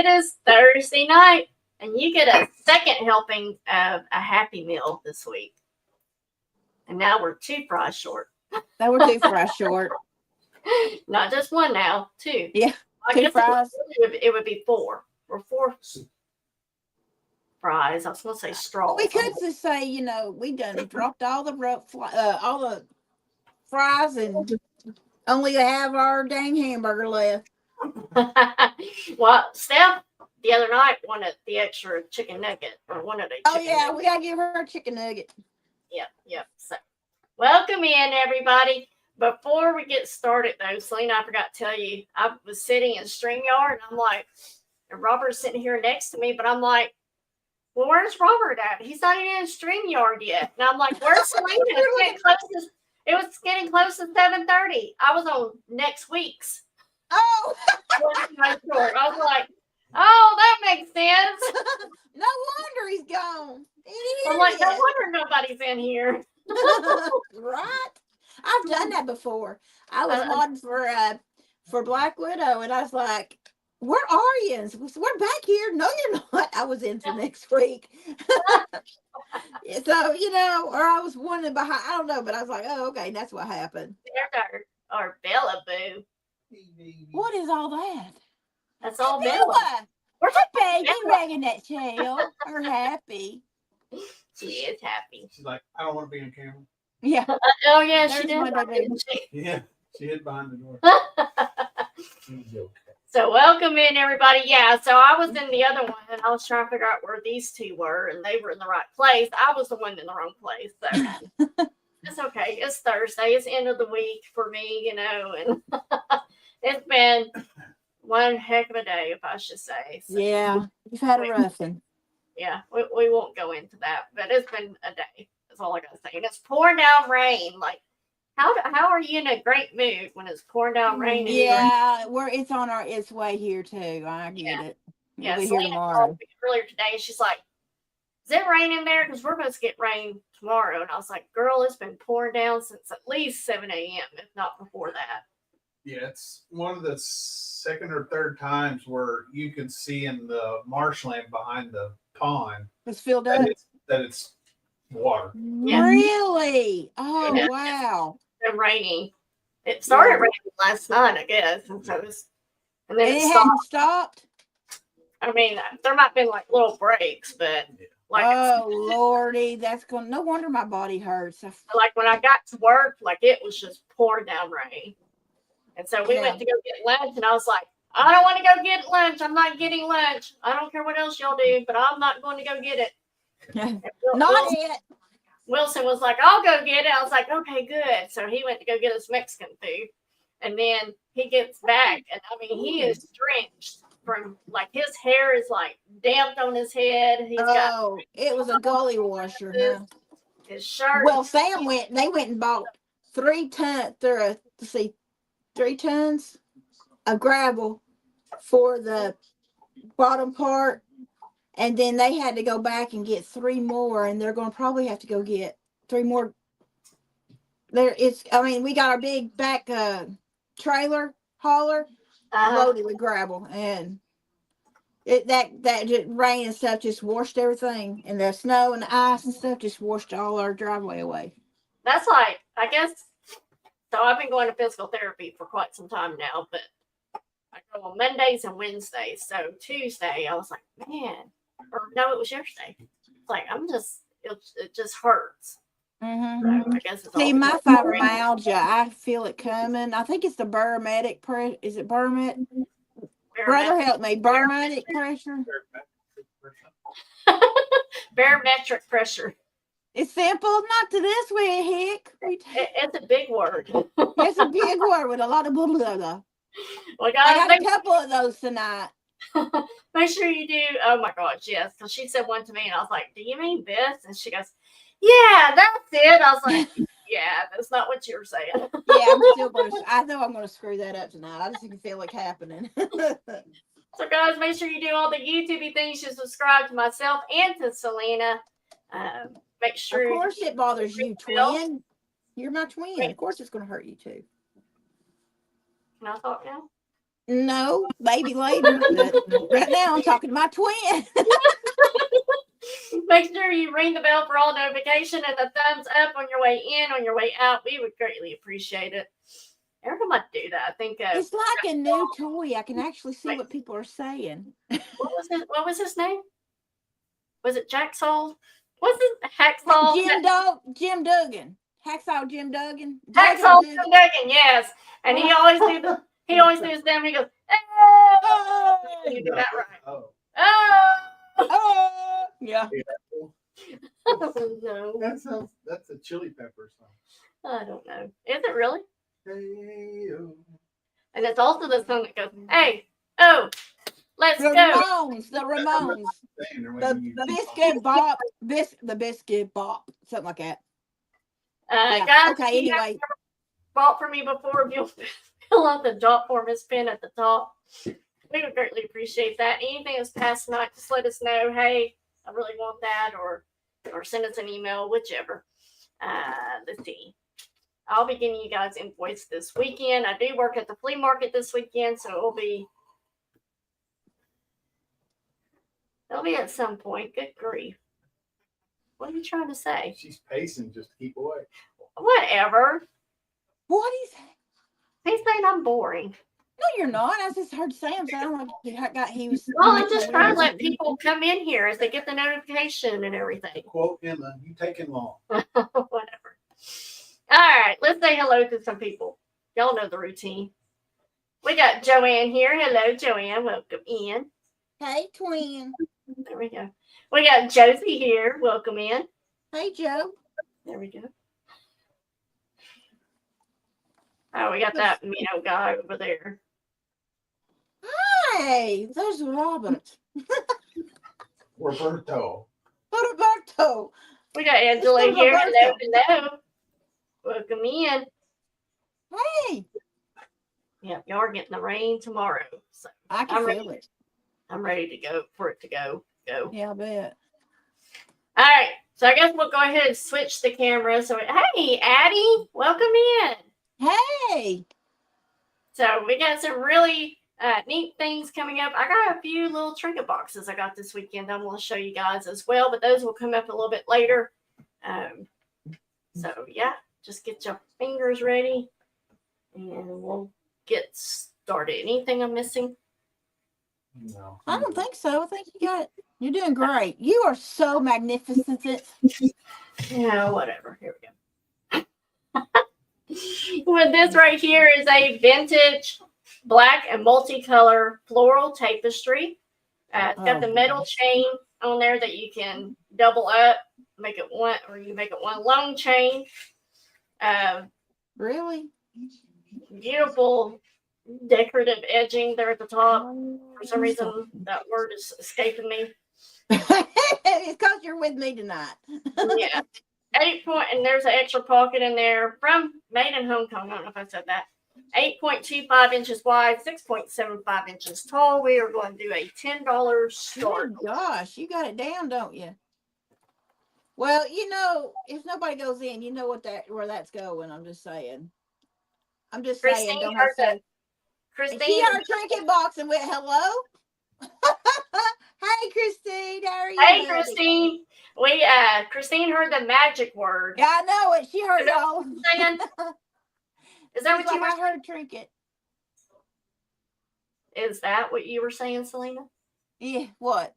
is Thursday night, and you get a second helping of a Happy Meal this week. And now we're 2 fries short. Now we're 2 fries short. Not just one now, 2. Yeah, I 2 guess fries. It would be 4. Or 4 fries. I was going to say straws. We could just say, we done dropped all the fries and only have our dang hamburger left. Well, Steph the other night wanted the extra chicken nugget or wanted a chicken nugget. We gotta give her a chicken nugget. Yep. So, welcome in, everybody. Before we get started, though, Selena, I forgot to tell you, I was sitting in StreamYard, and I'm like, and Robert's sitting here next to me, but I'm like, well, where's Robert at? He's not even in StreamYard yet. And I'm like, where's Selena? It was getting close to 7:30. I was on next week's. Oh! I was like, oh, that makes sense. No wonder he's gone. I'm like, no wonder nobody's in here. Right? I've done that before. I was modding for Black Widow, and I was like, where are you? And we're back here. No, you're not. I was in for next week. So, or I was wondering behind. I don't know, but I was like, oh, okay, that's what happened. There's our Bella Boo. What is all that? That's all Bella. Where's that baby wagging that tail? Or happy? She is happy. She's like, I don't want to be on camera. Yeah. Oh, yeah, she did. Yeah, she hid behind the door. So welcome in, everybody. Yeah, so I was in the other one, and I was trying to figure out where these 2 were, and they were in the right place. I was the one in the wrong place. So it's okay. It's Thursday. It's end of the week for me, and it's been one heck of a day, if I should say. So, yeah, you've had a rough one. Yeah, we won't go into that, but it's been a day. That's all I gotta say. And it's pouring down rain. Like, how are you in a great mood when it's pouring down rain? Yeah, it's on its way here too. I get it. Yeah, we'll be here tomorrow. Earlier today, she's like, "Is it raining there? Because we're supposed to get rain tomorrow." And I was like, "Girl, it's been pouring down since at least 7 a.m., if not before that." Yeah, it's one of the second or third times where you can see in the marshland behind the pond It's filled up. That it's water. Yeah. Really? Oh, yeah. Wow. It's been raining. It started raining last night, I guess. And then it hadn't stopped? I mean, there might have been like little breaks, but like, oh, Lordy, no wonder my body hurts. Like when I got to work, like it was just pouring down rain. And so we went to go get lunch, and I was like, I don't want to go get lunch. I'm not getting lunch. I don't care what else y'all do, but I'm not going to go get it. Not it. Wilson was like, I'll go get it. I was like, okay, good. So he went to go get us Mexican food. And then he gets back, and I mean, he is drenched from, like, his hair is like damped on his head. It was a gully washer. Huh? His shirt. Well, they went and bought 3 tons of gravel for the bottom part, and then they had to go back and get 3 more, and they're going to probably have to go get 3 more. We got our big back trailer hauler loaded with gravel, and that rain and stuff just washed everything, and the snow and the ice and stuff just washed all our driveway away. That's like, I guess. So I've been going to physical therapy for quite some time now, but I go on Mondays and Wednesdays. So Tuesday, I was like, man, or no, it was yesterday. It's like, it just hurts. Mm-hmm. So I guess it's see, my fibromyalgia, I feel it coming. I think it's the barometric pressure. Is it barometric? Brother, help me. Barometric pressure. Barometric pressure. It's simple, not to this way, heck. It's a big word. It's a big word with a lot of blah, blah, blah. Well, guys, I got a couple of those tonight. Make sure you do. Oh, my gosh, yes. So she said one to me, and I was like, do you mean this? And she goes, yeah, that's it. I was like, yeah, that's not what you were saying. Yeah, I know I'm going to screw that up tonight. I just can feel it happening. So, guys, make sure you do all the YouTube things. You subscribe to myself and to Selena. Make sure. Of course, it bothers you, twin. You're my twin. Of course, it's going to hurt you too. Can I talk now? No, maybe later. But right now, I'm talking to my twin. Make sure you ring the bell for all notification and the thumbs up on your way in, on your way out. We would greatly appreciate it. Every time I do that, I think of It's like a new toy. I can actually see what people are saying. what was his name? Was it Jacksaw? Was it Hacksaw? Jim Duggan. Hacksaw Jim Duggan. Hacksaw Jim Duggan, yes. And he always does them. He goes, oh! You do that right. Oh. Oh, yeah. Oh, no. That's a chili pepper song. I don't know. Is it really? Hey-o. And it's also the song that goes, hey, oh, let's The go. Ramones. The biscuit bop. The biscuit bop. Something like that. Yeah. Guys, Okay, anyway. Bought for me before. If you'll fill out the jot form is pinned at the top. We would greatly appreciate that. Anything that's past tonight, just let us know. Hey, I really want that, or send us an email, whichever. Let's see. I'll be getting you guys invoice this weekend. I do work at the flea market this weekend, so it'll be at some point. Good grief. What are you trying to say? She's pacing just to keep away. Whatever. What is that? He's saying I'm boring. No, you're not. I just heard Sam sound like he was. Well, I'm just trying to let people come in here as they get the notification and everything. Quote Emma, you taking long. Whatever. All right, let's say hello to some people. Y'all know the routine. We got Joanne here. Hello, Joanne. Welcome in. Hey, twin. There we go. We got Josie here. Welcome in. Hey, Joe. There we go. Oh, we got that Mino guy over there. Hey, there's Robert. Roberto. Roberto. We got Angela Mr. here. Roberto. Hello. Welcome in. Hey. Yep, y'all are getting the rain tomorrow. So I can feel it. I'm ready to go for it to go. Yeah, I bet. All right. So I guess we'll go ahead and switch the camera. So, hey, Addie, welcome in. Hey. So we got some really neat things coming up. I got a few little trinket boxes I got this weekend I'm going to show you guys as well, but those will come up a little bit later. So, yeah, just get your fingers ready and we'll get started. Anything I'm missing? No. I don't think so. I think you got it. You're doing great. You are so magnificent. Yeah, whatever. Here we go. Well, this right here is a vintage black and multicolor floral tapestry. It's got the metal chain on there that you can double up, make it one, or you make it one long chain. Really? Beautiful decorative edging there at the top. For some reason, that word is escaping me. It's because you're with me tonight. Yeah. 8 point, and there's an extra pocket in there from Made in Hong Kong. I don't know if I said that. 8.25 inches wide, 6.75 inches tall. We are going to do a $10 start. Oh, gosh, you got it down, don't you? Well, you know, if nobody goes in, you know where that's going. I'm just saying. Christine, Don't have to say. Christine, She our trinket box and went, hello. Hey, Christine, how are you? Hey, buddy? Christine. Christine heard the magic word. Yeah, I know it. She heard Is it that all. what you're saying? Is that what you were? I heard trinket. Is that what you were saying, Selena? Yeah, what?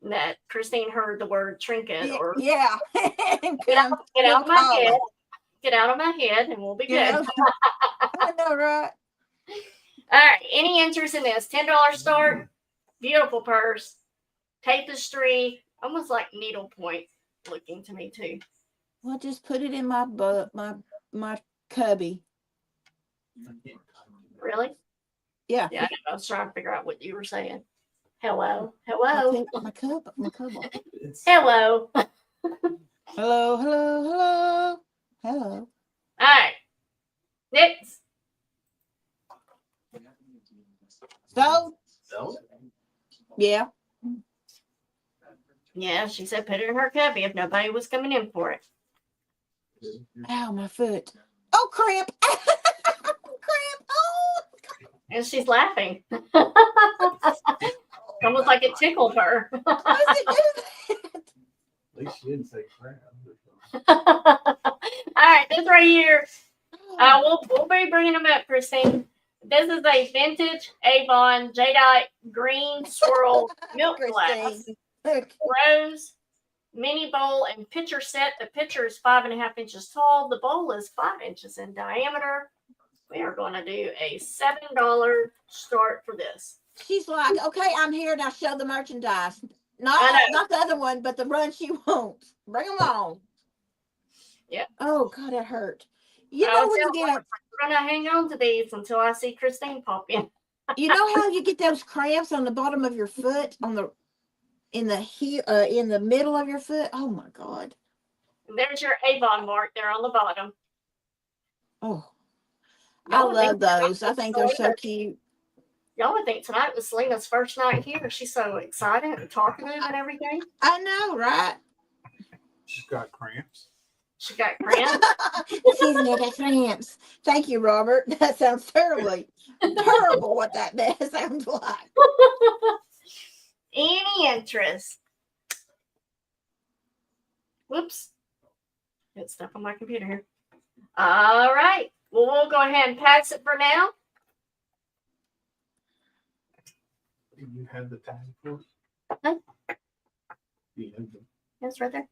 That Christine heard the word trinket, or yeah. get out of my head. Get out of my head, and we'll be good. I know, right? All right. Any interest in this? $10 start. Beautiful purse. Tapestry. Almost like needlepoint looking to me too. Well, just put it in my my cubby. Really? Yeah. Yeah. I was trying to figure out what you were saying. Hello. My cub. Hello. Hello. All right. Next. So? Yeah. Yeah, she said put it in her cubby if nobody was coming in for it. Ow, my foot. Oh, cramp. Cramp. Oh. And she's laughing. Almost like it tickled her. At least she didn't say crap. All right, this right here. We'll be bringing them up, Christine. This is a vintage Avon Jadeite green swirl milk glass, rose, mini bowl, and pitcher set. The pitcher is 5.5 inches tall. The bowl is 5 inches in diameter. We are going to do a $7 start for this. She's like, okay, I'm here now. Show the merchandise. Not the other one, but the run she wants. Bring them on. Yeah. Oh God, that hurt. You know when you get. We're gonna hang on to these until I see Christine pop in. You know how you get those cramps on the bottom of your foot, in the middle of your foot. Oh my God. And there's your Avon mark there on the bottom. Oh, I love those. I think they're so cute. Y'all would think tonight was Selena's first night here. She's so excited and talkative and everything. I know, right? She's got cramps. She got cramps. She's got cramps. Thank you, Robert. That sounds terrible what that sounds like. Any interest? Whoops. Got stuff on my computer here. All right. Well, we'll go ahead and pass it for now. Do you have the tag for it? Huh? Do you have the, That's right there.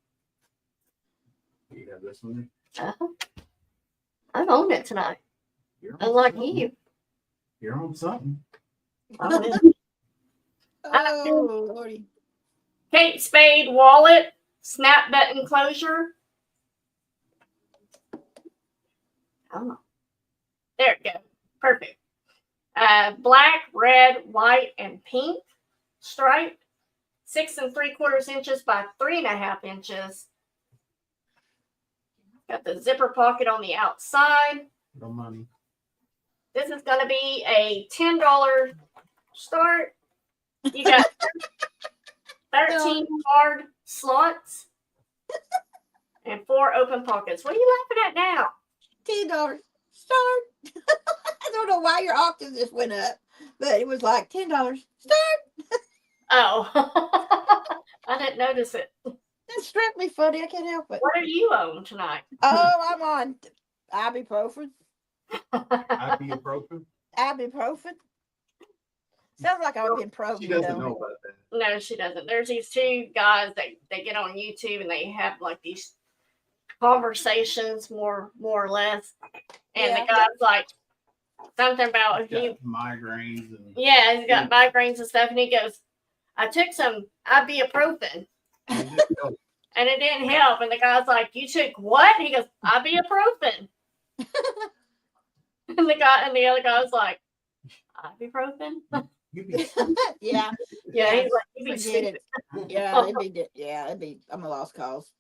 do you have this one? Uh-huh. I've owned it tonight. You're on Unlike something. you. You're on something. Oh, Lordy. Kate Spade wallet, snap button closure. Oh, there it goes. Perfect. Black, red, white, and pink stripe. 6 3/4 inches by 3.5 inches. Got the zipper pocket on the outside. No money. This is going to be a $10 start. You got 13 card slots and 4 open pockets. What are you laughing at now? $10 start. I don't know why your octave just went up, but it was like $10 start. Oh, I didn't notice it. That struck me funny. I can't help it. What are you on tonight? Oh, I'm on ibuprofen. Ibuprofen? Ibuprofen. Sounds like I would be in pro. She doesn't know about that. No, she doesn't. There's these two guys that they get on YouTube and they have like these conversations more or less. And the guy's like something about migraines and he's got migraines and stuff, and he goes, I took some ibuprofen and it didn't help. And the guy's like, you took what? He goes, ibuprofen. And the other guy's like, ibuprofen? Yeah. Yeah, he's like, you be stupid. It'd be I'm a lost cause.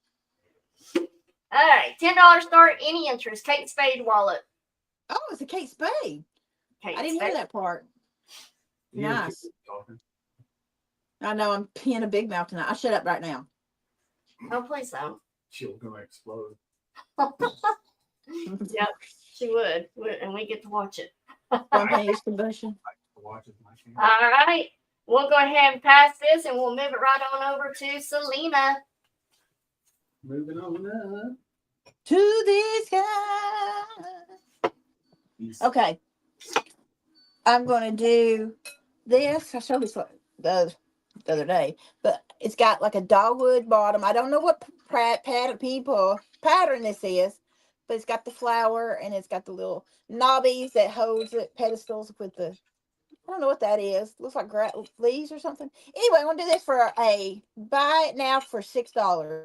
All right, $10 start, any interest. Kate Spade wallet. Oh, it's a Kate Spade. I didn't hear that part. Nice. I know I'm peeing a big mouth tonight. I'll shut up right now. Oh, please don't. She'll go explode. Yep, she would. And we get to watch it. Spontaneous combustion. All right. We'll go ahead and pass this and we'll move it right on over to Selena. Moving on up. To the sky. Okay. I'm going to do this. I showed this the other day, but it's got like a dogwood bottom. I don't know what pattern this is, but it's got the flower and it's got the little knobbies that holds it, pedestals with the, I don't know what that is. Looks like leaves or something. Anyway, I'm going to do this for buy it now for $6.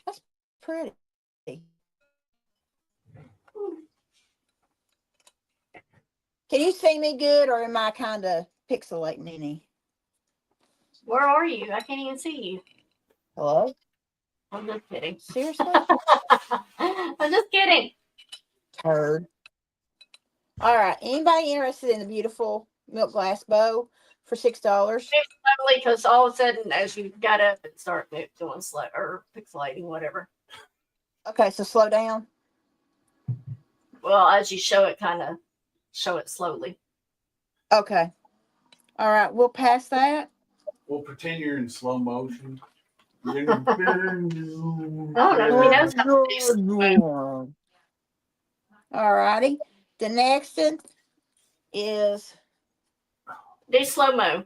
That's pretty. Can you see me good, or am I kind of pixelating any? Where are you? I can't even see you. Hello? I'm just kidding. Seriously? I'm just kidding. Turd. All right. Anybody interested in the beautiful milk glass bow for $6? Because all of a sudden, as you got up and start doing slow or pixelating, whatever. Okay, so slow down. Well, as you show it, kind of show it slowly. Okay. All right. We'll pass that. We'll pretend you're in slow motion. I don't know if he knows how to do slow-mo. All righty. The next one is Do slow-mo.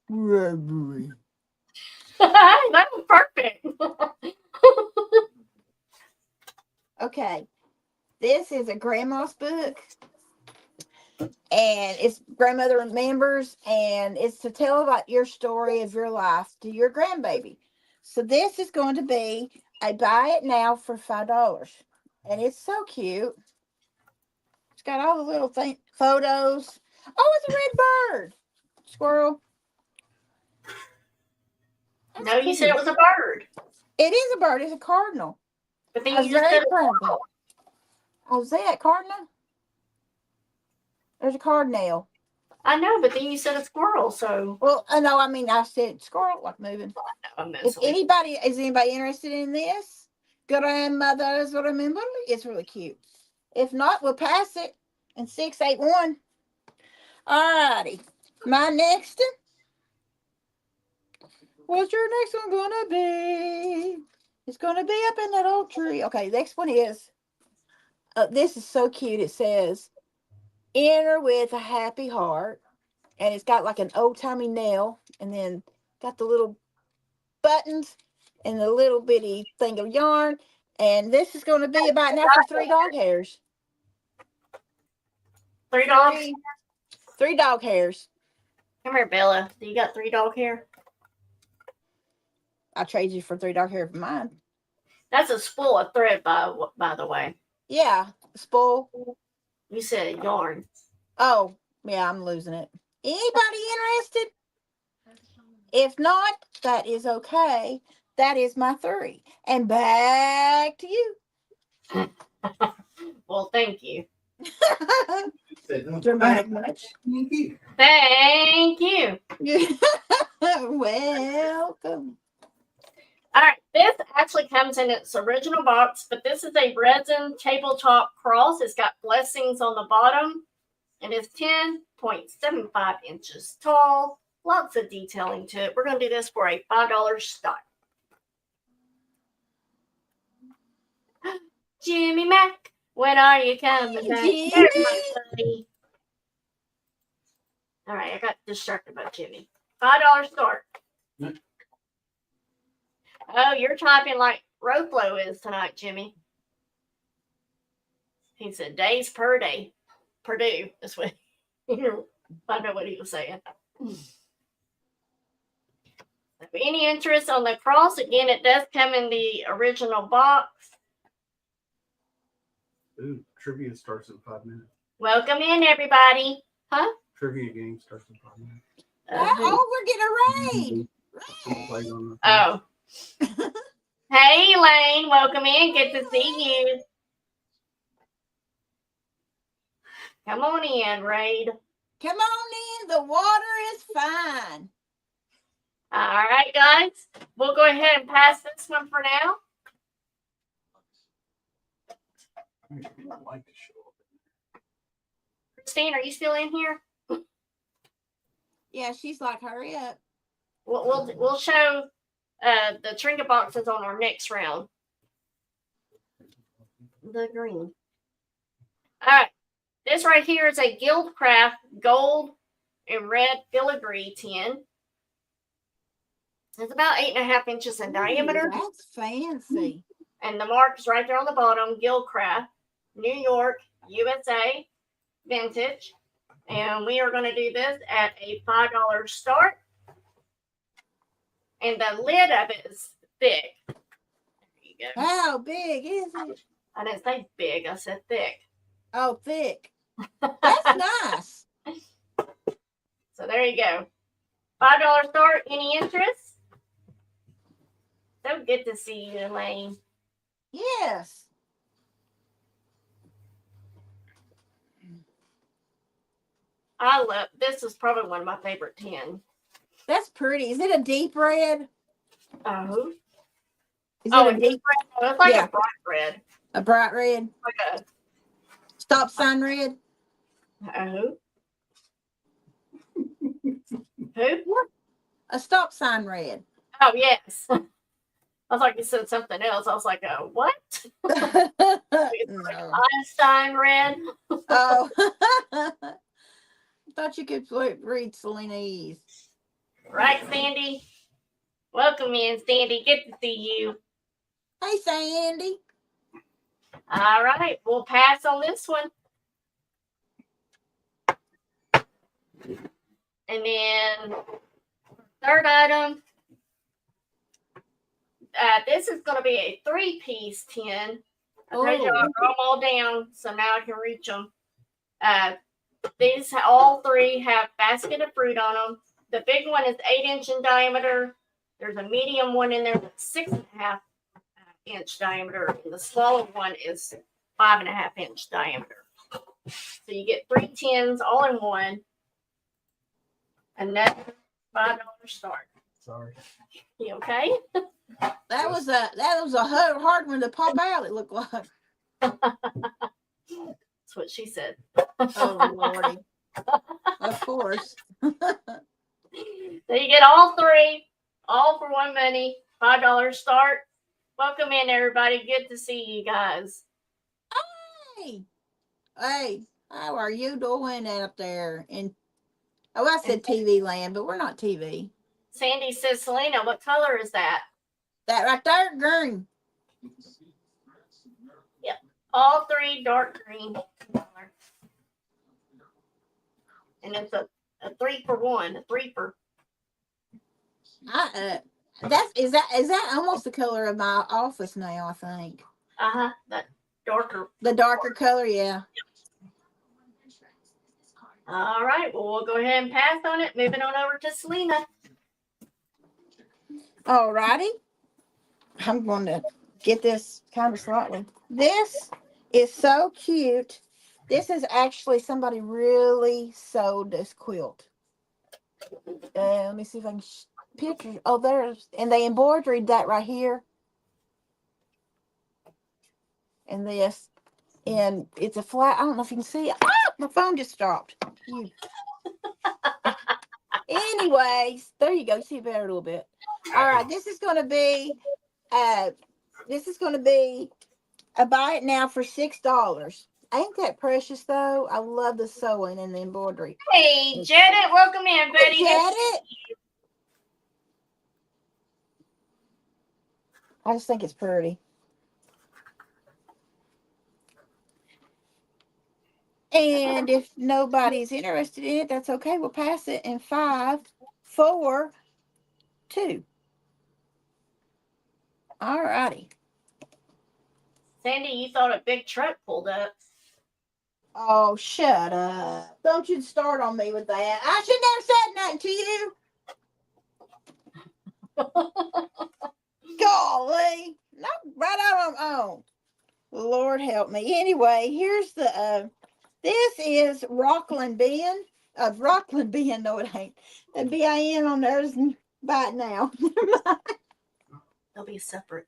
robbery. That was perfect. Okay. This is a grandma's book. And it's grandmother remembers, and it's to tell about your story of your life to your grandbaby. So this is going to be a buy it now for $5. And it's so cute. It's got all the little photos. Oh, it's a red bird. Squirrel. That's No, you said it cute. was a bird. It is a bird. It's a cardinal. But then I was you just very said proud of it. Oh, is that cardinal? There's a cardinal. I know, but then you said a squirrel, so Well, no, I mean, I said squirrel, like moving. I'm If messing. anybody is interested in this, grandmother's remember, it's really cute. If not, we'll pass it in 681. Alrighty. My next one. What's your next one gonna be? It's gonna be up in that old tree. Okay, next one is this is so cute. It says enter with a happy heart. And it's got like an old-timey nail, and then got the little buttons and the little bitty thing of yarn. And this is going to be about now for 3 dog hairs. $3? 3 dog hairs. Come here, Bella. Do you got 3 dog hair? I'll trade you for 3 dog hair for mine. That's a spool of thread, by the way. Yeah, spool. You said yarn. Oh, yeah, I'm losing it. Anybody interested? If not, that is okay. That is my 3. And back to you. Well, thank you. Dramatic much. Thank you. Welcome. All right, this actually comes in its original box, but this is a resin tabletop cross. It's got blessings on the bottom, and it's 10.75 inches tall. Lots of detailing to it. We're going to do this for a $5 start. Jimmy Mac, when are you coming back? Jimmy. There's my buddy. All right, I got distracted by Jimmy. $5 start. Oh, you're typing like Roflo is tonight, Jimmy. He said days per day. Purdue. That's what I know what he was saying. Any interest on the cross? Again, it does come in the original box. Ooh, trivia starts in 5 minutes. Welcome in, everybody. Huh? Trivia game starts in 5 minutes. Oh, we're getting a raid. Oh. Hey, Elaine. Welcome in. Good to see you. Come on in, Raid. Come on in. The water is fine. All right, guys. We'll go ahead and pass this one for now. I don't like to show up. Christine, are you still in here? Yeah, she's like, hurry up. We'll show the trinket boxes on our next round. The green. All right. This right here is a Guildcraft gold and red filigree tin. It's about 8.5 inches in diameter. That's fancy. And the mark is right there on the bottom. Guildcraft, New York, USA, vintage. And we are going to do this at a $5 start. And the lid of it is thick. There you go. How big is it? I didn't say big. I said thick. Oh, thick. That's nice. So there you go. $5 start. Any interest? So good to see you, Elaine. Yes. I love this. Is probably one of my favorite 10. That's pretty. Is it a deep red? Oh. Is Oh, it a deep red. It's like Yeah. a bright red. a bright red? Like a Stop sign red. Who? Who? A stop sign red. Oh, yes. I was like, you said something else. I was like, what? No. Einstein red. Oh. Thought you could read Selena E's. Right, Sandy? Welcome in, Sandy. Good to see you. Hey, Sandy. All right, we'll pass on this one. And then third item. This is going to be a 3-piece tin. I told you I'll draw them all down, so now I can reach them. These all 3 have basket of fruit on them. The big one is 8-inch in diameter. There's a medium one in there that's 6.5-inch diameter, and the smaller one is 5.5-inch diameter. So you get 3 tins all in one. Another $5 start. Sorry. You okay? That was a hard one to pop out. It looked like. That's what she said. Oh Lordy! Of course. So you get all 3, all for one money, $5 start. Welcome in, everybody. Good to see you guys. Hey, how are you doing out there? I said TV land, but we're not TV. Sandy says, Selena, what color is that? That right there, green. Yep, all 3 dark green color. And it's a 3 for 1, a 3 for. Is that almost the color of my office now? I think. That darker. The darker color, yeah. All right, well, we'll go ahead and pass on it. Moving on over to Selena. All righty. I'm going to get this kind of slightly. This is so cute. This is actually somebody really sewed this quilt. Let me see if I can picture. Oh, there's, and they embroidered that right here. And this, and it's a flat. I don't know if you can see it. Ah, my phone just stopped. Anyways, there you go. You see it better a little bit. All right, this is going to be a buy it now for $6. Ain't that precious though? I love the sewing and the embroidery. Hey, Janet, welcome in, buddy. Hey, Janet. I just think it's pretty. And if nobody's interested in it, that's okay. We'll pass it in 5, 4, 2. All righty. Sandy, you thought a big truck pulled up. Oh, shut up. Don't you start on me with that. I should never said nothing to you. Golly. No, right out on. Lord help me. Anyway, here's the, this is Rockland BIN. Rockland BIN, no it ain't. The BIN on theirs, buy it now. They'll be separate.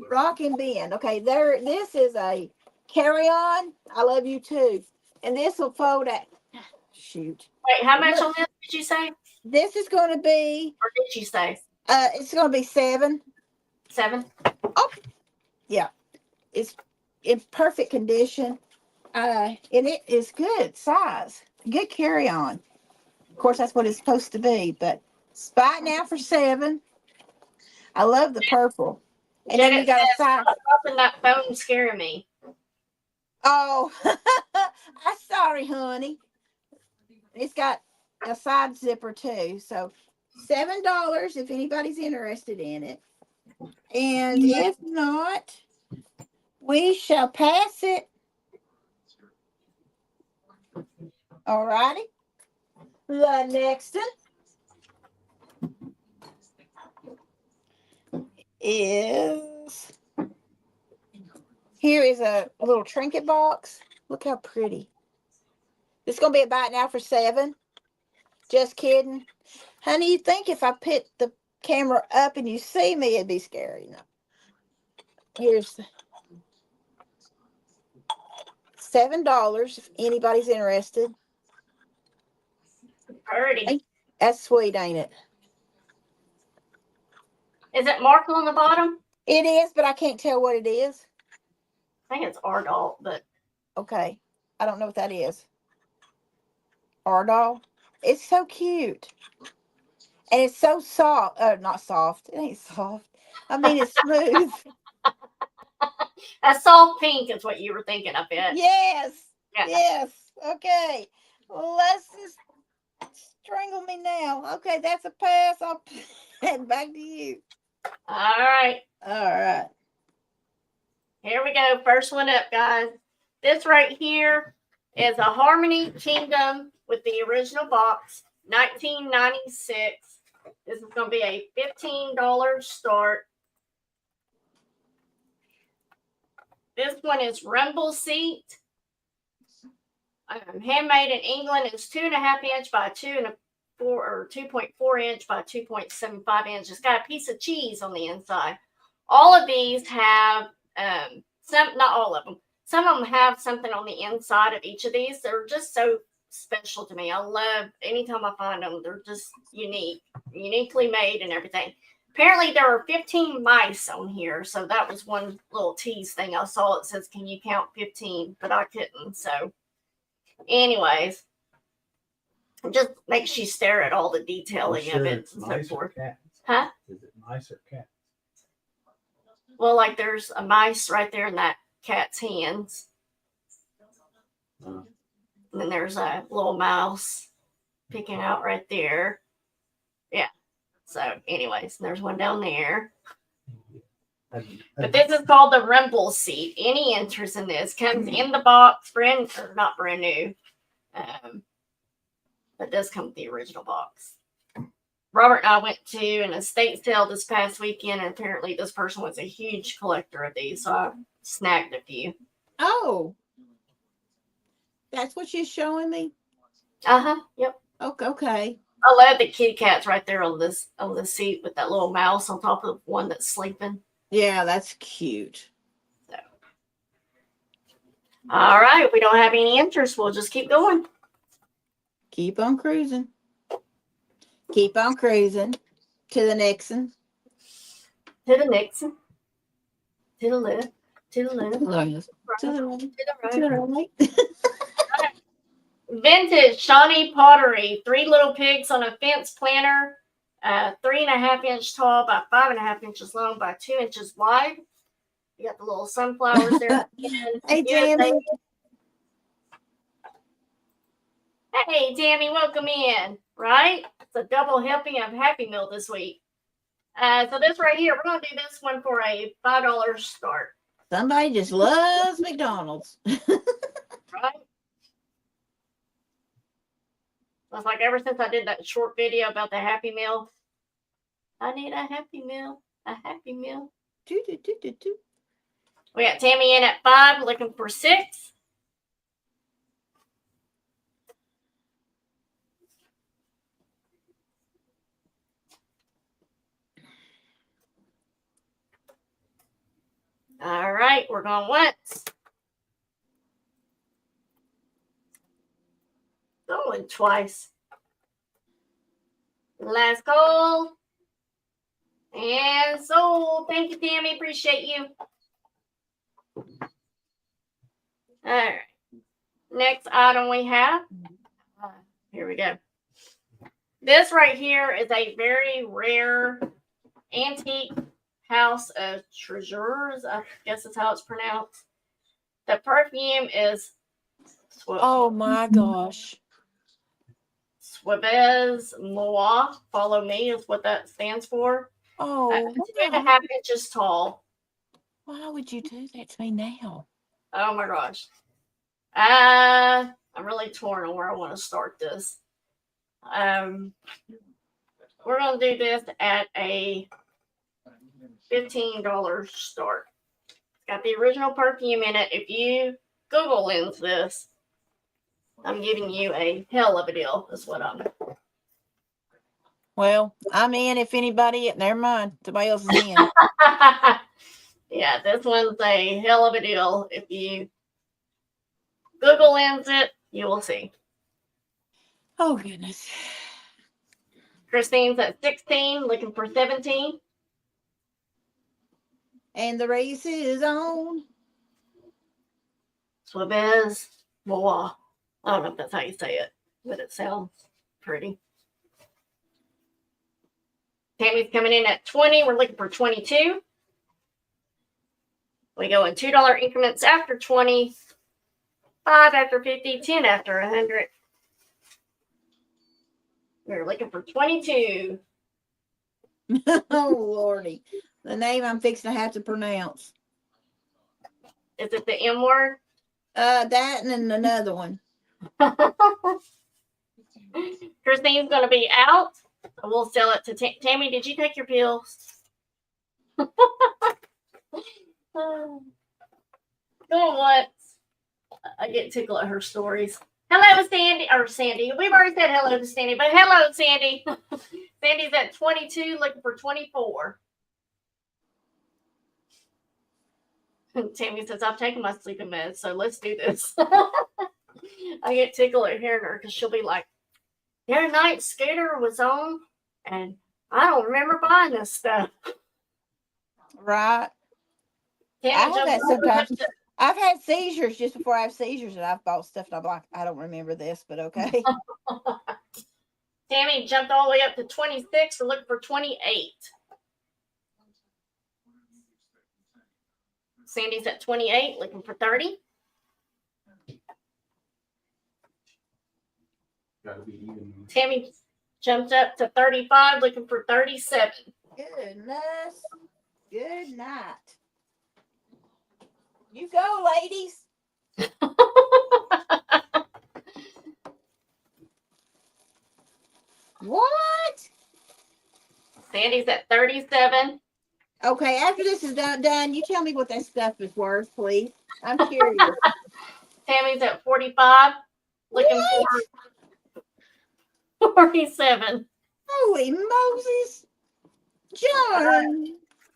Rockin' BIN. Okay, there. This is a carry-on. I love you too. And this will fold at. Shoot. Wait, how much on this did you say? This is going to be. Or did you say? It's going to be 7. 7. Oh, yeah. It's in perfect condition. And it is good size. Good carry-on. Of course, that's what it's supposed to be. But buy it now for 7. I love the purple. And then you got a side. Dropping that phone scaring me. Oh, I'm sorry, honey. It's got a side zipper too. So $7 if anybody's interested in it. And if not, we shall pass it. All righty. The next one is, here is a little trinket box. Look how pretty. It's going to be a buy it now for 7. Just kidding. Honey, you think if I put the camera up and you see me, it'd be scary. No. Here's $7 if anybody's interested. Pretty. That's sweet, ain't it? Is it marked on the bottom? It is, but I can't tell what it is. I think it's Ardalt, but Okay. I don't know what that is. Ardal. It's so cute. And it's so soft. Not soft. It ain't soft. I mean, it's smooth. a soft pink is what you were thinking, I bet. Yes. Yeah. Yes. Okay. Well, let's just strangle me now. Okay, that's a pass. I'll head back to you. All right. All right. Here we go. First one up, guys. This right here is a Harmony Kingdom with the original box, 1996. This is going to be a $15 start. This one is rumble seat. Handmade in England. It's 2.5 inch by 2.4 inch by 2.75 inch. It's got a piece of cheese on the inside. All of these have some, not all of them. Some of them have something on the inside of each of these. They're just so special to me. I love anytime I find them. They're just uniquely made and everything. Apparently there are 15 mice on here. So that was one little tease thing I saw. It says, can you count 15? But I couldn't. So anyways, it just makes you stare at all the detailing of it and so forth. Huh? Is it mice or cats? Well, like there's a mice right there in that cat's hands. And then there's a little mouse picking out right there. Yeah. So anyways, there's one down there. But this is called the rumble seat. Any interest in this comes in the box, not brand new. But does come with the original box. Robert and I went to an estate sale this past weekend, and apparently this person was a huge collector of these, so I snagged a few. Oh, that's what you're showing me? Yep. Okay. I love the kitty cats right there on this seat with that little mouse on top of one that's sleeping. Yeah, that's cute. So. All right. If we don't have any interest, we'll just keep going. Keep on cruising. Keep on cruising to the Nixon. To the Nixon. To the left. To the left. To the right. To To the the right. right. Vintage Shawnee pottery. 3 little pigs on a fence planter. 3.5 inch tall by 5.5 inches long by 2 inches wide. You got the little sunflowers there. Hey, Tammy. Hey, Tammy, welcome in. Right? It's a double helping of Happy Meal this week. So this right here, we're going to do this one for a $5 start. Somebody just loves McDonald's. Right? It's like ever since I did that short video about the Happy Meal, I need a Happy Meal. A Happy Meal. Do, do, do, do, do. We got Tammy in at 5, looking for 6. All right, we're going once. Going twice. Last call. And sold. Thank you, Tammy. Appreciate you. All right. Next item we have. Here we go. This right here is a very rare antique house of treasures. I guess that's how it's pronounced. The perfume is Oh my gosh. Suavez Moa. Follow me is what that stands for. Oh, 2.5 inches tall. why would you do that to me now? Oh my gosh. I'm really torn on where I want to start this. We're going to do this at a $15 start. It's got the original perfume in it. If you Google lens this, I'm giving you a hell of a deal, is what I'm. Well, I'm in if anybody, never mind. Somebody else is in. Yeah, this one's a hell of a deal if you Google Lens it, you will see. Oh, goodness. Christine's at 16, looking for 17. And the race is on. Suavez Bois. I don't know if that's how you say it, but it sounds pretty. Tammy's coming in at 20. We're looking for 22. We go in $2 increments after 20, 5 after 50, 10 after 100. We're looking for 22. Oh, Lordy. The name I'm fixing to have to pronounce. Is it the M word? That and then another one. Christine's going to be out. We'll sell it to Tammy. Did you take your pills? Going once. I get tickled at her stories. Hello, Sandy. Or Sandy. We've already said hello to Sandy, but hello, Sandy. Sandy's at 22, looking for 24. Tammy says, I've taken my sleeping meds, so let's do this. I get tickled at hearing her because she'll be like, the other night Scooter was on, and I don't remember buying this stuff. Right. Tammy I have that jumps over sometimes. to- I've had seizures just before I have seizures, and I've bought stuff, and I'm like, I don't remember this, but okay. Tammy jumped all the way up to 26. We're looking for 28. Sandy's at 28, looking for 30. Gotta be even. Tammy jumped up to 35, looking for 37. Goodness. Good night. You go, ladies. What? Sandy's at 37. Okay, after this is done, you tell me what that stuff is worth, please. I'm curious. Tammy's at 45, looking for 47. Holy Moses. John.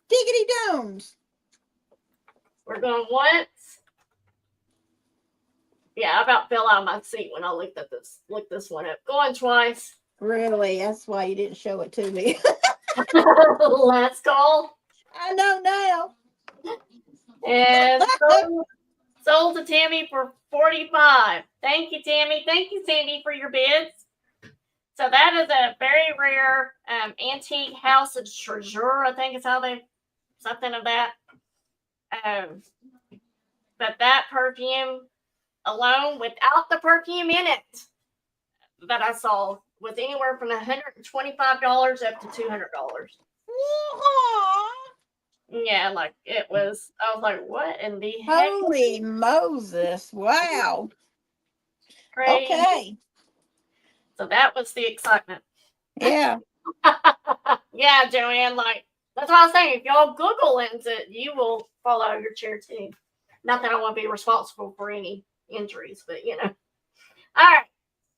Diggity domes. We're going once. Yeah, I about fell out of my seat when I looked this one up. Going twice. Really? That's why you didn't show it to me. Last call. I know now. And sold to Tammy for 45. Thank you, Tammy. Thank you, Sandy, for your bids. So that is a very rare antique house of treasure, I think is how they, something of that. But that perfume alone, without the perfume in it, that I saw was anywhere from $125 up to $200. Yeah, like it was. I was like, "What in the heck?" Holy Moses. Wow. Crazy. Okay. So that was the excitement. Yeah. Yeah, Joanne. Like that's what I was saying. If y'all Google Lens it, you will fall out of your chair too. Not that I want to be responsible for any injuries, but you know. All right.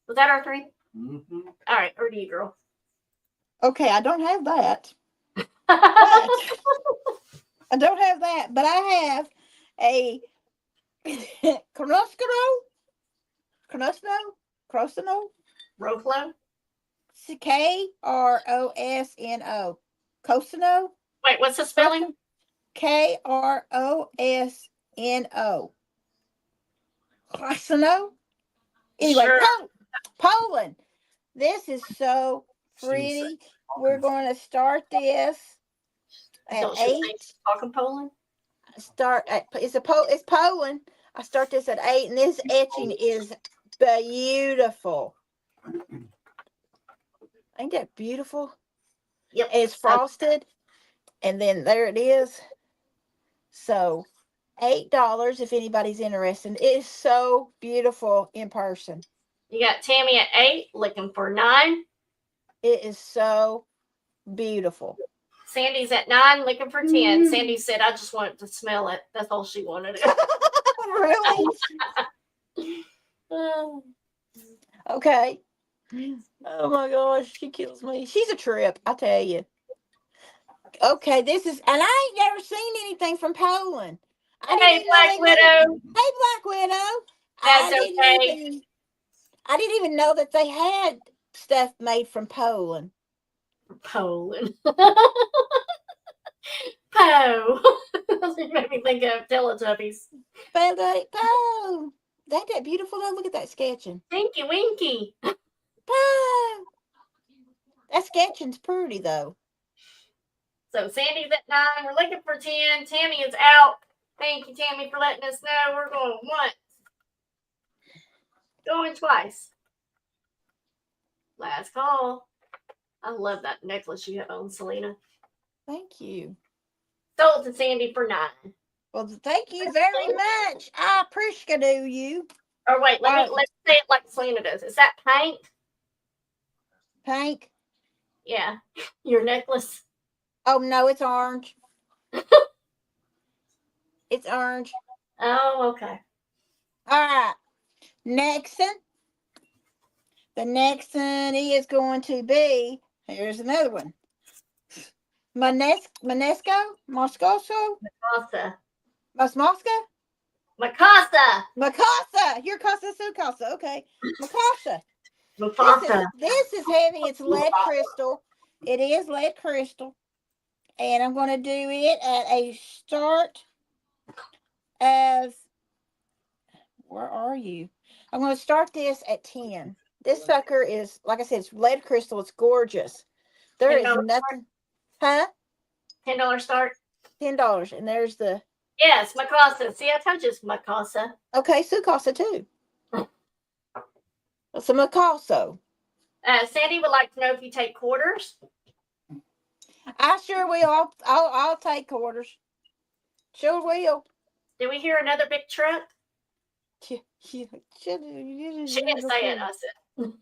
Was that our 3? Mm-hmm. All right. Over to you, girl. Okay, I don't have that. I don't have that, but I have a Crosno, Roflo. Krosno, Cosno, Wait, what's the spelling? Krosno, Krosno. Anyway, Sure. Poland. This is so pretty. We're going to start this at Don't you 8. think she's talking Poland? It's Poland. I start this at 8, and this etching is beautiful. Ain't that beautiful? Yep. It's frosted, and then there it is. So $8 if anybody's interested. It is so beautiful in person. You got Tammy at 8, looking for 9. It is so beautiful. Sandy's at 9, looking for 10. Sandy said, I just wanted to smell it. That's all she wanted. Really? Okay. Oh my gosh, she kills me. She's a trip, I tell you. Okay, this is, and I ain't never seen anything from Poland. Hey, Black Widow. Hey, Black Widow. That's I didn't okay. even I didn't even know that they had stuff made from Poland. Poland. Poe. You made me think of Teletubbies. Oh, ain't that beautiful though? Look at that sketching. Winky Winky. Oh, that sketching's pretty though. So Sandy's at 9. We're looking for 10. Tammy is out. Thank you, Tammy, for letting us know. We're going once. Going twice. Last call. I love that necklace you have on, Selena. Thank you. Sold to Sandy for 9. Well, thank you very much. I appreciate you. Or wait, let's say it like Selena does. Is that pink? Pink? Yeah. Your necklace. Oh no, it's orange. It's orange. Oh, okay. All right. Next one. The next one is going to be, here's another one. Moscoso? Mikasa. Moscoso? Mikasa. You're Casa Su Casa. Okay. Mikasa. Mufasa. This is heavy. It's lead crystal. It is lead crystal. And I'm going to do it at a start of, where are you? I'm going to start this at 10. This sucker is, like I said, it's lead crystal. It's gorgeous. There is nothing. Huh? $10 start. $10. And there's the. Yes, Mikasa. See, I told you it's Mikasa. Okay, Sukasa too. It's a Mikaso. Sandy would like to know if you take quarters. I sure will. I'll take quarters. Sure will. Did we hear another big truck? She didn't say it. I said.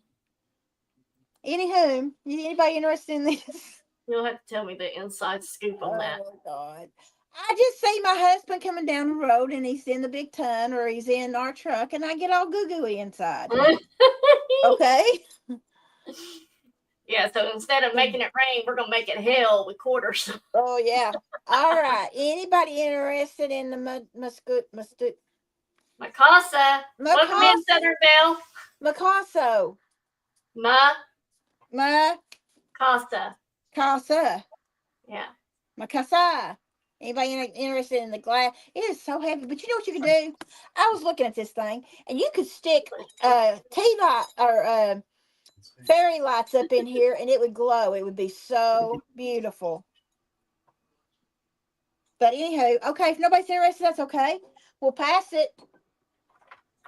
Anywho, anybody interested in this? You'll have to tell me the inside scoop on that. Oh God. I just see my husband coming down the road and he's in the big ton or he's in our truck and I get all goo-gooey inside. Okay. Yeah, so instead of making it rain, we're gonna make it hell with quarters. Oh yeah. All right. Anybody interested in the Mikasa. Welcome in, Southern Belle. Mikaso. Casa. Casa. Yeah. Mikasa. Anybody interested in the glass? It is so heavy, but you know what you could do? I was looking at this thing, and you could stick tea light or fairy lights up in here, and it would glow. It would be so beautiful. But anyhow, okay, if nobody's interested, that's okay. We'll pass it.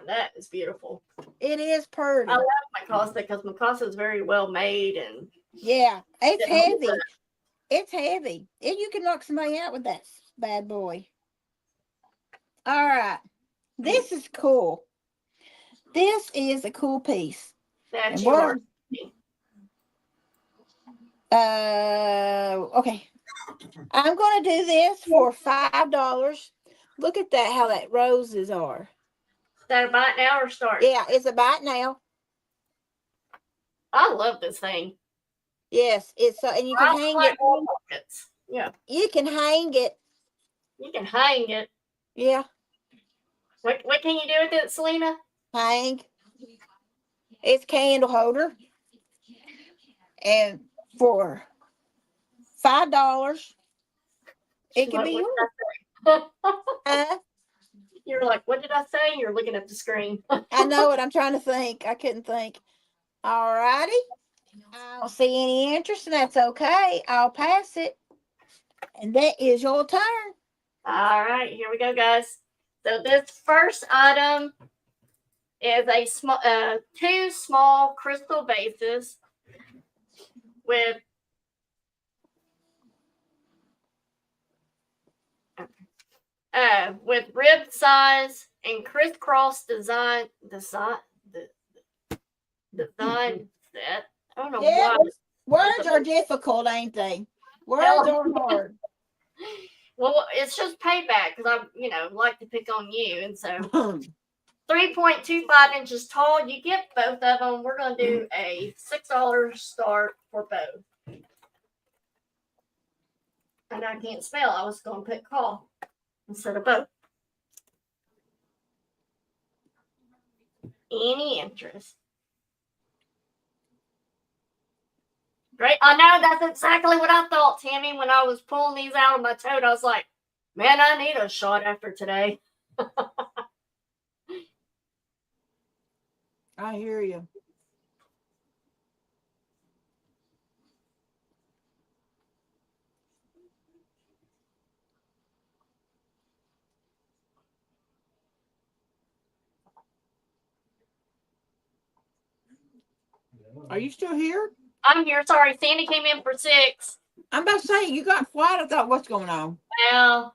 That is beautiful. It is pretty. I love Mikasa because Mikasa is very well made and yeah, it's heavy. It's heavy. And you can knock somebody out with that bad boy. All right. This is cool. This is a cool piece. That's yours. Okay. I'm going to do this for $5. Look at that, how that roses are. Is that a bite now or start? Yeah, it's a bite now. I love this thing. Yes, it's and you can hang it. Pockets. Yeah. You can hang it. You can hang it. Yeah. What can you do with it, Selena? Hang. It's candle holder. And for $5, it can be yours. You're like, what did I say? You're looking at the screen. I know it. I'm trying to think. I couldn't think. All righty. I don't see any interest, and that's okay. I'll pass it. And that is your turn. All right, here we go, guys. So this first item is a small, 2 small crystal vases with rib size and crisscross design set. I don't know why. Words are difficult, ain't they? Words are hard. Well, it's just payback because I, like to pick on you, and so 3.25 inches tall. You get both of them. We're gonna do a $6 start for both. And I can't spell. I was gonna put call instead of both. any interest. Great. I know that's exactly what I thought, Tammy, when I was pulling these out of my tote. I was like, man, I need a shot after today. I hear you. Are you still here? I'm here. Sorry, Sandy came in for 6. I'm about to say, you got quiet. I thought, what's going on? Well,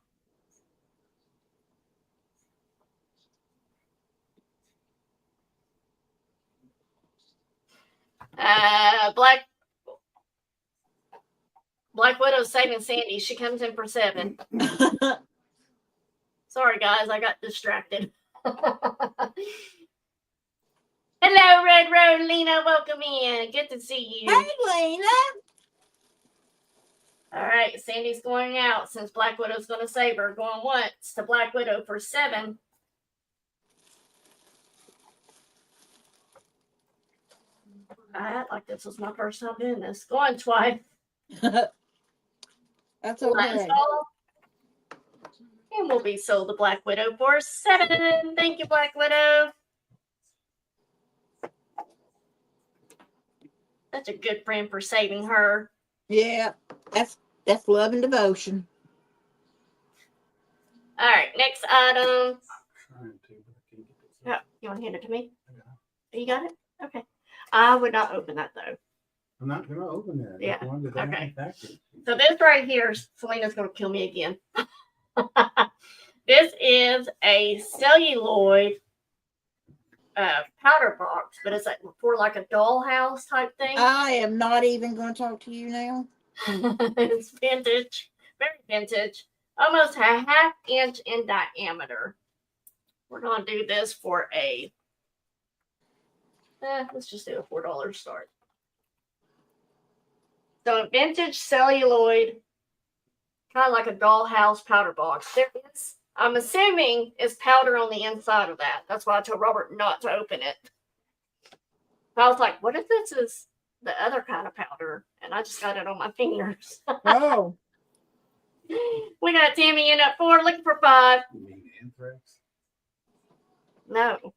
Black Widow's saving Sandy. She comes in for 7. Sorry, guys, I got distracted. Hello, Red Road, Lena. Welcome in. Good to see you. Hey, Lena. All right, Sandy's going out since Black Widow's going to save her. Going once to Black Widow for 7. I act like this was my first time doing this. Going twice. That's okay. And we'll be sold to Black Widow for 7. Thank you, Black Widow. Such a good friend for saving her. Yeah, that's love and devotion. All right, next item. Oh, you want to hand it to me? You got it? Okay. I would not open that though. I'm not going to open that. Yeah. Okay. So this right here, Selena's going to kill me again. This is a celluloid powder box, but it's like for like a dollhouse type thing. I am not even going to talk to you now. It's vintage, very vintage, almost a 1/2 inch in diameter. We're going to do this for a, let's just do a $4 start. So a vintage celluloid, kind of like a dollhouse powder box. There is, I'm assuming, is powder on the inside of that. That's why I told Robert not to open it. I was like, what if this is the other kind of powder? And I just got it on my fingers. Oh. We got Tammy in at 4, looking for 5. You mean anthrax? No.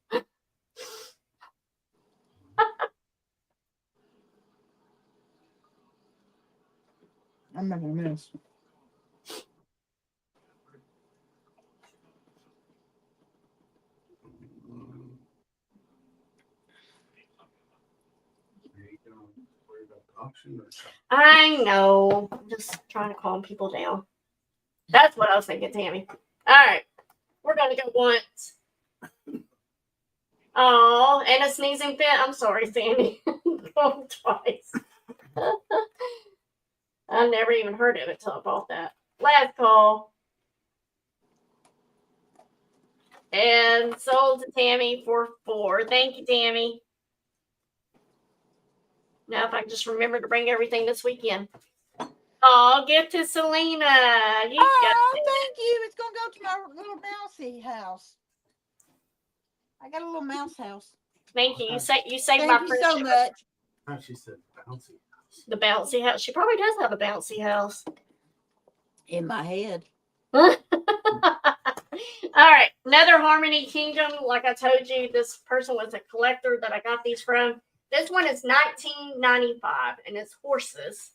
I'm not going to miss. I know. I'm just trying to calm people down. That's what I was thinking, Tammy. All right. We're going to go once. Oh, and a sneezing fit. I'm sorry, Sandy. Going twice. I never even heard of it till I bought that. Last call. And sold to Tammy for 4. Thank you, Tammy. Now, if I can just remember to bring everything this weekend. Oh, gift to Selena. You got it. Thank you. It's going to go to my little mousy house. I got a little mouse house. Thank you. You saved Thank my you friendship. so much. Oh, she said bouncy. The bouncy house. She probably does have a bouncy house. In my head. All right. Another Harmony Kingdom. Like I told you, this person was a collector that I got these from. This one is $19.95 and it's horses.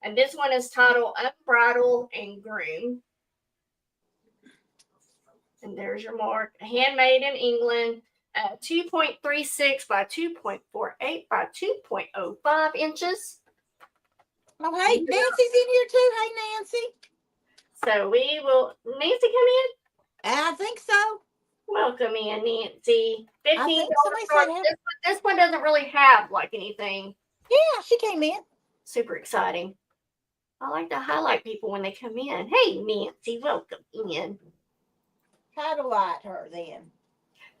And this one is titled Unbridled and Groom. And there's your mark. Handmade in England. 2.36 by 2.48 by 2.05 inches. Oh, hey, Nancy's in here too. Hey, Nancy. So we will. Nancy, come in. I think so. Welcome in, Nancy. $15. Said This one doesn't really have like anything. Yeah, she came in. Super exciting. I like to highlight people when they come in. Hey, Nancy, welcome in. Highlight her then.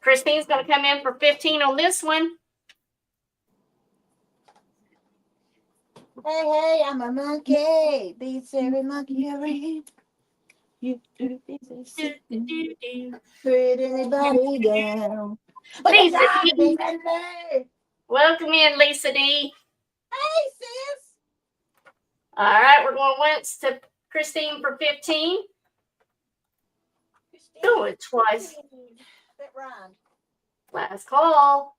Christine's going to come in for 15 on this one. Hey, I'm a monkey. Beats every monkey ever here. You do this. Put anybody down. Lisa that, D. Hey, Welcome in, Lisa D. sis. All right, we're going once to Christine for 15. Do it twice. That rhymed. Last call.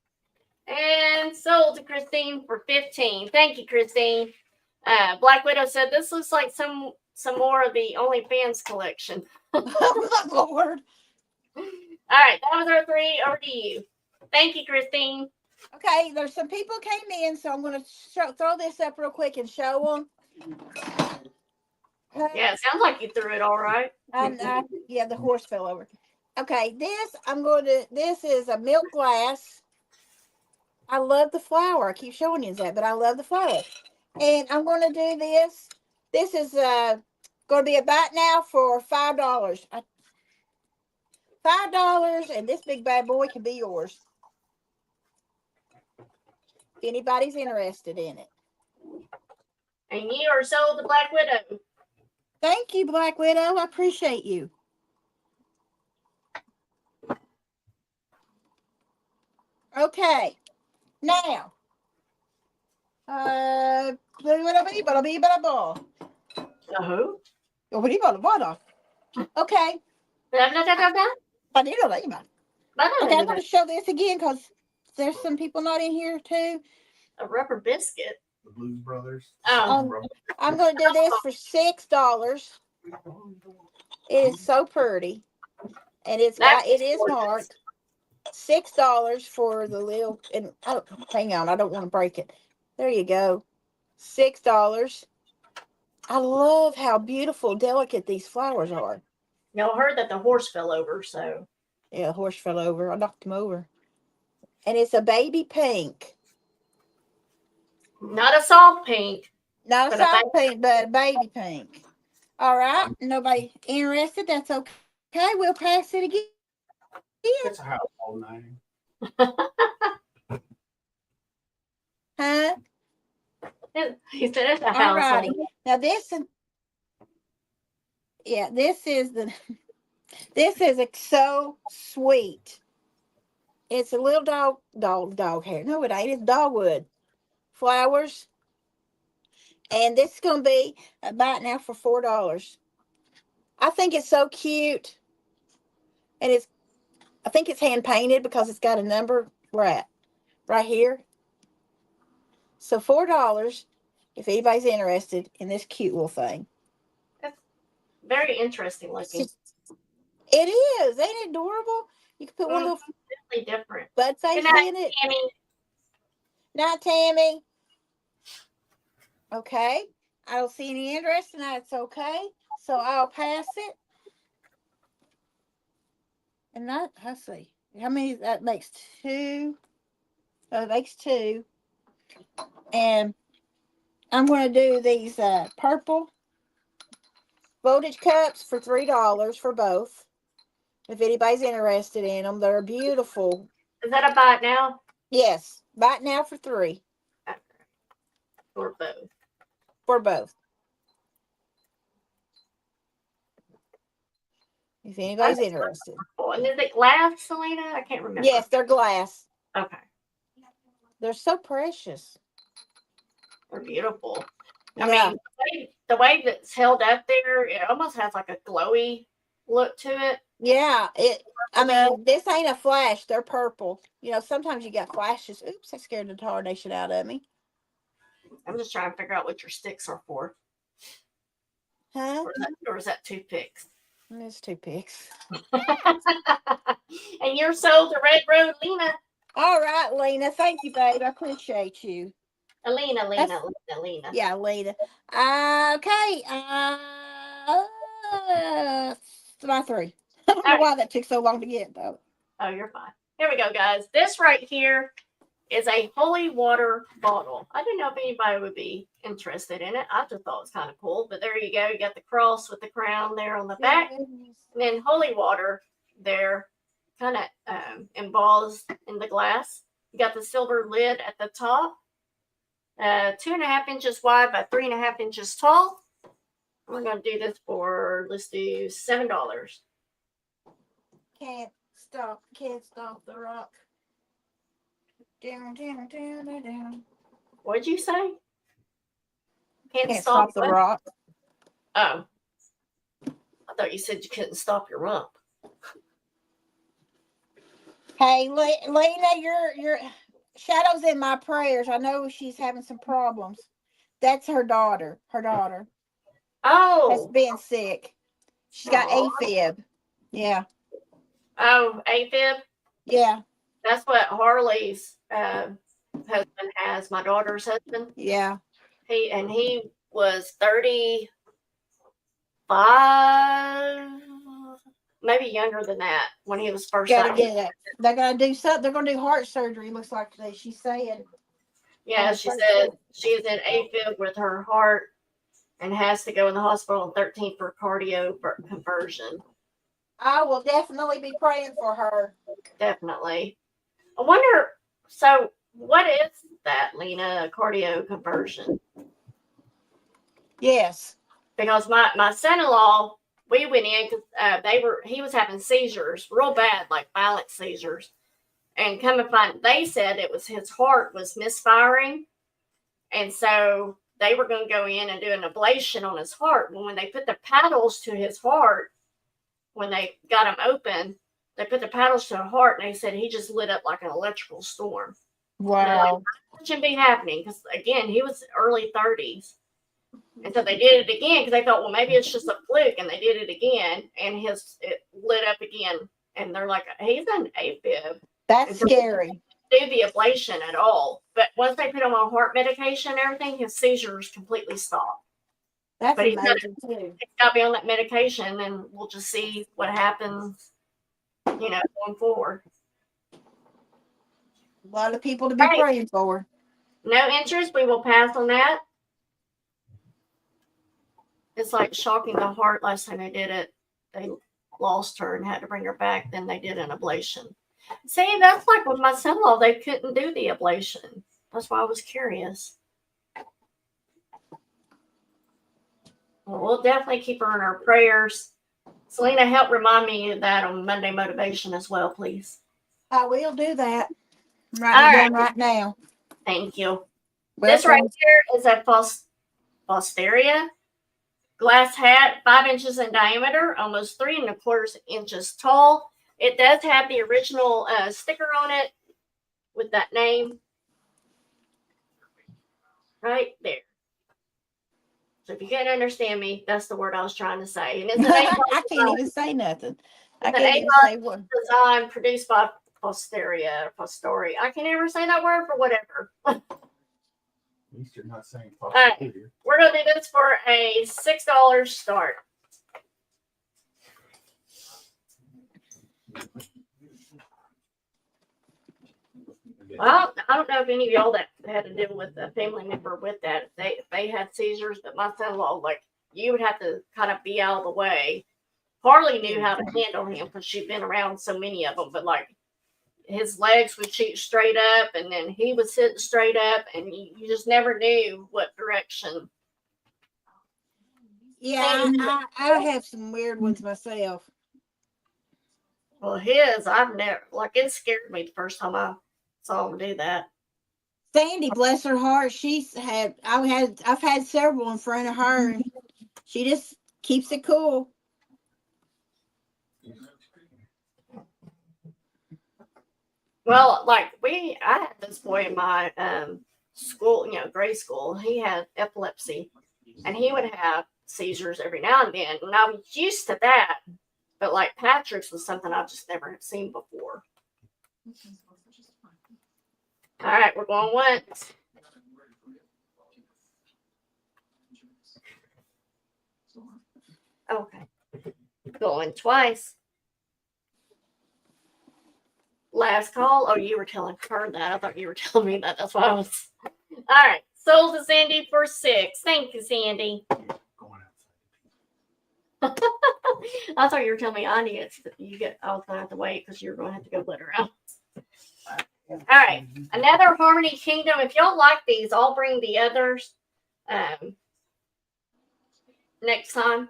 And sold to Christine for 15. Thank you, Christine. Black Widow said this looks like some more of the OnlyFans collection. Oh, my Lord. All right, that was our 3. Over to you. Thank you, Christine. Okay, there's some people came in, so I'm going to throw this up real quick and show them. Yeah, it sounds like you threw it all right. Yeah, the horse fell over. Okay, this is a milk glass. I love the flower. I keep showing you that, but I love the flower. And I'm going to do this. This is going to be a bite now for $5. $5, and this big bad boy can be yours. If anybody's interested in it. And you are sold to Black Widow. Thank you, Black Widow. I appreciate you. Okay. Now. Uh-huh. Okay. Okay, I'm going to show this again because there's some people not in here too. A rubber biscuit. The Blues Brothers. Oh. I'm going to do this for $6. It is so pretty. And it is marked $6 for the little, and hang on, I don't want to break it. There you go. $6. I love how beautiful, delicate these flowers are. Y'all heard that the horse fell over, so. Yeah, the horse fell over. I knocked him over. And it's a baby pink. Not a soft pink. Not a soft pink, but a baby pink. All right. Nobody interested. That's okay. We'll pass it again. It's a household name. Huh? He said it's a All household. righty. Now this is so sweet. It's a little dog hair. No, it ain't. It's dogwood flowers. And this is going to be a bite now for $4. I think it's so cute. And I think it's hand painted because it's got a number right here. So $4 if anybody's interested in this cute little thing. That's very interesting looking. It is. Ain't it adorable? You can put one little really different bud face in it. Tammy. Not Tammy. Okay. I don't see any interest in that. It's okay. So I'll pass it. And let's see. How many that makes 2? It makes 2. And I'm going to do these purple voltage cups for $3 for both. If anybody's interested in them, they're beautiful. Is that a bite now? Yes, bite now for $3. Okay. For both. For both. If anybody's interested. And is it glass, Selena? I can't remember. Yes, they're glass. Okay. They're so precious. They're beautiful. Yeah. I mean, the way that's held up there, it almost has like a glowy look to it. Yeah, this ain't a flash. They're purple. You know, sometimes you got flashes. Oops, that scared the tarnation out of me. I'm just trying to figure out what your sticks are for. Huh? Or is that toothpicks? It's toothpicks. And you're sold to Red Road, Lena. All right, Lena. Thank you, babe. I appreciate you. Lena. Yeah, Lena. Okay. It's my 3. I don't know why that took so long to get, though. Oh, you're fine. Here we go, guys. This right here is a holy water bottle. I didn't know if anybody would be interested in it. I just thought it was kind of cool. But there you go. You got the cross with the crown there on the back. And then holy water there, kind of embossed in the glass. You got the silver lid at the top. 2.5 inches wide by 3.5 inches tall. We're going to do this for, let's do $7. Can't stop the rock. Down, down, down, down, down. What'd you say? Can't stop the what? rock. Oh. I thought you said you couldn't stop your rump. Hey, Lena, your Shadow's in my prayers. I know she's having some problems. That's her daughter. Her daughter has Oh. been sick. She's got Aw. AFib. Yeah. Oh, AFib? Yeah. That's what Harley's husband has, my daughter's husband. Yeah. He was 35, maybe younger than that when he was first Gotta diagnosed. get it. They're gonna do something. They're gonna do heart surgery. Looks like today. She's saying. Yeah, she said she's in AFib with her heart and has to go in the hospital on 13th for cardio conversion. I will definitely be praying for her. Definitely. I wonder, so what is that, Lena, cardio conversion? Yes. Because my son-in-law, we went in because he was having seizures, real bad, like violent seizures. And come and find, they said it was his heart was misfiring. And so they were going to go in and do an ablation on his heart. Well, when they put the paddles to his heart, when they got him open, they put the paddles to his heart and they said he just lit up like an electrical storm. Wow. That shouldn't be happening because, again, he was early 30s. And so they did it again because they thought, well, maybe it's just a fluke. And they did it again and it lit up again. And they're like, he's an AFib. That's scary. Do the ablation at all. But once they put him on heart medication and everything, his seizures completely stopped. That's But amazing too. He's got to be on that medication and we'll just see what happens, going forward. A lot of people to be praying for. No interest. We will pass on that. It's like shocking the heart. Last time they did it, they lost her and had to bring her back. Then they did an ablation. See, that's like with my son-in-law. They couldn't do the ablation. That's why I was curious. Well, we'll definitely keep her in our prayers. Selena, help remind me of that on Monday Motivation as well, please. I will do that. I'm writing it down right now. Thank you. Welcome. This right here is a Fosteria glass hat, 5 inches in diameter, almost 3¼ inches tall. It does have the original sticker on it with that name right there. So if you can't understand me, that's the word I was trying to say. And it's an I can't even say nothing. I can't even say one. Design produced by Fosteria. I can never say that word for whatever. At least you're not saying All right, we're going to do this for a $6 start. Well, I don't know if any of y'all that had to deal with a family member with that, if they had seizures, but my son-in-law, like, you would have to kind of be out of the way. Harley knew how to handle him because she'd been around so many of them, but like his legs would shoot straight up and then he would sit straight up and you just never knew what direction. Yeah, I have some weird ones myself. Well, I've never, like, it scared me the first time I saw him do that. Sandy, bless her heart, I've had several in front of her and she just keeps it cool. Well, like I had this boy in my school, grade school. He had epilepsy and he would have seizures every now and then. And I was used to that. But like Patrick's was something I've just never seen before. All right, we're going once. Okay. Going twice. Last call. Oh, you were telling her that. I thought you were telling me that. That's why I was. All right. Sold to Sandy for $6. Thank you, Sandy. I thought you were telling me I was going to have to wait because you're going to have to go let her out. All right. Another Harmony Kingdom. If y'all like these, I'll bring the others next time.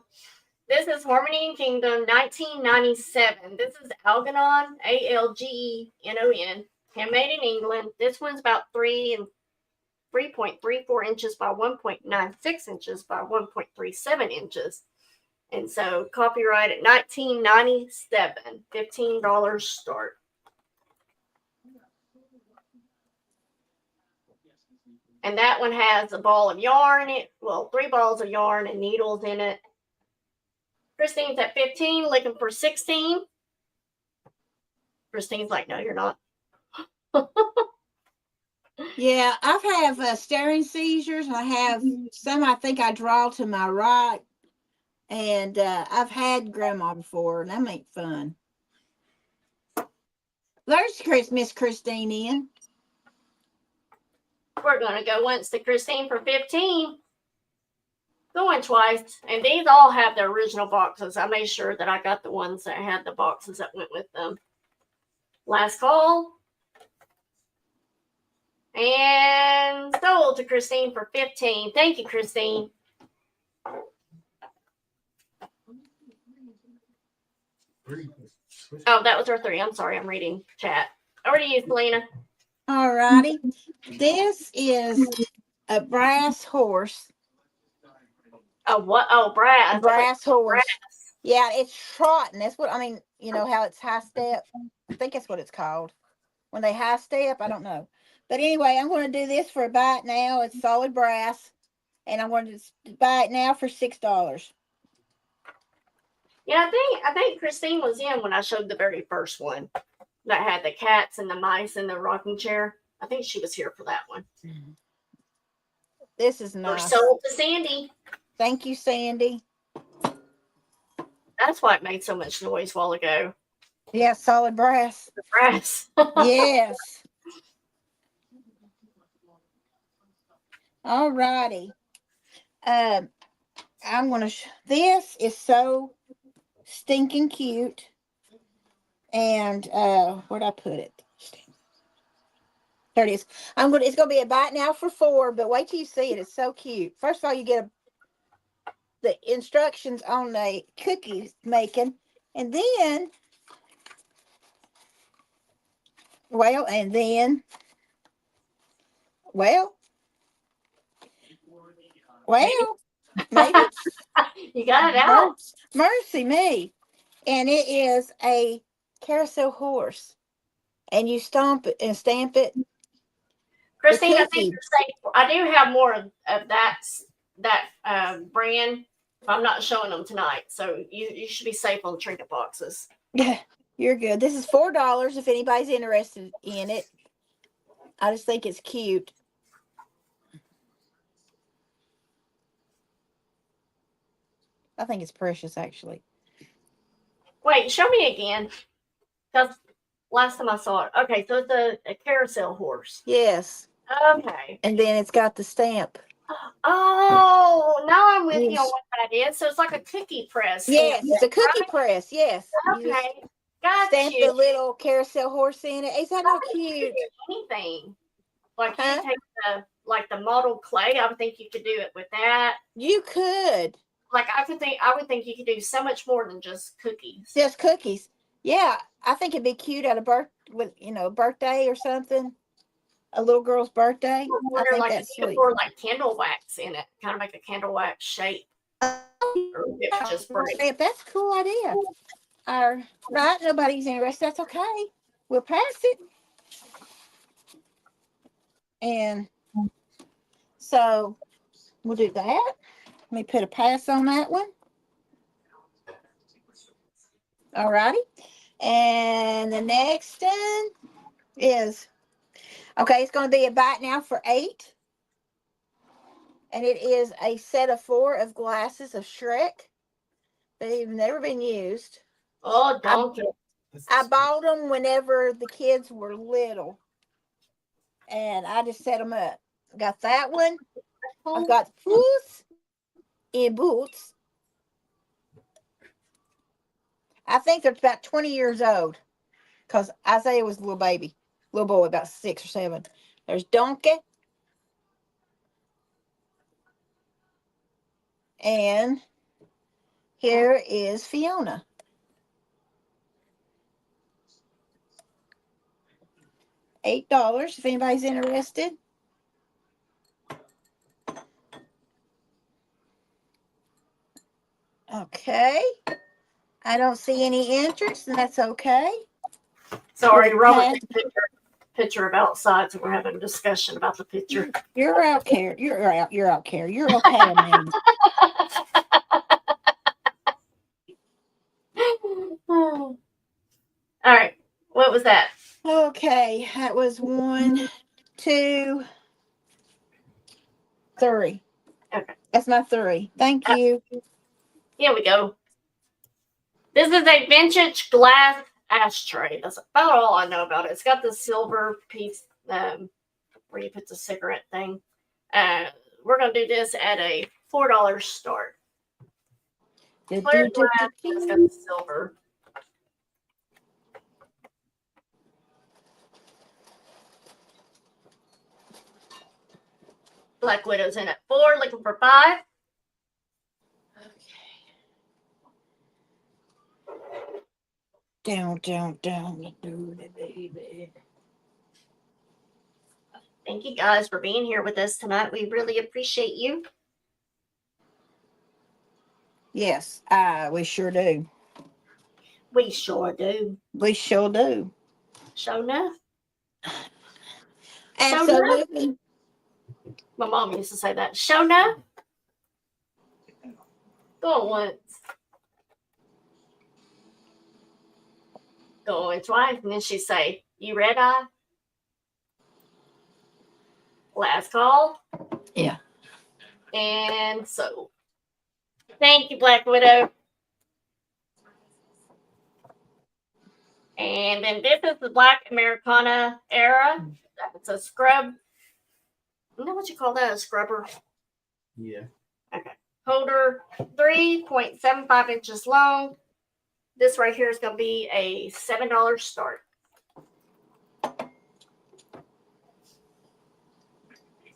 This is Harmony Kingdom 1997. This is Algenon, Algenon. Handmade in England. This one's about 3.34 inches by 1.96 inches by 1.37 inches. And so copyright at 1997, $15 start. And that one has a ball of yarn in it. Well, 3 balls of yarn and needles in it. Christine's at 15, looking for 16. Christine's like, no, you're not. Yeah, I've have staring seizures. I have some I think I draw to my right. And I've had grandma before, and that ain't fun. There's Miss Christine in. We're going to go once to Christine for 15. Going twice. And these all have the original boxes. I made sure that I got the ones that had the boxes that went with them. Last call. And sold to Christine for 15. Thank you, Christine. Oh, that was our 3. I'm sorry. I'm reading chat. Over to you, Selena. All righty. This is a brass horse. Oh, what? Oh, brass. Brass horse. Brass. Yeah, it's trotting. That's what I mean. You know how it's high step? I think that's what it's called. When they high step, I don't know. But anyway, I'm going to do this for a bite now. It's solid brass. And I'm going to buy it now for $6. Yeah, I think Christine was in when I showed the very first one that had the cats and the mice in the rocking chair. I think she was here for that one. This is Or nice. sold to Sandy. Thank you, Sandy. That's why it made so much noise a while ago. Yeah, solid brass. The brass. Yes. All righty. I'm going to, this is so stinking cute. And where'd I put it? There it is. It's going to be a bite now for $4, but wait till you see it. It's so cute. First of all, you get the instructions on the cookies making. And then, well, maybe. You got it out. Mercy me. And it is a carousel horse. And you stamp it. Christine, I think you're safe. I do have more of that brand. I'm not showing them tonight. So you should be safe on trinket boxes. Yeah, you're good. This is $4 if anybody's interested in it. I just think it's cute. I think it's precious, actually. Wait, show me again. Because last time I saw it. Okay, so it's a carousel horse. Yes. Okay. And then it's got the stamp. Oh, now I'm with you on what that is. So it's like a cookie press. Yes, it's a cookie press. Yes. Okay. Got stamp you. the little carousel horse in it. Is that not cute? Anything. Like you take the model clay. I would think you could do it with that. You could. Like I would think you could do so much more than just cookies. Just cookies. Yeah, I think it'd be cute at a birthday or something. A little girl's birthday. I think like that's sweet. Or like candle wax in it, kind of make a candle wax shape. That's a cool idea. Right, nobody's interested. That's okay. We'll pass it. And so we'll do that. Let me put a pass on that one. All righty. And the next one is, okay, it's going to be a bite now for $8. And it is a set of 4 of glasses of Shrek. They've never been used. Oh, don't you? I bought them whenever the kids were little. And I just set them up. Got that one. I've got Puss in Boots. I think they're about 20 years old. Because Isaiah was a little baby. Little boy, about 6 or 7. There's Donkey. And here is Fiona. $8 if anybody's interested. Okay. I don't see any interest, and that's okay. Sorry, Robert, Okay. picture of outside, so we're having a discussion about the picture. You're out, Care. You're out. You're out, Care. You're okay, man. All right. What was that? Okay, that was 1, 2, 3. Okay. That's my 3. Thank you. Here we go. This is a vintage glass ashtray. That's about all I know about it. It's got the silver piece where you put the cigarette thing. We're going to do this at a $4 start. Clear glass. It's got the silver. Black Widow's in at 4, looking for 5. Down, baby. Thank you guys for being here with us tonight. We really appreciate you. Yes, we sure do. We sure do. We sure do. Sure enough. Absolutely. My mom used to say that. Sure enough. Go once. Going twice. And then she'd say, you red eye? Last call. Yeah. And so, thank you, Black Widow. And then this is the Black Americana era. It's a scrub. You know what you call that? A scrubber? Yeah. Okay. Holder, 3.75 inches long. This right here is going to be a $7 start.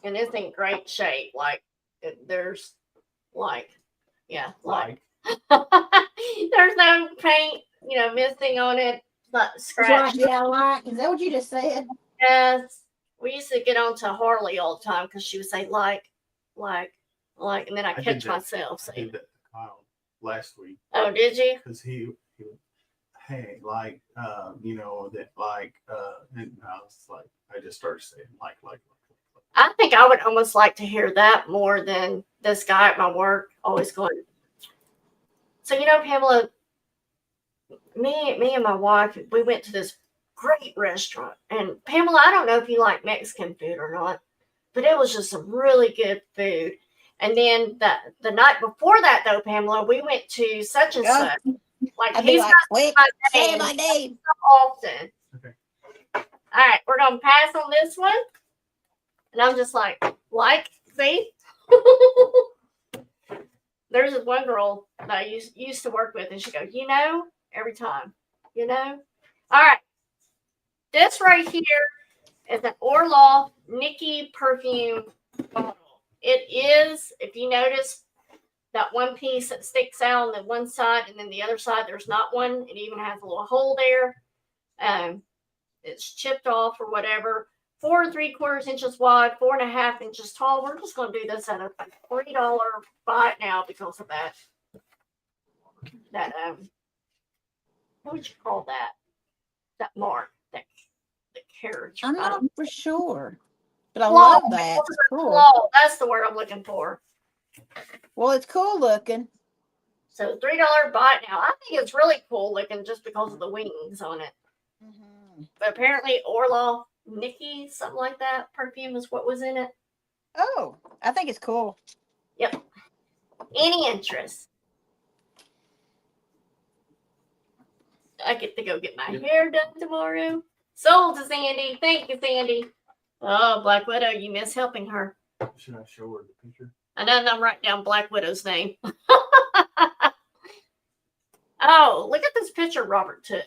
And it's in great shape. Like, there's, like, yeah, like. There's no paint, missing on it. Not scratched. Yeah, like. Is that what you just said? Yes. We used to get on to Harley all the time because she would say, like, and then I catch myself. I did that to Kyle last week. Oh, did you? Because he hey, like, that, like, and I was like, I just started saying, like. I think I would almost like to hear that more than this guy at my work always going. So, Pamela, me and my wife, we went to this great restaurant. And Pamela, I don't know if you like Mexican food or not, but it was just some really good food. And then the night before that, though, Pamela, we went to such and such. Like, I'd he's be like, say my name so often. Okay. All right, we're gonna pass on this one, and I'm just like, see. There's this one girl that I used to work with, and she goes, every time, All right, this right here is an Orloff Nikki perfume bottle. It is, if you notice, that one piece that sticks out on the one side, and then the other side, there's not one. It even has a little hole there. It's chipped off or whatever. 4 3/4 inches wide, 4.5 inches tall. We're just going to do this at a $3 buy it now because of that. What would you call that? That mark, the carriage. I'm not for sure, but I Claw. love that. It's cool. Claw. That's the word I'm looking for. Well, it's cool looking. So $3 buy it now. I think it's really cool looking just because of the wings on it. Mm-hmm. But apparently Orloff Nikki, something like that, perfume is what was in it. Oh, I think it's cool. Yep. Any interest? I get to go get my hair done tomorrow. Sold to Sandy. Thank you, Sandy. Oh, Black Widow, you miss helping her. Should I show her the picture? I know, and I'm writing down Black Widow's name. Oh, look at this picture Robert took.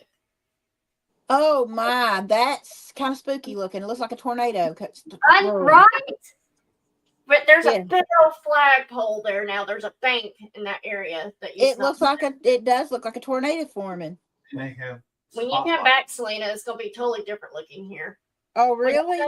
Oh my, that's kind of spooky looking. It looks like a tornado. I'm right. But there's Yeah. a big old flagpole there now. There's a bank in that area that It does look like a tornado forming. They have when you come back, Selena, it's gonna be totally different looking here. Oh, really?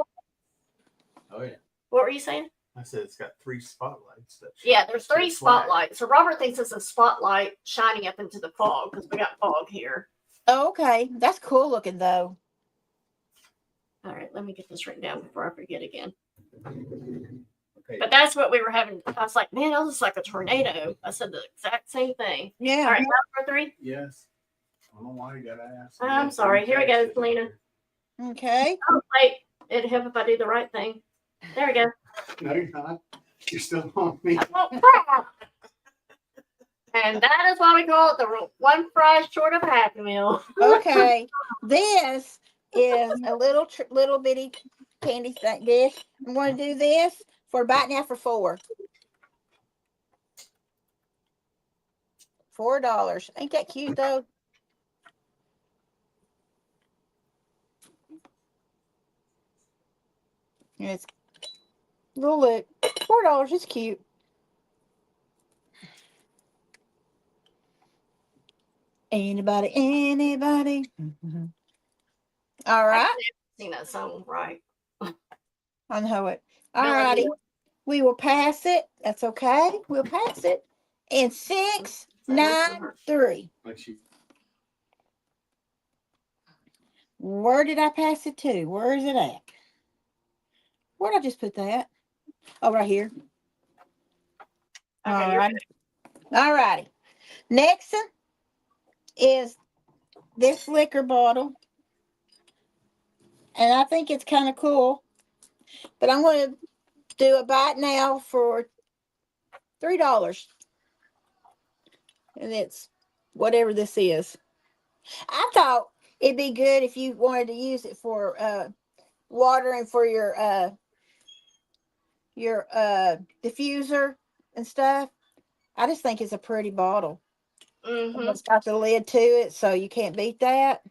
Oh yeah. What were you saying? I said it's got 3 spotlights. Yeah, there's 3 It's flat. spotlights. So Robert thinks it's a spotlight shining up into the fog because we got fog here. Oh, okay. That's cool looking though. All right, let me get this written down before I forget again. Okay. But that's what we were having. I was like, man, that looks like a tornado. I said the exact same thing. Yeah. All right, number 3. Yes. I don't know why you gotta ask. I'm sorry. Here we go, Selena. Okay. Oh, wait. It'd help if I do the right thing. There we go. No, you're not. You're still on me. Oh, crap. And that is why we call it the one fry short of a Happy Meal. Okay. This is a little bitty candy dish. I'm going to do this for about now for $4. Ain't that cute though? And it's little look. $4 is cute. Anybody? Mm-hmm. All right. I've seen that song right. I know it. All righty. We will pass it. That's okay. We'll pass it. In 6, 9, 3. Where did I pass it to? Where is it at? Where did I just put that? Oh, right here. Okay, All right. All righty. Next is this liquor bottle. And I think it's kind of cool. But I'm going to do a bite now for $3. And it's whatever this is. I thought it'd be good if you wanted to use it for water and for your diffuser and stuff. I just think it's a pretty bottle. Mm-hmm. It's got the lid to it, so you can't beat that.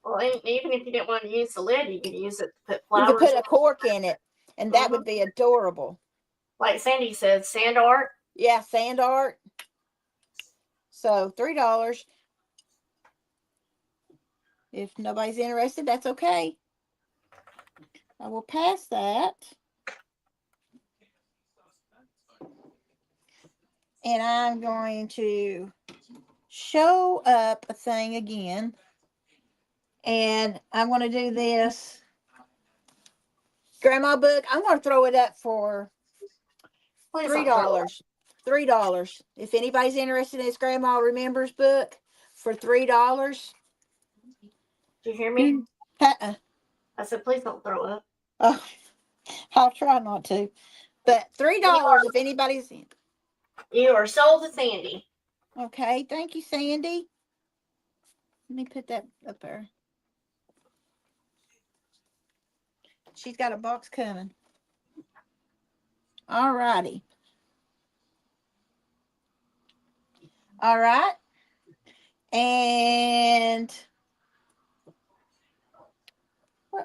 Well, even if you didn't want to use the lid, you could use it to put flowers. You could put a cork in it, and that would be adorable. Like Sandy said, sand art. Yeah, sand art. So $3. If nobody's interested, that's okay. I will pass that. And I'm going to show up a thing again. And I'm going to do this grandma book. I'm going to throw it up for $3. $3. If anybody's interested in this Grandma Remembers book for $3. Do you hear me? Uh-uh. I said, please don't throw up. Oh, I'll try not to. But $3 if anybody's in. You are sold to Sandy. Okay, thank you, Sandy. Let me put that up there. She's got a box coming. All righty. All right. And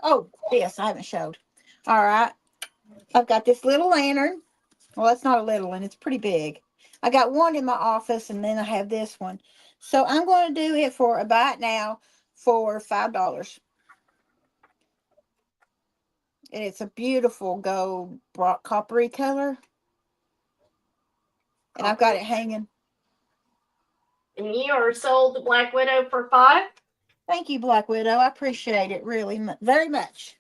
oh, yes, I haven't showed. All right. I've got this little lantern. Well, it's not a little one. It's pretty big. I got one in my office, and then I have this one. So I'm going to do it for about now for $5. And it's a beautiful gold coppery color. And I've got it hanging. And you are sold to Black Widow for $5. Thank you, Black Widow. I appreciate it really very much.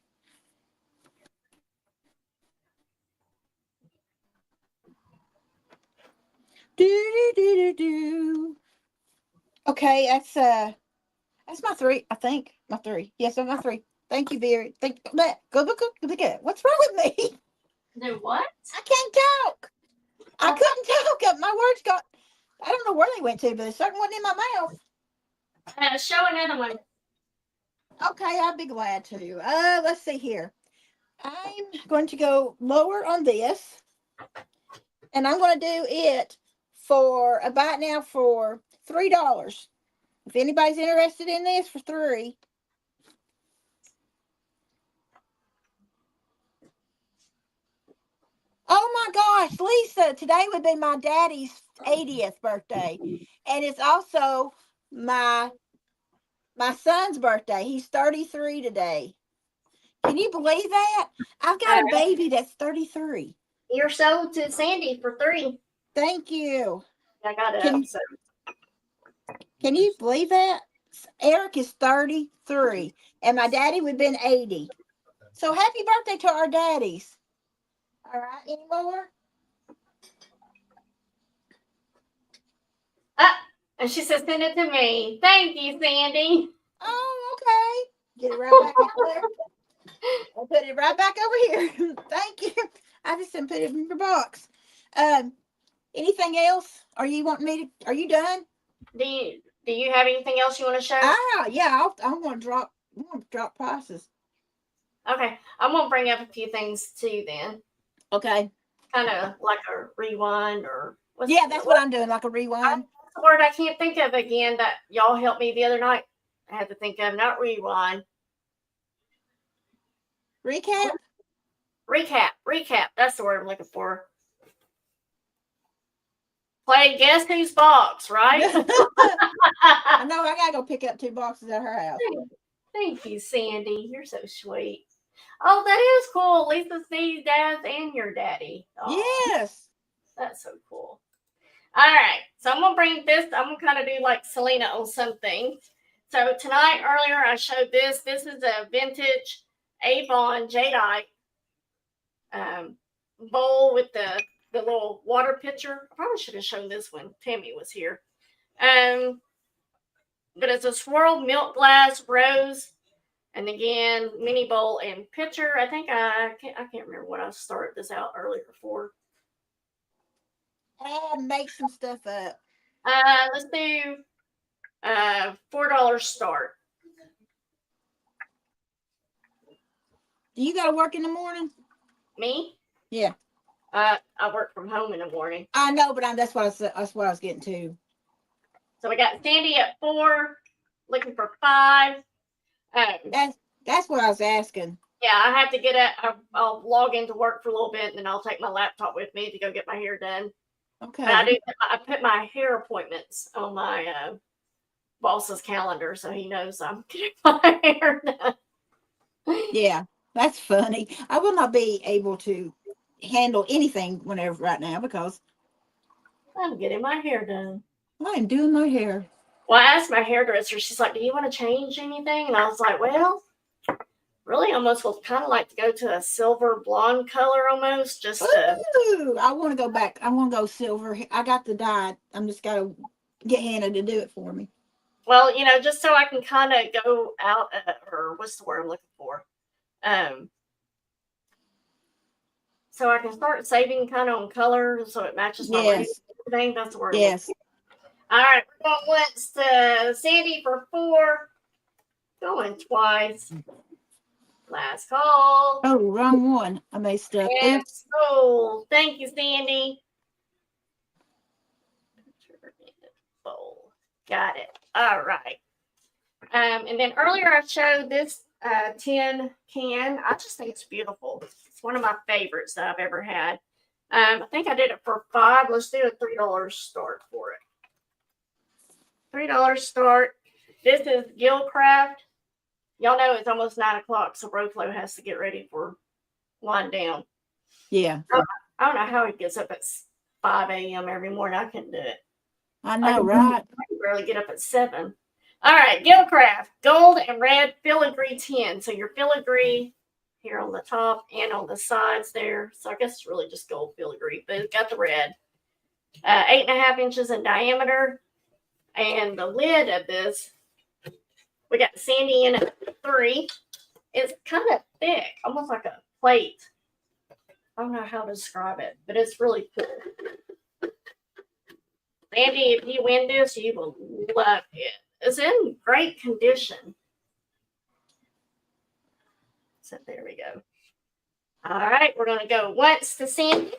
Do. Okay, that's my 3. I think my 3. Yes, that's my 3. Thank you, very. Go. What's wrong with me? Do what? I can't talk. I couldn't talk. My words got. I don't know where they went to, but there's certain one in my mouth. Show another one. Okay, I'd be glad to. Let's see here. I'm going to go lower on this, and I'm going to do it for about now for $3. If anybody's interested in this for $3. Oh my gosh, Lisa, today would be my daddy's 80th birthday. And it's also my son's birthday. He's 33 today. Can you believe that? I've got a baby that's 33. You're sold to Sandy for 3. Thank you. I got it. Can you believe that? Eric is 33, and my daddy would have been 80. So happy birthday to our daddies. All right, any more? And she says, send it to me. Thank you, Sandy. Oh, okay. Get it right back out there. I'll put it right back over here. Thank you. I just didn't put it in the box. Anything else? Are you done? Do you have anything else you want to show? Yeah, I want to drop prices. Okay. I'm gonna bring up a few things too then. Okay. Kind of like a rewind or that's what I'm doing, like a rewind. That's the word I can't think of again that y'all helped me the other night. I had to think of, not rewind. Recap. That's the word I'm looking for. Play Guess Whose Box, right? I know I gotta go pick up 2 boxes at her house. Thank you, Sandy. You're so sweet. Oh, that is cool. Lisa sees dads and your daddy. Oh, yes. That's so cool. All right. So I'm going to bring this. I'm going to kind of do like Selena on something. So earlier I showed this. This is a vintage Avon jadeite bowl with the little water pitcher. I probably should have shown this when Tammy was here. But it's a swirled milk glass rose. And again, mini bowl and pitcher. I think I can't remember what I started this out earlier for. Make some stuff up. Let's do $4 start. Do you gotta work in the morning? Me? Yeah. I work from home in the morning. I know, but that's what I was getting to. So we got Sandy at 4, looking for 5. That's what I was asking. Yeah, I have to I'll log into work for a little bit, and then I'll take my laptop with me to go get my hair done. Okay. But I put my hair appointments on my boss's calendar, so he knows I'm getting my hair done. Yeah, that's funny. I will not be able to handle anything right now because I'm getting my hair done. I'm doing my hair. Well, I asked my hairdresser, she's like, do you want to change anything? And I was like, well, really almost would kind of like to go to a silver blonde color almost. Ooh, I want to go back. I want to go silver. I got the dye. I'm just got to get Hannah to do it for me. Well, just so I can kind of go out, or what's the word I'm looking for? So I can start saving kind of on color so it matches my thing. That's the word. Yes. All right, we're going once to Sandy for 4. Going twice. Last call. Oh, wrong one. I messed up. And sold. Thank you, Sandy. Bowl. Got it. All right. And then earlier I showed this tin can. I just think it's beautiful. It's one of my favorites that I've ever had. I think I did it for 5. Let's do a $3 start for it. $3 start. This is Gilcraft. Y'all know it's almost 9 o'clock, so Roflo has to get ready for wind down. Yeah. I don't know how he gets up at 5 a.m. every morning. I couldn't do it. I know, right? I can barely get up at 7. All right, Gilcraft, gold and red filigree tin. So your filigree here on the top and on the sides there. So I guess it's really just gold filigree, but it's got the red. 8.5 inches in diameter. And the lid of this, we got Sandy in at 3. It's kind of thick, almost like a plate. I don't know how to describe it, but it's really cool. Sandy, if you win this, you will love it. It's in great condition. So there we go. All right, we're going to go once to Sandy.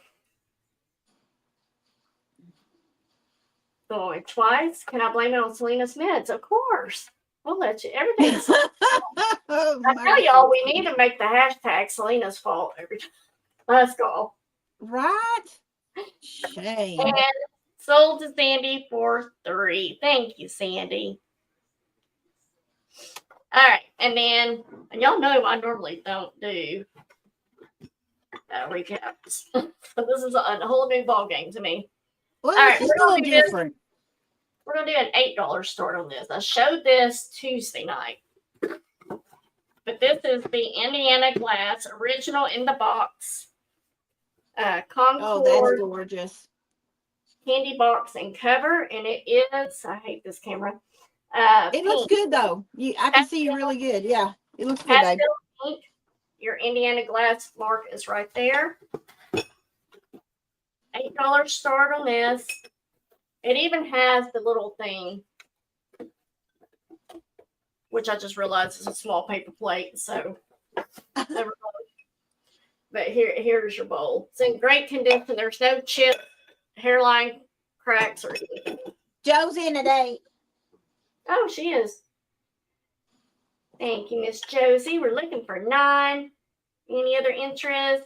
Going twice. Can I blame it on Selena's meds? Of course. We'll let you. Everything's. I tell y'all, we need to make the hashtag Selena's fault every time. Let's go. Right? Shame. And sold to Sandy for 3. Thank you, Sandy. All right, and then and y'all know I normally don't do recaps, so this is a whole new ball game to me. Well, All right, it's a little different. We're gonna do an $8 start on this. I showed this Tuesday night, but this is the Indiana Glass original in the box. Concord. Oh, that's gorgeous. Candy box and cover, and it is. I hate this camera. It looks good though. I can see you really good. Yeah, it looks good, babe. Pink. Your Indiana Glass mark is right there. $8 start on this. It even has the little thing, which I just realized is a small paper plate. So, but here's your bowl. It's in great condition. There's no chip, hairline cracks, or anything. Joe's in today. Oh, she is. Thank you, Miss Josie. We're looking for 9. Any other interest?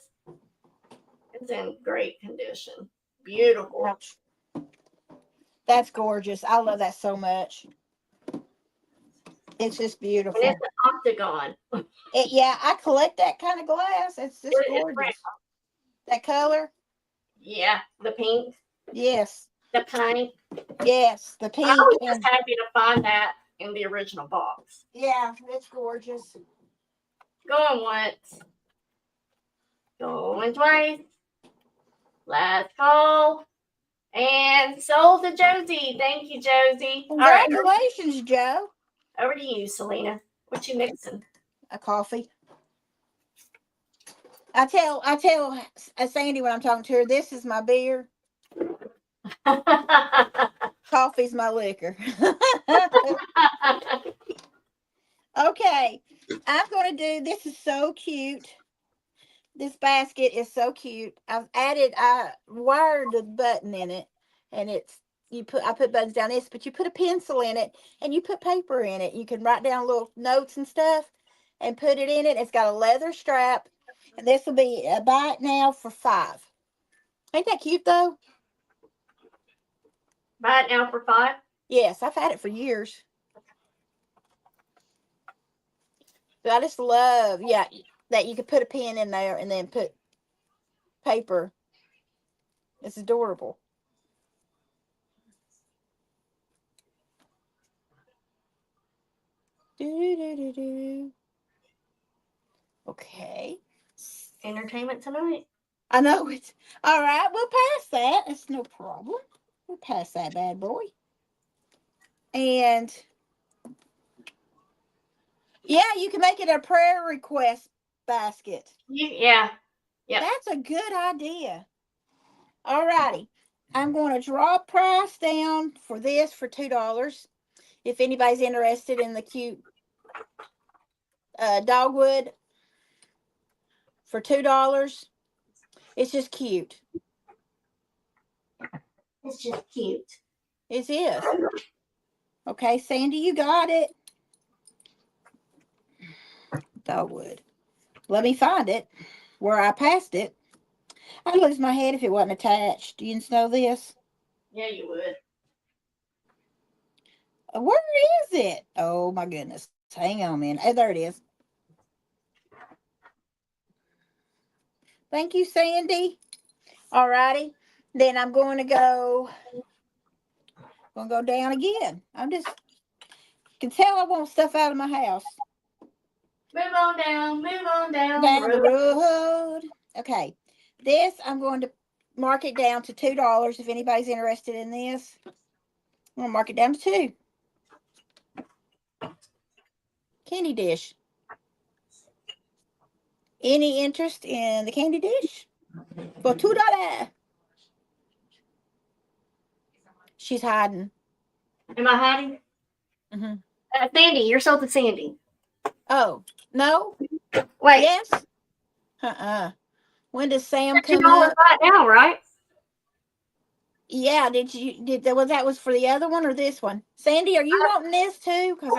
It's in great condition. Beautiful. Ouch. That's gorgeous. I love that so much. It's just beautiful. And it's an octagon. Yeah, I collect that kind of glass. It's just gorgeous. That color? Yeah, the pink. Yes. The pink. Yes, the pink. I was just happy to find that in the original box. Yeah, it's gorgeous. Going once. Going twice. Last call. And sold to Josie. Thank you, Josie. Congratulations, Joe. Over to you, Selena. What you mixing? A coffee. I tell Sandy when I'm talking to her, this is my beer. Coffee's my liquor. Okay, I'm going to do, this is so cute. This basket is so cute. I wired the button in it, and I put buttons down this, but you put a pencil in it and you put paper in it. You can write down little notes and stuff and put it in it. It's got a leather strap, and this will be a buy it now for $5. Ain't that cute though? Buy it now for $5? Yes, I've had it for years. But I just love, that you could put a pen in there and then put paper. It's adorable. Okay. Entertainment tonight. I know it's all right. We'll pass that. It's no problem. We'll pass that bad boy. And yeah, you can make it a prayer request basket. Yeah. That's a good idea. All righty. I'm going to drop price down for this for $2. If anybody's interested in the cute dogwood for $2. It's just cute. It's just cute. It is. Okay, Sandy, you got it. Dogwood. Let me find it where I passed it. I'd lose my head if it wasn't attached. Do you know this? Yeah, you would. Where is it? Oh my goodness. Hang on, man. Oh, there it is. Thank you, Sandy. All righty. Then I'm going to go down again. Can tell I want stuff out of my house. Move on down Down the road. Okay. This, I'm going to mark it down to $2 if anybody's interested in this. I'm going to mark it down to $2. Candy dish. Any interest in the candy dish? For $2. She's hiding. Am I hiding? Mm-hmm. Sandy, you're sold to Sandy. Oh, no? Wait. Yes? When does Sam But you come know up? right now, right? Yeah, that was for the other one or this one? Sandy, are you wanting this too? Because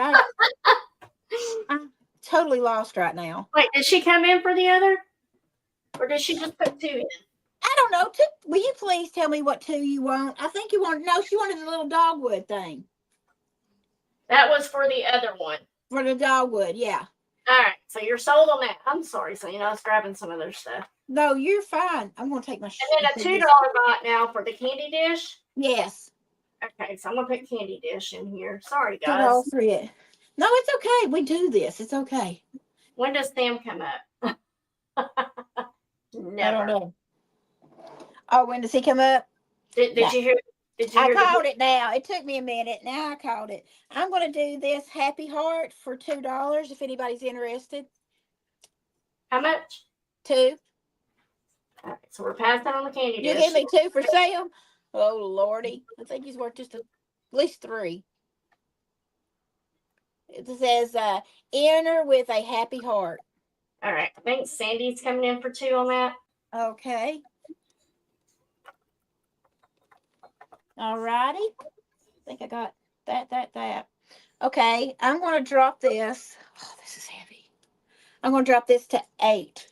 I'm totally lost right now. Wait, did she come in for the other? Or did she just put 2 in? I don't know. Will you please tell me what 2 you want? I think you want, no, she wanted the little dogwood thing. That was for the other one. For the dogwood, yeah. All right, so you're sold on that. I'm sorry, so I was grabbing some of their stuff. No, you're fine. I'm gonna take my. And then a $2 bot now for the candy dish. Yes. Okay, so I'm gonna put candy dish in here. Sorry, Took all guys. three. No, it's okay. We do this. It's okay. When does Sam come up? Never. I don't know. Oh, when does he come up? Did No. you hear? Did you I hear called it now. It took me a minute. Now I called it. I'm going to do this Happy Heart for $2 if anybody's interested. How much? 2. All right, so we're passing on the candy You dish. give me 2 for Sam? Oh, Lordy. I think he's worth just at least 3. It says, enter with a happy heart. All right, I think Sandy's coming in for 2 on that. Okay. All righty. I think I got that. Okay, I'm going to drop this. Oh, this is heavy. I'm going to drop this to 8.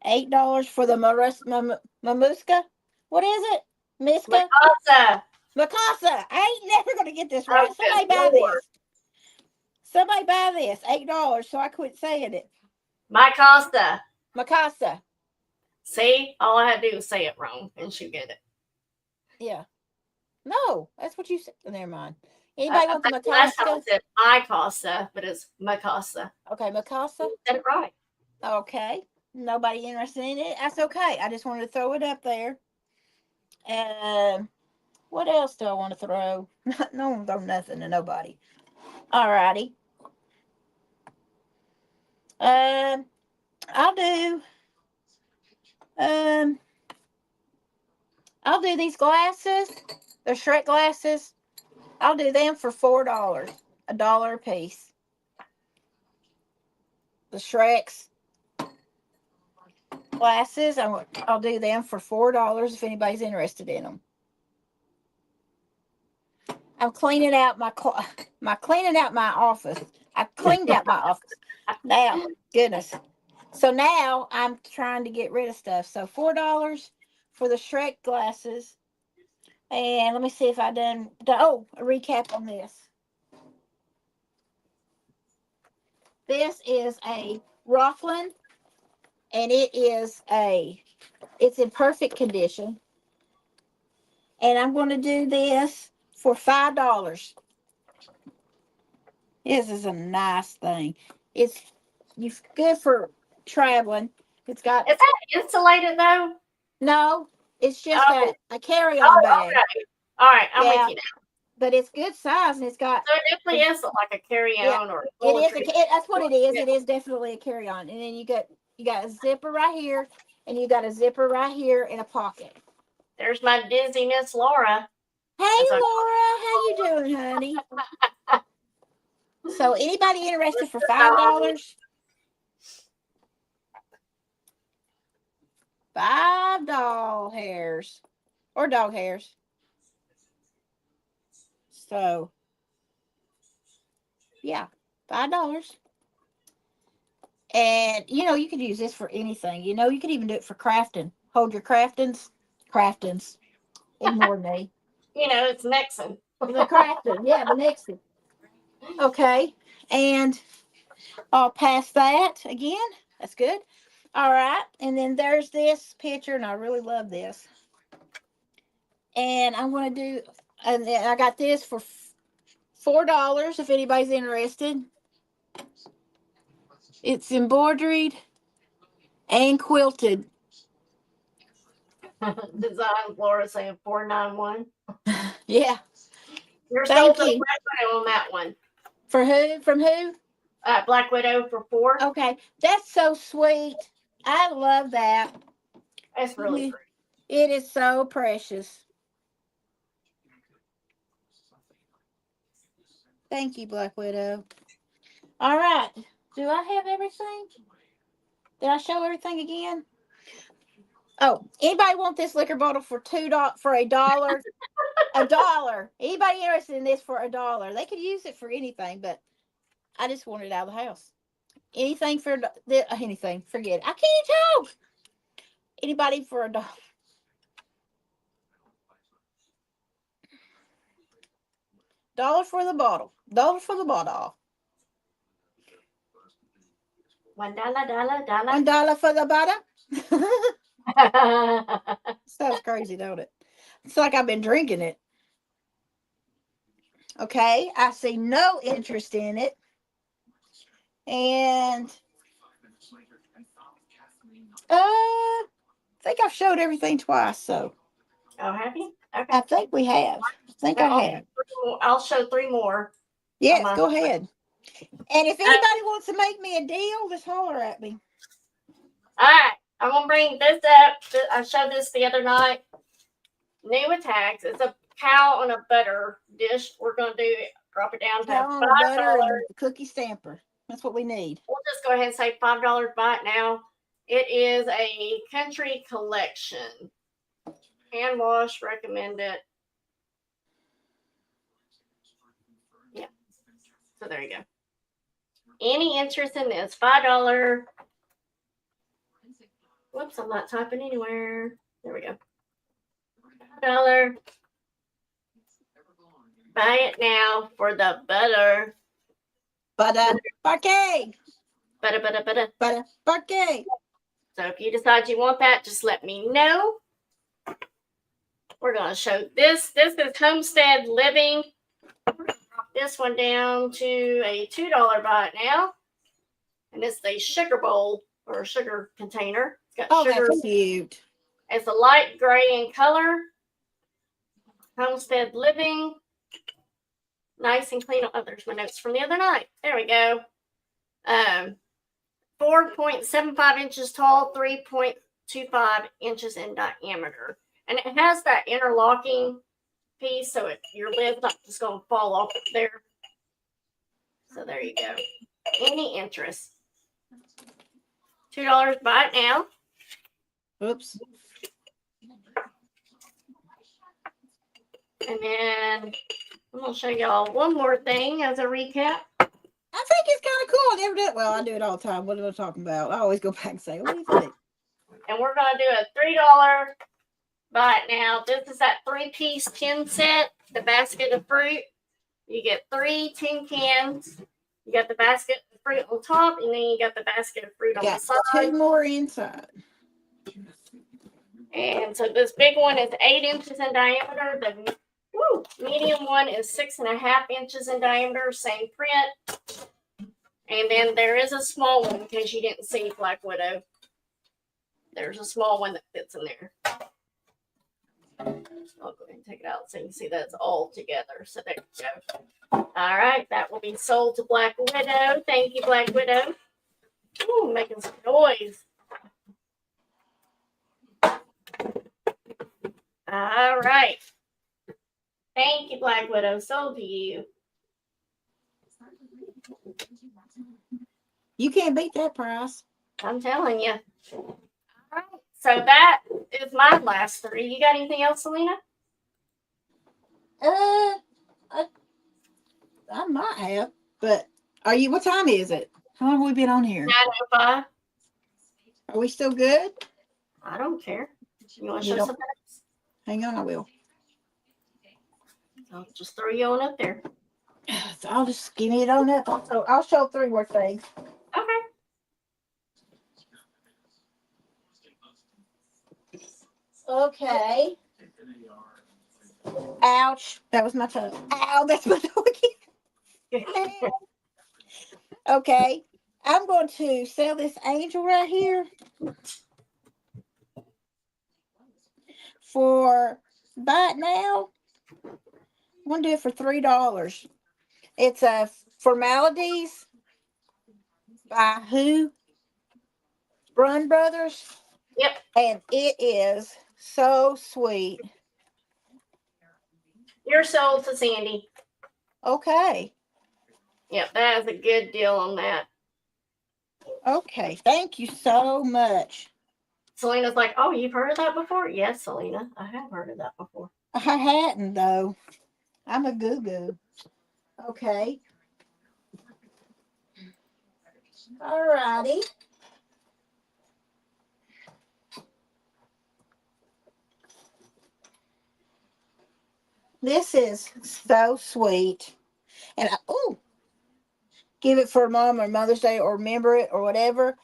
$8 for the Mamuska. What is it? Miska? Mikasa. Mikasa. I ain't never going to get this right. Somebody buy this. Somebody buy this. $8 so I quit saying it. Mikasa. Mikasa. See? All I had to do was say it wrong and she'll get it. Yeah. No, that's what you said. Never mind. Anybody want the Last time I Mikasa? said Mikasa, but it's Mikasa. Okay, Mikasa. Said it right. Okay. Nobody interested in it. That's okay. I just wanted to throw it up there. What else do I want to throw? No, throw nothing to nobody. All righty. I'll do these glasses. They're Shrek glasses. I'll do them for $4. $1 a piece. The Shreks glasses. I'll do them for $4 if anybody's interested in them. I'm cleaning out my office. I cleaned out my office. Now, goodness. So now I'm trying to get rid of stuff. So $4 for the Shrek glasses. And let me see if I done a recap on this. This is a Rockland, and it's in perfect condition. And I'm going to do this for $5. This is a nice thing. It's good for traveling. It's got. Is that insulated though? No, it's just a carry-on bag. Okay. All right, I'm with you now. But it's good size, and it's got. So it definitely is like a carry-on or. That's what it is. Yeah. It is definitely a carry-on, and then you got a zipper right here, and you got a zipper right here in a pocket. There's my dizziness, Laura. Hey, Laura, how you doing, honey? So, anybody interested for $5? $5 hairs or dog hairs. So, yeah, $5. And, you could use this for anything. You could even do it for crafting. Hold your craftings. Ignore me. It's Mexican. The crafting. Yeah, the Mexican. Okay. And I'll pass that again. That's good. All right. And then there's this picture, and I really love this. And I'm going to do, and I got this for $4 if anybody's interested. It's embroidered and quilted. Design, Laura saying 491. Yeah. You're sold for Black Widow on that one. For who? From who? Black Widow for 4. Okay. That's so sweet. I love that. That's really pretty. It is so precious. Thank you, Black Widow. All right. Do I have everything? Did I show everything again? Oh, anybody want this liquor bottle for $2 for $1? $1. Anybody interested in this for $1? They could use it for anything, but I just want it out of the house. Anything for anything. Forget it. I can't talk. Anybody for $1? $1 for the bottle. $1 for the bottle. $1, dollar. $1 for the bottle. Sounds crazy, don't it? It's like I've been drinking it. Okay, I see no interest in it. And I think I've showed everything twice, so Oh, have you? Okay. I think we have. I think I have. I'll show 3 more. Yes, go ahead. And if anybody wants to make me a deal, just holler at me. All right, I'm gonna bring this up. I showed this the other night. New attacks. It's a cow on a butter dish. We're gonna drop it down to Cow on a butter and a cookie stamper. That's what we need. We'll just go ahead and say $5 buy it now. It is a country collection. Hand wash, recommend it. Yeah. So there you go. Any interest in this? $5. Whoops, I'm not typing anywhere. There we go. $5. Buy it now for the butter. Butter. Butter. Butter. Butter. So if you decide you want that, just let me know. We're going to show this. This is Homestead Living. We're going to drop this one down to a $2 buy it now. And it's the sugar bowl or sugar container. It's got sugar. That's cute. It's a light gray in color. Homestead Living. Nice and clean. Oh, there's my notes from the other night. There we go. 4.75 inches tall, 3.25 inches in diameter. And it has that interlocking piece, so your lid's not just going to fall off there. So there you go. Any interest? $2 buy it now. Oops. And then I'm going to show y'all one more thing as a recap. I think it's kind of cool. I never did. Well, I do it all the time. What am I talking about? I always go back and say, what do you think? And we're going to do a $3 buy it now. This is that 3-piece tin set, the basket of fruit. You get 3 tin cans. You got the basket of fruit on top, and then you got the basket of fruit on the side. 2 more inside. And so this big one is 8 inches in diameter. The medium one is 6.5 inches in diameter. Same print. And then there is a small one in case you didn't see Black Widow. There's a small one that fits in there. I'll go ahead and take it out so you can see that it's all together. So there you go. All right, that will be sold to Black Widow. Thank you, Black Widow. Ooh, making some noise. All right. Thank you, Black Widow. Sold to you. You can't beat that price. I'm telling you. All right. So that is my last 3. You got anything else, Selena? I might have, but are you? What time is it? How long have we been on here? 9:05. Are we still good? I don't care. You want to show something else? Hang on, I will. I'll just throw you on up there. So I'll just skinny it on up. So I'll show 3 more things. Okay. Okay. Ouch. That was my toe. Ow, that's my toe again. Okay. I'm going to sell this angel right here for buy it now. I'm going to do it for $3. It's a Formalities by who? Brun Brothers. Yep. And it is so sweet. You're sold to Sandy. Okay. Yep, that is a good deal on that. Okay. Thank you so much. Selena's like, oh, you've heard of that before? Yes, Selena, I have heard of that before. I hadn't, though. I'm a goo-goo. Okay. All righty. This is so sweet. And give it for mom or Mother's Day or remember it or whatever.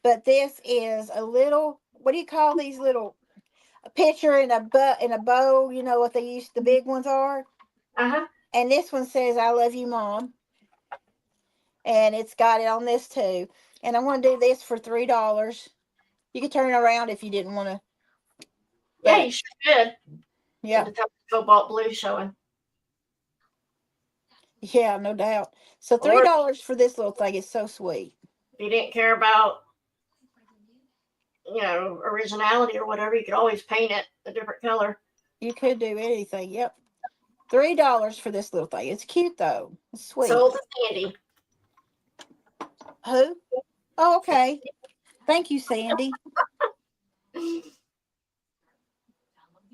But this is a little, what do you call these little, a pitcher and a bow, you know what they use, the big ones are. Uh-huh. And this one says, I love you, Mom. And it's got it on this too. And I want to do this for $3. You could turn it around if you didn't want to. Yeah, you sure could. Yeah. The cobalt blue showing. Yeah, no doubt. So $3 for this little thing is so sweet. If you didn't care about, originality or whatever, you could always paint it a different color. You could do anything. Yep. $3 for this little thing. It's cute though. It's sweet. Sold to Sandy. Who? Oh, okay. Thank you, Sandy.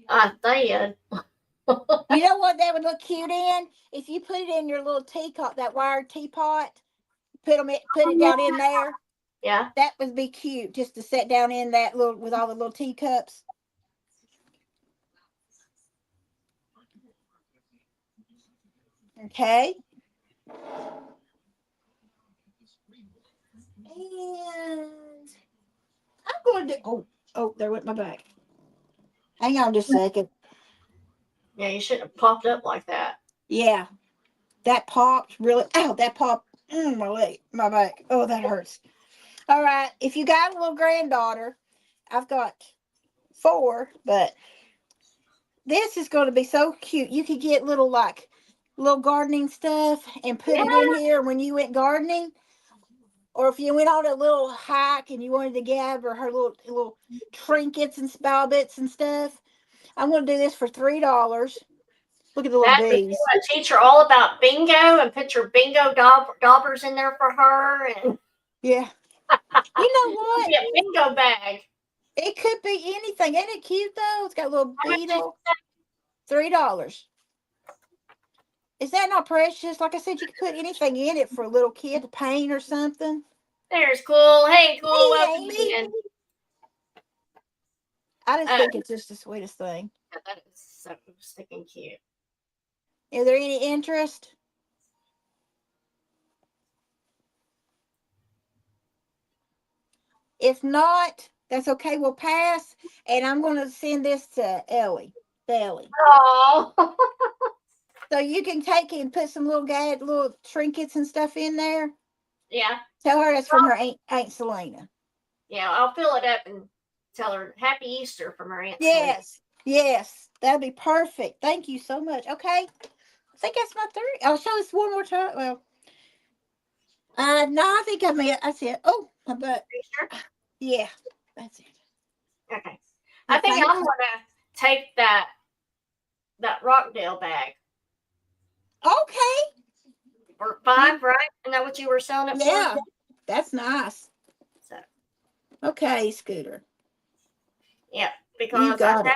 I did. You know what that would look cute in? If you put it in your little teapot, that wired teapot, put it down in there. Yeah. That would be cute, just to set down in that little, with all the little teacups. Okay. And I'm going to do, there went my bag. Hang on just a second. Yeah, you shouldn't have popped up like that. Yeah. That popped really. Ow, that popped. My leg, my back. Oh, that hurts. All right. If you got a little granddaughter, I've got 4, but this is going to be so cute. You could get little gardening stuff and put it in here when you went gardening. Or if you went on a little hike and you wanted to gather her little trinkets and spell bits and stuff. I'm going to do this for $3. Look at the little bees. You want to teach her all about bingo and put your bingo daubers in there for her. And yeah. You know what? Be a bingo bag. It could be anything. Ain't it cute though? It's got a little beetle. $3. Is that not precious? Like I said, you could put anything in it for a little kid to paint or something. There's cool. Hey, cool. Hey, Welcome Amy. in. I just think it's just the sweetest thing. That is so sticking cute. Is there any interest? If not, that's okay. We'll pass. And I'm going to send this to Ellie. Oh. So you can take it and put some little trinkets and stuff in there. Yeah. Tell her it's from her Aunt Selena. Yeah, I'll fill it up and tell her Happy Easter from her Aunt Yes. Selena. Yes. That'd be perfect. Thank you so much. Okay. I think that's my 3. I'll show this one more time. Well, no, I think I said, oh, my butt. Are you sure? Yeah, that's it. Okay. I think I'm going to take that Rockdale bag. Okay. For $5, right? Isn't that what you were selling it for? Yeah, that's nice. So. Okay, Scooter. Yeah, because I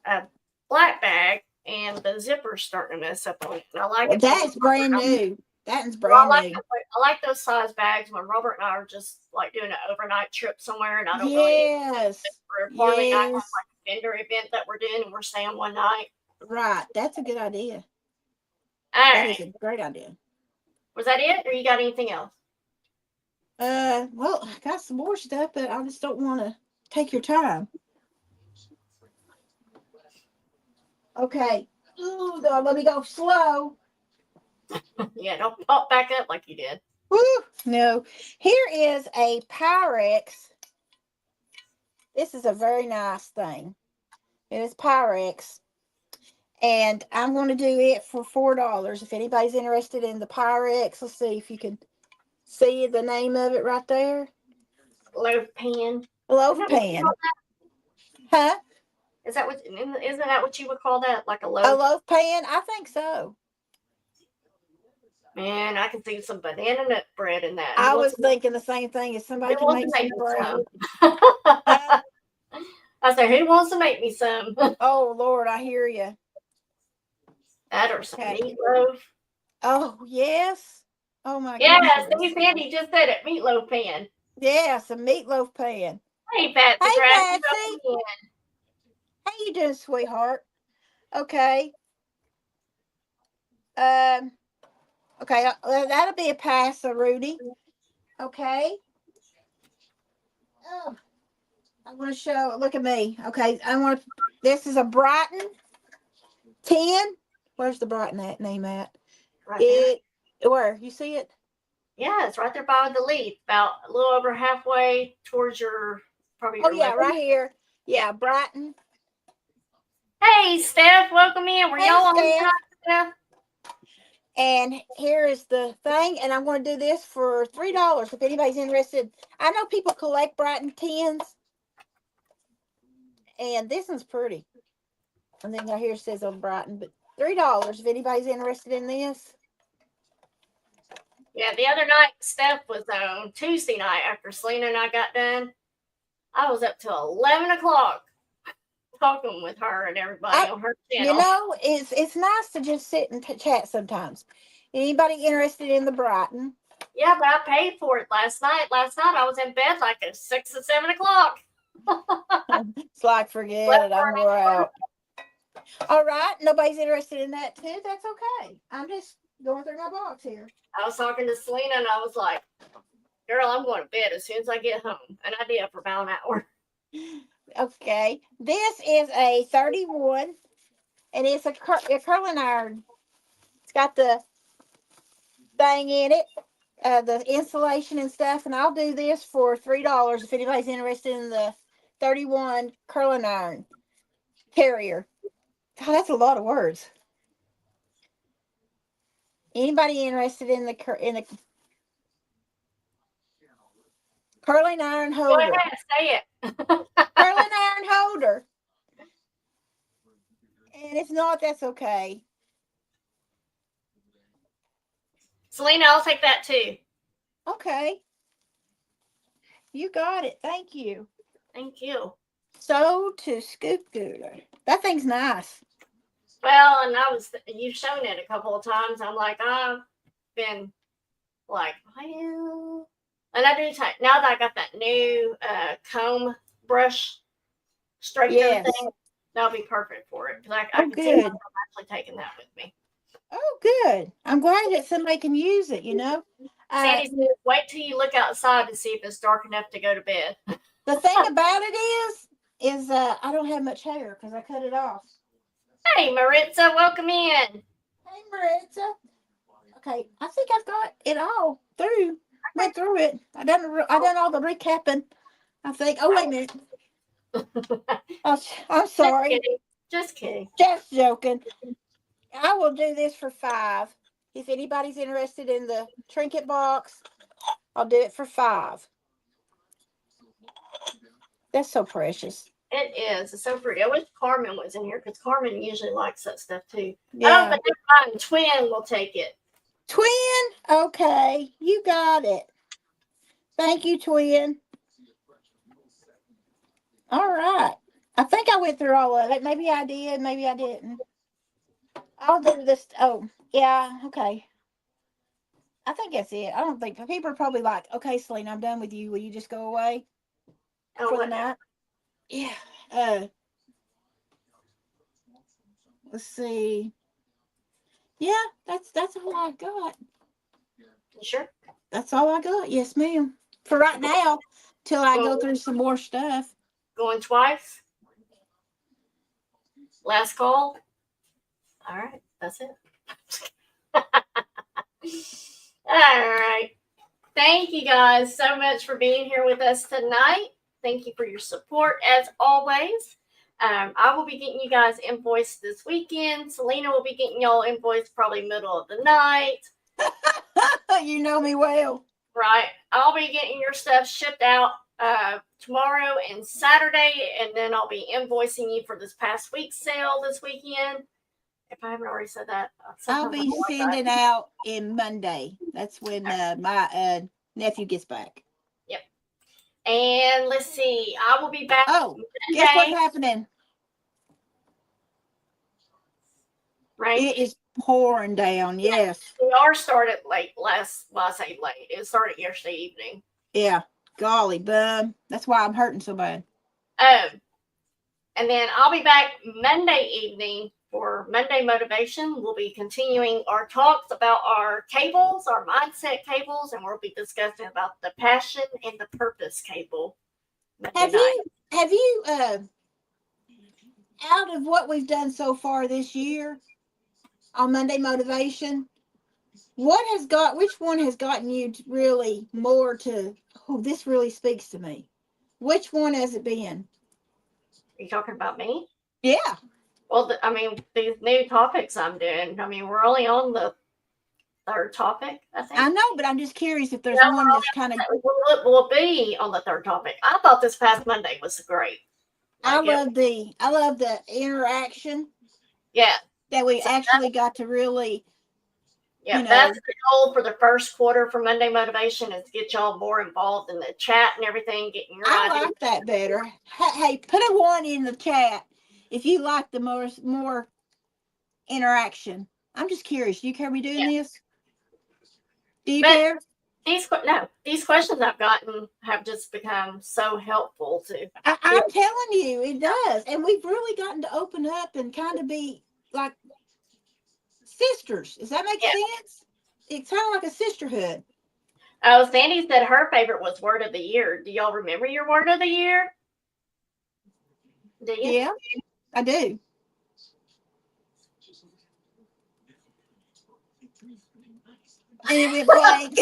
have a black bag and the zipper's starting to mess up on it. And I like it. That's brand new. That is brand new. I like those size bags when Robert and I are just like doing an overnight trip somewhere and I don't Yes. We're forming like a vendor event that we're doing and we're staying one night. Right. That's a good idea. That is a great idea. Was that it, or you got anything else? Well, I got some more stuff, but I just don't want to take your time. Okay. Ooh, let me go slow. Yeah, don't pop back up like you did. Woo, no. Here is a Pyrex. This is a very nice thing. It is Pyrex. And I'm going to do it for $4. If anybody's interested in the Pyrex, let's see if you can see the name of it right there. Loaf pan. Loaf pan. Huh? Isn't that what you would call that? Like a loaf? A loaf pan? I think so. Man, I can see some banana nut bread in that. I was thinking the same thing. If somebody can make some bread. I said, who wants to make me some? Oh, Lord, I hear you. That or some meatloaf. Oh, yes. Oh, my God. Yes, Sandy just said it. Meatloaf pan. Yes, a meatloaf pan. Hey, Patsy. Hey, Patsy. How you doing, sweetheart? Okay. Okay, that'll be a pass, Rudy. Okay. Oh, I want to show. Look at me. Okay, I want to. This is a Brighton 10. Where's the Brighton name at? Right there. Where you see it? Yeah, it's right there by the leaf, about a little over halfway towards your probably. Oh your yeah, left. right here. Yeah, Brighton. Hey, Steph, welcome in. Were Hey, y'all on Steph. tonight, Steph? And here is the thing, and I'm going to do this for $3 if anybody's interested. I know people collect Brighton 10s, and this one's pretty. And then here it says on Brighton, but $3 if anybody's interested in this. Yeah, the other night, Steph was on Tuesday night after Selena and I got done. I was up till 11 o'clock talking with her and everybody on her channel. You know, it's nice to just sit and chat sometimes. Anybody interested in the Brighton? Yeah, but I paid for it last night. Last night I was in bed like at 6 or 7 o'clock. It's like, forget it, I'm wore out. All right, nobody's interested in that too. That's okay. I'm just going through my box here. I was talking to Selena and I was like, girl, I'm going to bed as soon as I get home. And I did for about an hour. Okay, this is a 31, and it's a curling iron. It's got the thing in it, the insulation and stuff, and I'll do this for $3 if anybody's interested in the 31 curling iron carrier. God, that's a lot of words. Anybody interested in the curling iron holder? Go ahead, say it. Curling iron holder. And if not, that's okay. Selena, I'll take that too. Okay. You got it. Thank you. Thank you. So to scooter. That thing's nice. Well, and you've shown it a couple of times. I'm like, I've been like, well, and I do now that I got that new comb brush straightener thing, that'll be perfect for it. I can see I'm actually taking that with me. Oh, good. I'm glad that somebody can use it, you know. Sandy said, wait till you look outside to see if it's dark enough to go to bed. The thing about it is I don't have much hair because I cut it off. Hey, Maritza, welcome in. Hey, Maritza. Okay, I think I've got it all through. Went through it. I done all the recapping. I think. Oh, wait a minute. Oh, I'm sorry. Just kidding. Just joking. I will do this for $5. If anybody's interested in the trinket box, I'll do it for $5. That's so precious. It is. It's so pretty. I wish Carmen was in here because Carmen usually likes that stuff too. Yeah. I don't think mine twin will take it. Twin? Okay. You got it. Thank you, twin. All right. I think I went through all of it. Maybe I did. Maybe I didn't. I'll do this. Oh, yeah. Okay. I think that's it. I don't think people are probably like, okay, Selena, I'm done with you. Will you just go away for the night? Yeah. Let's see. Yeah, that's all I got. You sure? That's all I got. Yes, ma'am. For right now, till I go through some more stuff. Going twice? Last call? All right, that's it. All right. Thank you guys so much for being here with us tonight. Thank you for your support as always. I will be getting you guys invoiced this weekend. Selena will be getting y'all invoiced probably middle of the night. You know me well. Right. I'll be getting your stuff shipped out tomorrow and Saturday, and then I'll be invoicing you for this past week's sale this weekend. If I haven't already said that, I'll be sending out in Monday. That's when my nephew gets back. Yep. And let's see. I will be back. Oh, Monday. Guess what's happening? Right. It is pouring down. Yes. We are started late I say late. It started yesterday evening. Yeah. Golly, bub. That's why I'm hurting so bad. And then I'll be back Monday evening for Monday Motivation, we'll be continuing our talks about our cables, our mindset cables, and we'll be discussing about the passion and the purpose cable. Have you out of what we've done so far this year on Monday Motivation, which one has gotten you to really more to, oh, this really speaks to me? Which one has it been? Are you talking about me? Yeah. Well, these new topics I'm doing, we're only on the third topic, I think. I know, but I'm just curious if there's one that's kind of. Will be on the third topic. I thought this past Monday was great. I love the interaction. Yeah. That we actually got to really. Yeah, that's the goal for the first quarter for Monday Motivation, is to get y'all more involved in the chat and everything, getting your ideas. I like that better. Hey, put a 1 in the chat if you like the more interaction. I'm just curious. Do you care me doing this? Do you care? These questions I've gotten have just become so helpful to. I'm telling you, it does. And we've really gotten to open up and kind of be like sisters. Does that make sense? It's kind of like a sisterhood. Oh, Sandy said her favorite was word of the year. Do y'all remember your word of the year? Do you? Yeah, I do. And it went blank.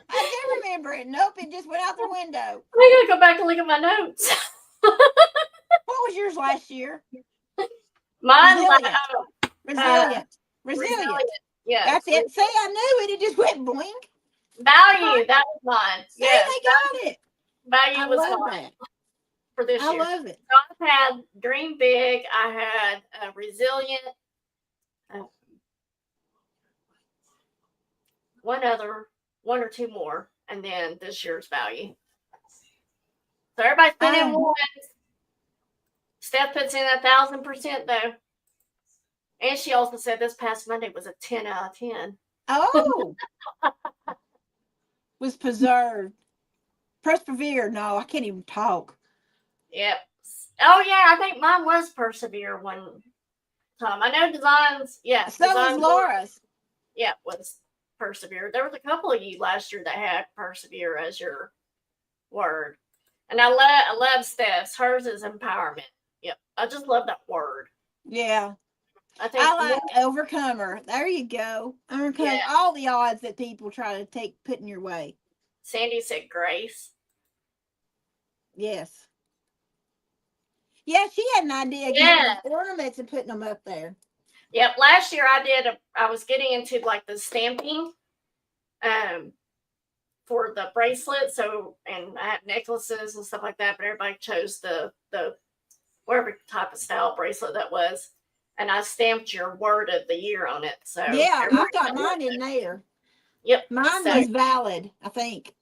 I do remember it. Nope, it just went out the window. I gotta go back and look at my notes. What was yours last year? Mine Resilient. Yeah. That's it. See, I knew it. It just went blink. Value. That was mine. See, they got it. Value was mine for this year. I love it. So I had dream big. I had resilient. One or two more, and then this year's value. So everybody's put in one. Steph puts in 1,000% though. And she also said this past Monday was a 10 out of 10. Oh. Was preserved. Persevere. No, I can't even talk. Yep. Oh yeah, I think mine was persevere one time. I know designs. Yeah. So was Laura's. Yeah, was persevere. There was a couple of you last year that had persevere as your word. And I love Steph's. Hers is empowerment. Yep. I just love that word. Yeah. I like overcomer. There you go. Overcome all the odds that people try to put in your way. Sandy said grace. Yes. Yeah, she had an idea of getting ornaments and putting them up there. Yep. Last year I was getting into like the stamping for the bracelet. So, and I had necklaces and stuff like that, but everybody chose the whatever type of style bracelet that was. And I stamped your word of the year on it. So yeah, I've got mine in there. Yep. Mine was valid, I think.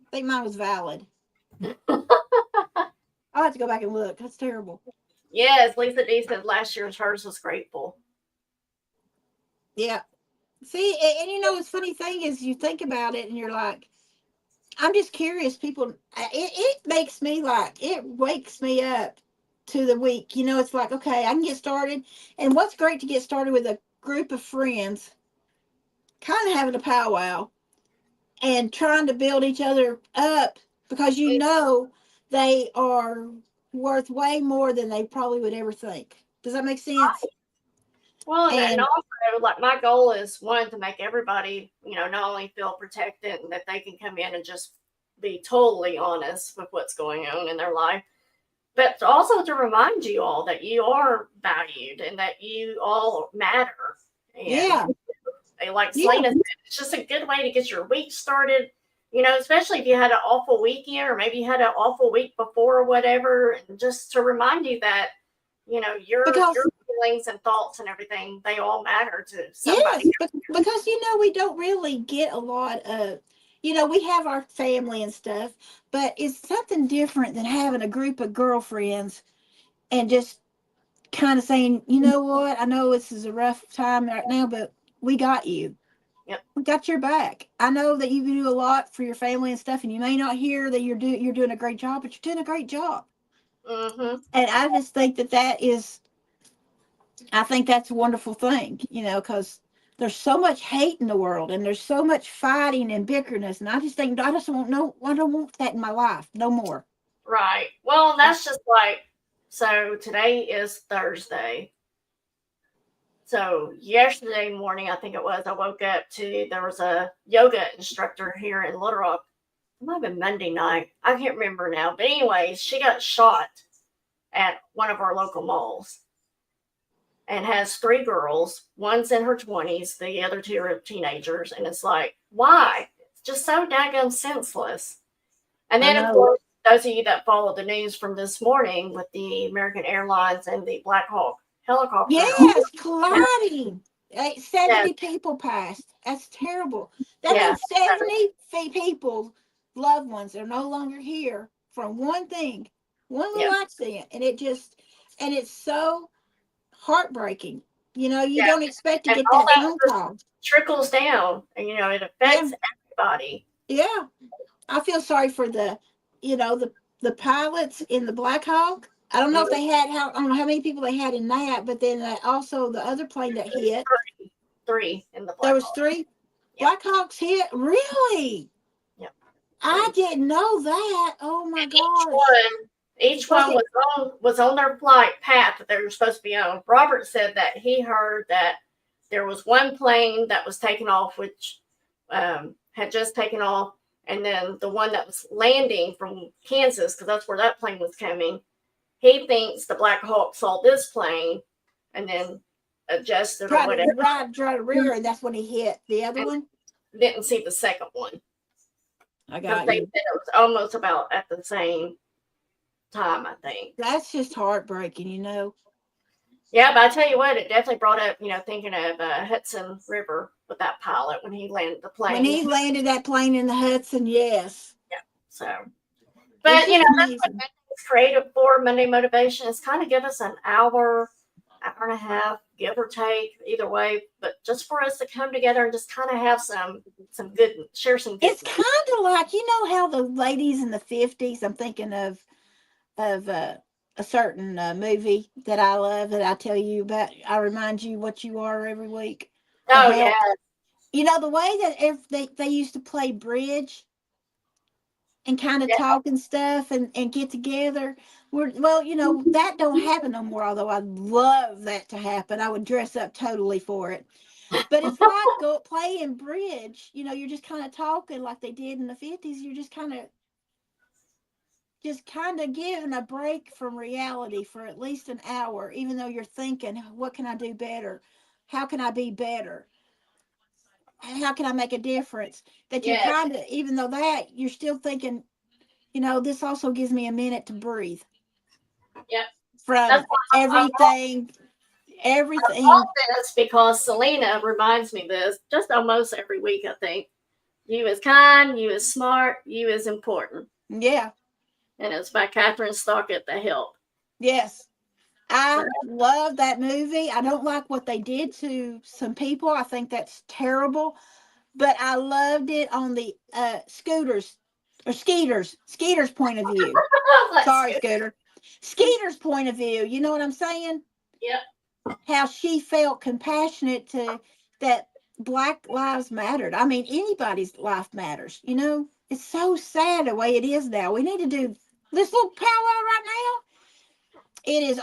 I think mine was valid. I'll have to go back and look. That's terrible. Yes, Lisa D said last year's hers was grateful. Yeah. See, and you know, the funny thing is you think about it and you're like, I'm just curious, people, it makes me it wakes me up to the week. You know, it's like, okay, I can get started. And what's great to get started with a group of friends, kind of having a powwow and trying to build each other up, because you know they are worth way more than they probably would ever think. Does that make sense? Well, and also, like, my goal is one, to make everybody, not only feel protected and that they can come in and just be totally honest with what's going on in their life, but also to remind you all that you are valued and that you all matter. And like Selena said, it's just a good way to get your week started, especially if you had an awful weekend or maybe you had an awful week before or whatever, and just to remind you that, your feelings and thoughts and everything, they all matter to somebody. Yes, because, we don't really get a lot of, we have our family and stuff, but it's something different than having a group of girlfriends and just kind of saying, you know what, I know this is a rough time right now, but we got you. Yep. We got your back. I know that you do a lot for your family and stuff, and you may not hear that you're doing a great job, but you're doing a great job. Mm-hmm. And I just think I think that's a wonderful thing, because there's so much hate in the world and there's so much fighting and bickerness. And I just think, I don't want that in my life no more. Right. Well, and that's just like, so today is Thursday. So yesterday morning, I think it was, I woke up there was a yoga instructor here in Little Rock. It might have been Monday night. I can't remember now. But anyways, she got shot at one of our local malls and has 3 girls. One's in her 20s. The other 2 are teenagers. And it's like, why? It's just so daggone senseless. And then, of course, those of you that follow the news from this morning with the American Airlines and the Black Hawk helicopter. Yes, colliding. 70 people passed. That's terrible. That means 70 people, loved ones, are no longer here from one little accident. And it's so heartbreaking. You don't expect to get that phone call. Trickles down, and it affects everybody. Yeah. I feel sorry for the pilots in the Black Hawk. I don't know if they had I don't know how many people they had in that, but then also the other plane that hit. 3 in the Black Hawk. There was 3 Black Hawks hit. Really? Yep. I didn't know that. Oh my gosh. Each one was on their flight path that they were supposed to be on. Robert said that he heard that there was one plane that was taken off, which had just taken off, and then the one that was landing from Kansas, because that's where that plane was coming. He thinks the Black Hawk saw this plane and then adjusted or whatever. Try to rear, and that's when he hit the other one. Didn't see the second one. I got they said it was almost about at the same time, I think. That's just heartbreaking, Yeah, but I tell you what, it definitely brought up, thinking of Hudson River with that pilot when he landed the plane. When he landed that plane in the Hudson, yes. Yeah. So, but that's what it's created for. Monday Motivation is kind of give us an hour and a half, give or take, either way, but just for us to come together and just kind of have some good, share some good. It's kind of like, how the ladies in the 50s, I'm thinking of a certain movie that I love that I tell you about. I remind you what you are every week. Oh, yeah. The way that if they used to play bridge and kind of talk and stuff and get together. That don't happen no more, although I'd love that to happen. I would dress up totally for it. But it's like playing bridge. You're just kind of talking like they did in the 50s. You're just kind of giving a break from reality for at least an hour, even though you're thinking, what can I do better? How can I be better? How can I make a difference? That you kind of, even though that, you're still thinking, this also gives me a minute to breathe. Yep. From everything. I love this because Selena reminds me this just almost every week, I think. You is kind, you is smart, you is important. Yeah. And it's by Catherine Stockett, The Help. Yes. I love that movie. I don't like what they did to some people. I think that's terrible. But I loved it on the Skeeter's point of view. Sorry, Scooter. Skeeter's point of view. You know what I'm saying? Yep. How she felt compassionate to that Black lives mattered. I mean, anybody's life matters. It's so sad the way it is now. We need to do this little powwow right now. It is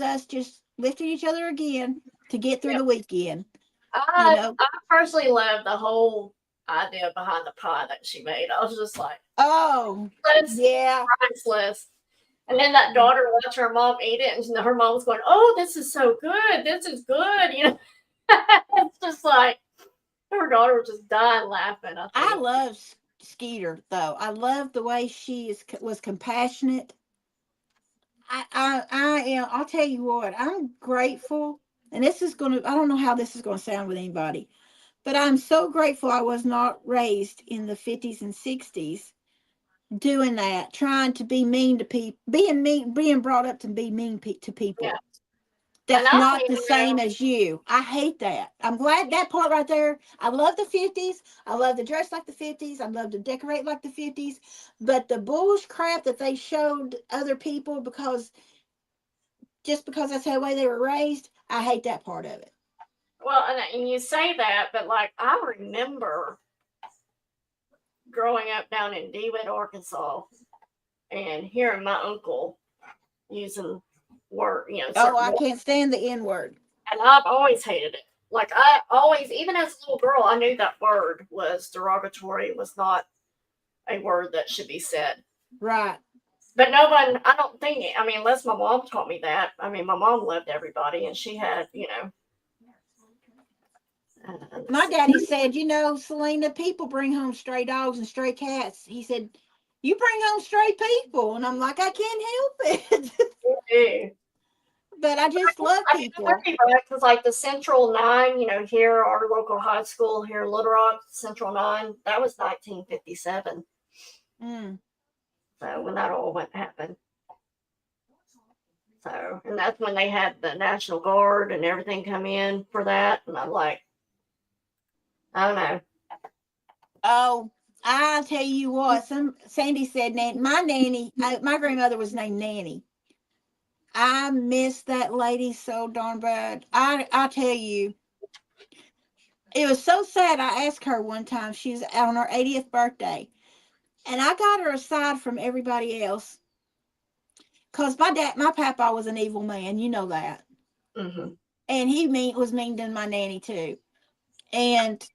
us just lifting each other again to get through the weekend. I personally love the whole idea behind the pie that she made. I was just like, priceless. And then that daughter watched her mom eat it, and her mom was going, "Oh, this is so good. This is good." It's just like her daughter was just dying laughing. I love Skeeter though. I love the way she was compassionate. I am. I'll tell you what. I'm grateful, and I don't know how this is gonna sound with anybody, but I'm so grateful I was not raised in the 50s and 60s doing that, trying to be mean to people, being brought up to be mean to people. That's I not don't the even same know. as you. I hate that. I'm glad that part right there. I love the 50s. I love to dress like the 50s. I love to decorate like the 50s. But the bullsh crap that they showed other people just because that's the way they were raised, I hate that part of it. Well, and you say that, but like I remember growing up down in DeWitt, Arkansas, and hearing my uncle using Oh, certain I words, can't stand the N word. and I've always hated it. Like I always, even as a little girl, I knew that word was derogatory, was not a word that should be said. Right. But no one, I don't think, I mean, unless my mom taught me that. I mean, my mom loved everybody, and she had, My daddy said, Selena, people bring home stray dogs and stray cats. He said, you bring home stray people. And I'm like, I can't help it. But I just love I mean, people. because like the Central 9, here, our local high school here in Little Rock, Central 9, that was 1957. Mm. So when that all happened. So, and that's when they had the National Guard and everything come in for that. And I'm like, I don't know. Oh, I'll tell you what. Sandy said, my grandmother was named Nanny. I miss that lady so darn bad. I tell you, it was so sad. I asked her one time. She was on her 80th birthday, and I got her aside from everybody else because my papa was an evil man. You know that, Mm-hmm. and he was mean to my nanny too. And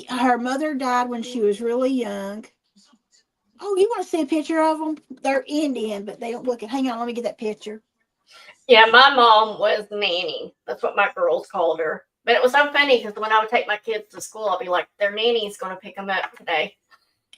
her mother died when she was really young. Oh, you want to see a picture of them? They're Indian, but they don't look. Hang on, let me get that picture. Yeah, my mom was Nanny. That's what my girls called her. But it was so funny because when I would take my kids to school, I'll be like, their nanny's going to pick them up today.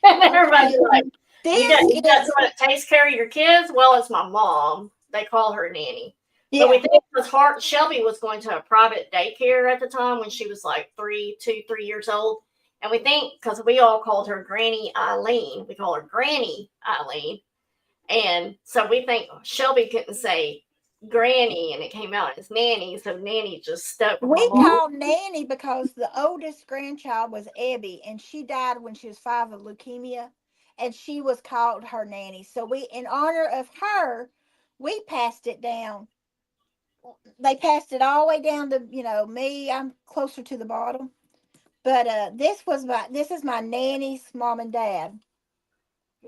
And everybody's like, you got someone that takes care of your kids? Well, it's my mom. They call her Nanny. Yeah. But we think it was hard. Shelby was going to a private daycare at the time when she was like 3 years old. And we think, because we all called her Granny Eileen, we call her Granny Eileen. And so we think Shelby couldn't say Granny, and it came out as Nanny. So Nanny just stuck with We my mom. called Nanny because the oldest grandchild was Abby, and she died when she was 5 of leukemia, and she was called her Nanny. So in honor of her, we passed it down. They passed it all the way down to me. I'm closer to the bottom, but this is my nanny's mom and dad.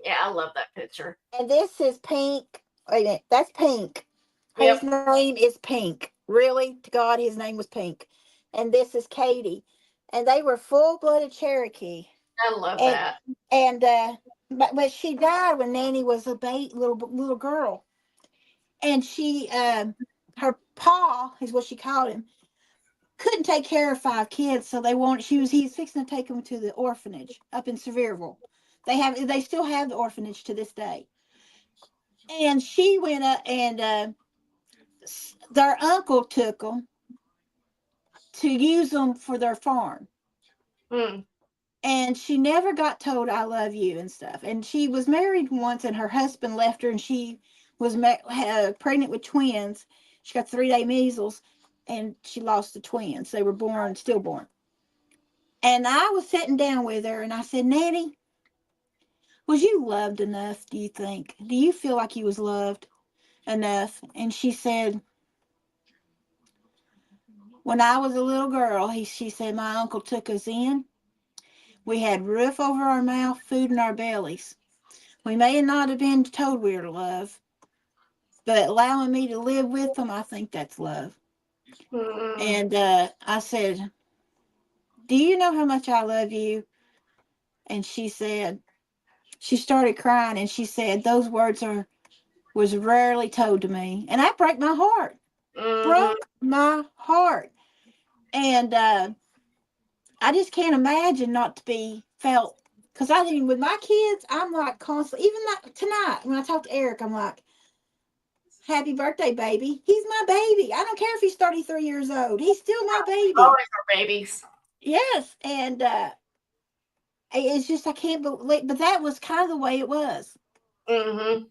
Yeah, I love that picture. And this is Pink. Wait a minute, that's Pink. Yep. His name is Pink. Really, to God, his name was Pink. And this is Katie. And they were full-blooded Cherokee. I love And that. and but she died when Nanny was a little girl. And she her pa is what she called him. Couldn't take care of 5 kids, so he's fixing to take them to the orphanage up in Sevierville. They still have the orphanage to this day. And she went up and their uncle took them to use them for their farm. Mm. And she never got told I love you and stuff. And she was married once, and her husband left her, and she was pregnant with twins. She got 3-day measles, and she lost the twins. They were stillborn. And I was sitting down with her, and I said, Nanny, was you loved enough, do you think? Do you feel like you was loved enough? And she said, when I was a little girl, she said, my uncle took us in. We had roof over our mouth, food in our bellies. We may not have been told we were loved, but allowing me to live with them, I think that's love. Mm. And I said, do you know how much I love you? And she started crying, and she said, those words was rarely told to me. And that broke my heart. Mm-hmm. Broke my heart. And I just can't imagine not to be felt. Because I think with my kids, I'm like constantly, even like tonight, when I talk to Eric, I'm like, happy birthday, baby. He's my baby. I don't care if he's 33 years old. He's still my baby. Always our babies. Yes. And it's just, I can't believe, but that was kind of the way it was. Mm-hmm.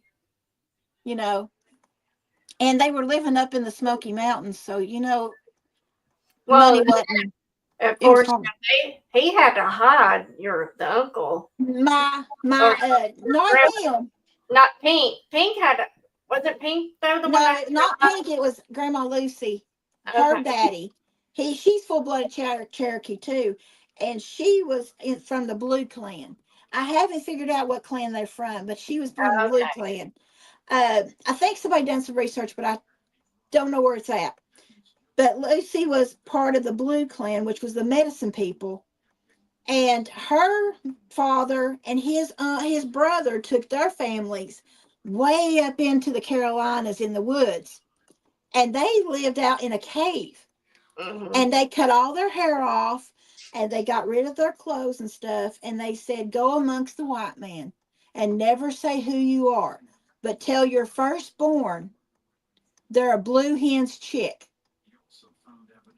and they were living up in the Smoky Mountains. So, Well, money wasn't, of it was course, hard. he had to hide the uncle. My, Or not him. not Pink. Pink had, wasn't Pink though the one No, that? not Pink. It was Grandma Lucy, her Okay. daddy. She's full-blooded Cherokee too, and she was from the Blue Clan. I haven't figured out what clan they're from, but she was from the Blue Okay. Clan. I think somebody done some research, but I don't know where it's at. But Lucy was part of the Blue Clan, which was the medicine people, and her father and his brother took their families way up into the Carolinas in the woods, and they lived out in a cave, Mm-hmm. and they cut all their hair off, and they got rid of their clothes and stuff, and they said, go amongst the white man and never say who you are, but tell your firstborn they're a blue hen's chick.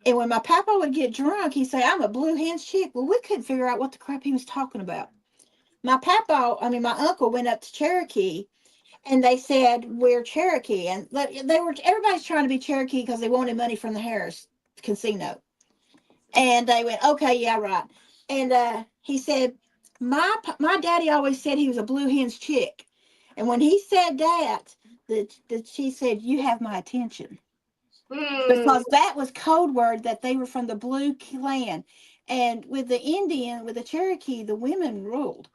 And when my papa would get drunk, he'd say, I'm a blue hen's chick. Well, we couldn't figure out what the crap he was talking about. My uncle went up to Cherokee, and they said, we're Cherokee. And everybody's trying to be Cherokee because they wanted money from the Harris casino. And they went, okay, yeah, right. And he said, my daddy always said he was a blue hen's chick. And when he said that she said, you have my attention. Because that was code word that they were from the Blue Clan. And with the Cherokee, the women ruled.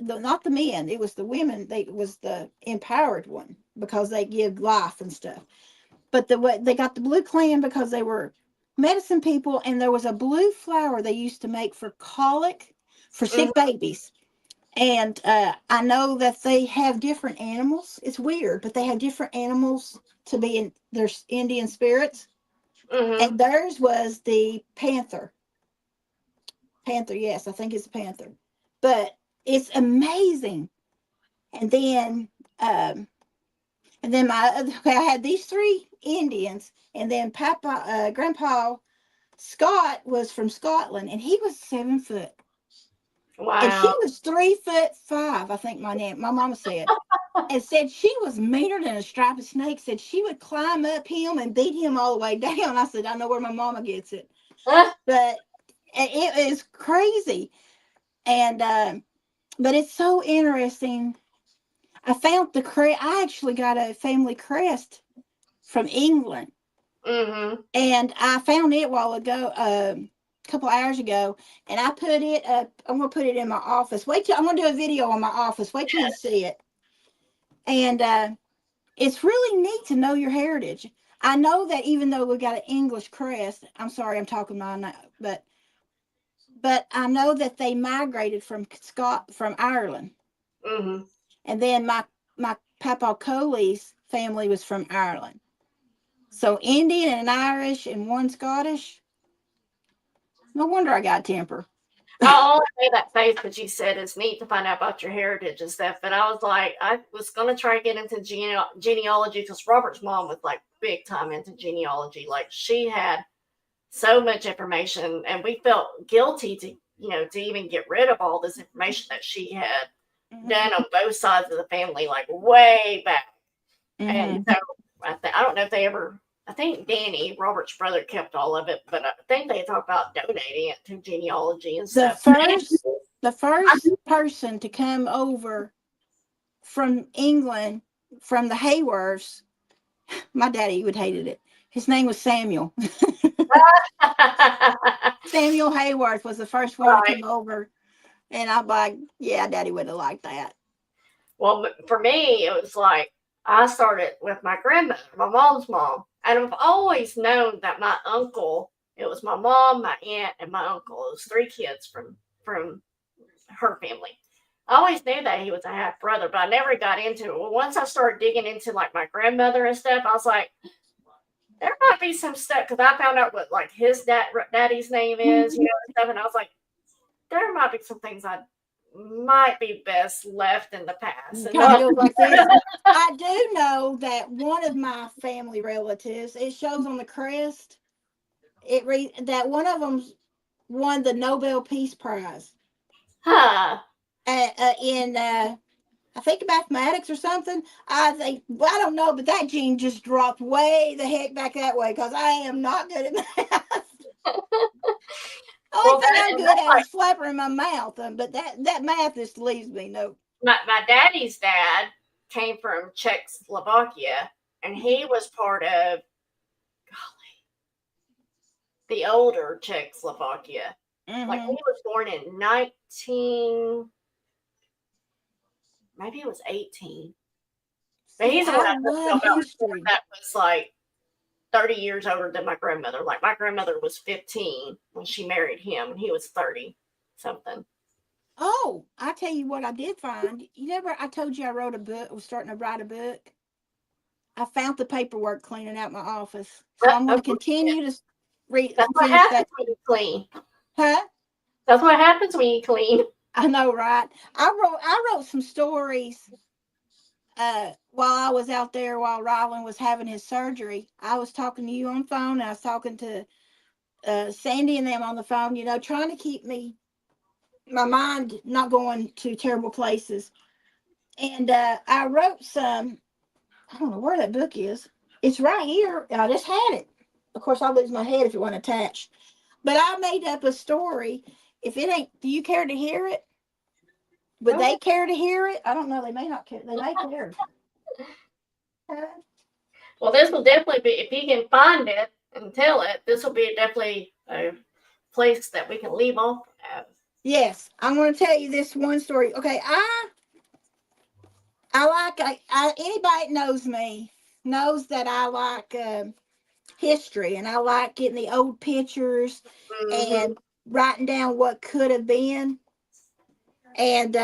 Not the men, it was the women. It was the empowered one because they give life and stuff. But they got the Blue Clan because they were medicine people, and there was a blue flower they used to make for colic for sick babies. And I know that they have different animals. It's weird, but they have different animals to be in their Indian spirits. Mm-hmm. And theirs was the panther. Panther, yes, I think it's a panther. But it's amazing. And then I had these three Indians, and then Grandpa Scott was from Scotland, and he was 7 foot. And she Wow. was 3'5", I think my mama said. And said she was meaner than a striped snake. Said she would climb up him and beat him all the way down. I said, I know where my mama gets it. But it is crazy. And but it's so interesting. I found I actually got a family crest from England. Mm-hmm. And I found it a while ago, a couple hours ago, and I put it up. I'm gonna put it in my office. I'm gonna do a video on my office. Wait till you see it. And it's really neat to know your heritage. I know that even though we got an English crest, I'm sorry, I'm talking my, but I know that they migrated from Ireland. Mm-hmm. And then my Papa Coley's family was from Ireland. So Indian and Irish and one Scottish. No wonder I got temper. I only made that face because you said it's neat to find out about your heritage and stuff. But I was like, I was going to try to get into genealogy because Robert's mom was like big time into genealogy. Like she had so much information, and we felt guilty to even get rid of all this information that she had done on both sides of the family, like way back. And so I don't know if they ever. I think Danny, Robert's brother, kept all of it, but I think they talked about donating it to genealogy and The stuff. first person to come over from England, from the Hayworths, my daddy would hated it. His name was Samuel. Samuel Hayworth was the first one to come over. And I'm like, yeah, daddy would have liked that. Well, for me, it was like I started with my grandmother, my mom's mom. And I've always known that my uncle, it was my mom, my aunt, and my uncle. It was 3 kids from her family. I always knew that he was a half brother, but I never got into it. Well, once I started digging into like my grandmother and stuff, I was like, there might be some stuff because I found out what like his daddy's name is, and stuff, and I was like, there might be some things I might be best left in the past. Kind of goes like this. I do know that one of my family relatives, it shows on the crest, that one of them won the Nobel Peace Prize. Huh. In I think mathematics or something. I think, well, I don't know, but that gene just dropped way the heck back that way because I am not good at math. Only thing I'm good at is flapping my mouth, but that math just leaves me no. My daddy's dad came from Czechoslovakia, and he was part of, the older Czechoslovakia. Like he was born in maybe it was 18. But he's the one I love history. That was like 30 years older than my grandmother. Like my grandmother was 15 when she married him, and he was 30 something. Oh, I tell you what I did find. I told you I wrote a book, was starting to write a book. I found the paperwork cleaning out my office. So I'm going to continue to read. That's what happens when you clean. Huh? That's what happens when you clean. I know, right? I wrote some stories while I was out there while Rylan was having his surgery. I was talking to you on the phone, and I was talking to Sandy and them on the phone, trying to keep my mind not going to terrible places. And I wrote some, I don't know where that book is. It's right here. I just had it. Of course, I'll lose my head if it wasn't attached. But I made up a story. If it ain't, do you care to hear it? Would they care to hear it? I don't know. They may not care. They may care. Well, this will definitely be, if you can find it and tell it, this will be definitely a place that we can leave off at. Yes, I'm going to tell you this one story. Okay, anybody that knows me knows that I like history, and I like getting the old pictures and writing down what could have been. And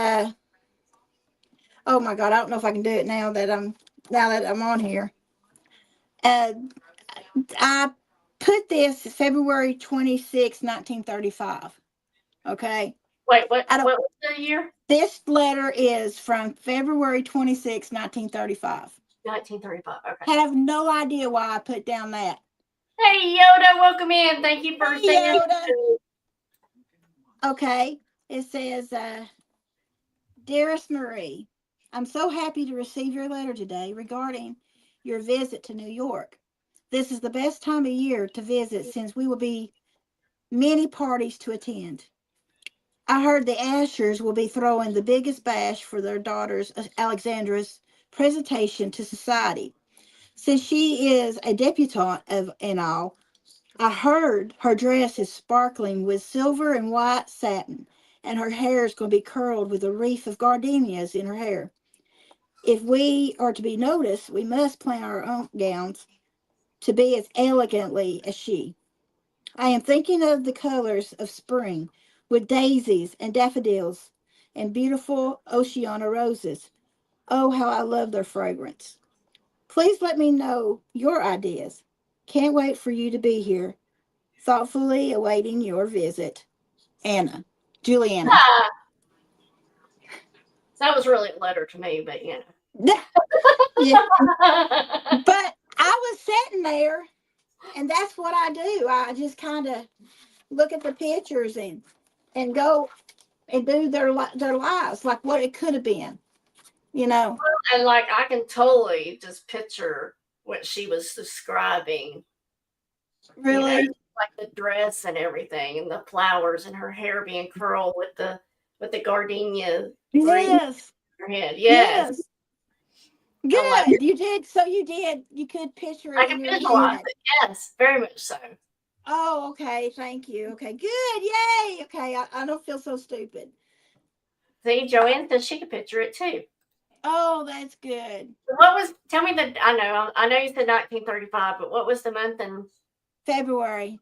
oh my God, I don't know if I can do it now that I'm on here. I put this February 26, 1935. Okay. Wait, what was the year? This letter is from February 26, 1935. 1935. Okay. I have no idea why I put down that. Hey, Yoda, welcome in. Thank you for saying. Okay. It says, Dearest Marie, I'm so happy to receive your letter today regarding your visit to New York. This is the best time of year to visit since we will be many parties to attend. I heard the Ashers will be throwing the biggest bash for their daughter's Alexandra's presentation to society. Since she is a debutante and all, I heard her dress is sparkling with silver and white satin, and her hair is going to be curled with a wreath of gardenias in her hair. If we are to be noticed, we must plan our own gowns to be as elegantly as she. I am thinking of the colors of spring with daisies and daffodils and beautiful Oceana roses. Oh, how I love their fragrance. Please let me know your ideas. Can't wait for you to be here. Thoughtfully awaiting your visit. Anna. Juliana. That was really a letter to me, but Yeah. But I was sitting there, and that's what I do. I just kind of look at the pictures and go and do their lives, like what it could have been, And like I can totally just picture what she was describing. Really, like the dress and everything, and the flowers, and her hair being curled with the gardenia. Yes. Her head. Yes. Good. You did. So you did. You could picture it. I can visualize it. Yes, very much so. Oh, okay. Thank you. Okay, good. Yay. Okay, I don't feel so stupid. See, Joanne says she could picture it too. Oh, that's good. Tell me I know you said 1935, but what was the month in February?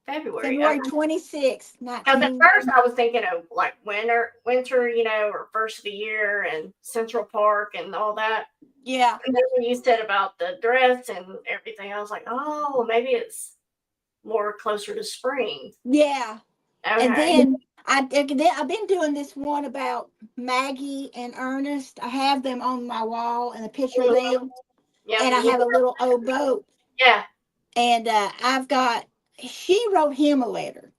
February 26th. Because at first I was thinking of like winter, or first of the year and Central Park and all that. Yeah. And then when you said about the dress and everything, I was like, oh, maybe it's more closer to spring. Yeah. Okay. And then I've been doing this one about Maggie and Ernest. I have them on my wall and a picture of them. Yeah. And I have a little old boat. Yeah. And she wrote him a letter.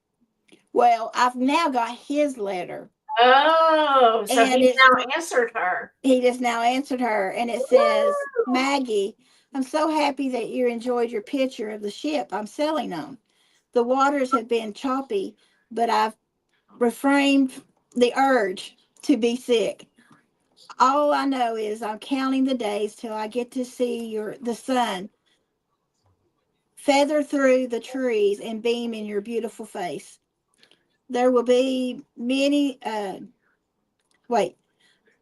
Well, I've now got his letter Oh, so And he it's now answered her. he just now answered her, and it says, Maggie, I'm so happy that you enjoyed your picture of the ship I'm sailing on. The waters have been choppy, but I've refrained the urge to be sick. All I know is I'm counting the days till I get to see the sun feather through the trees and beam in your beautiful face. There will be many wait,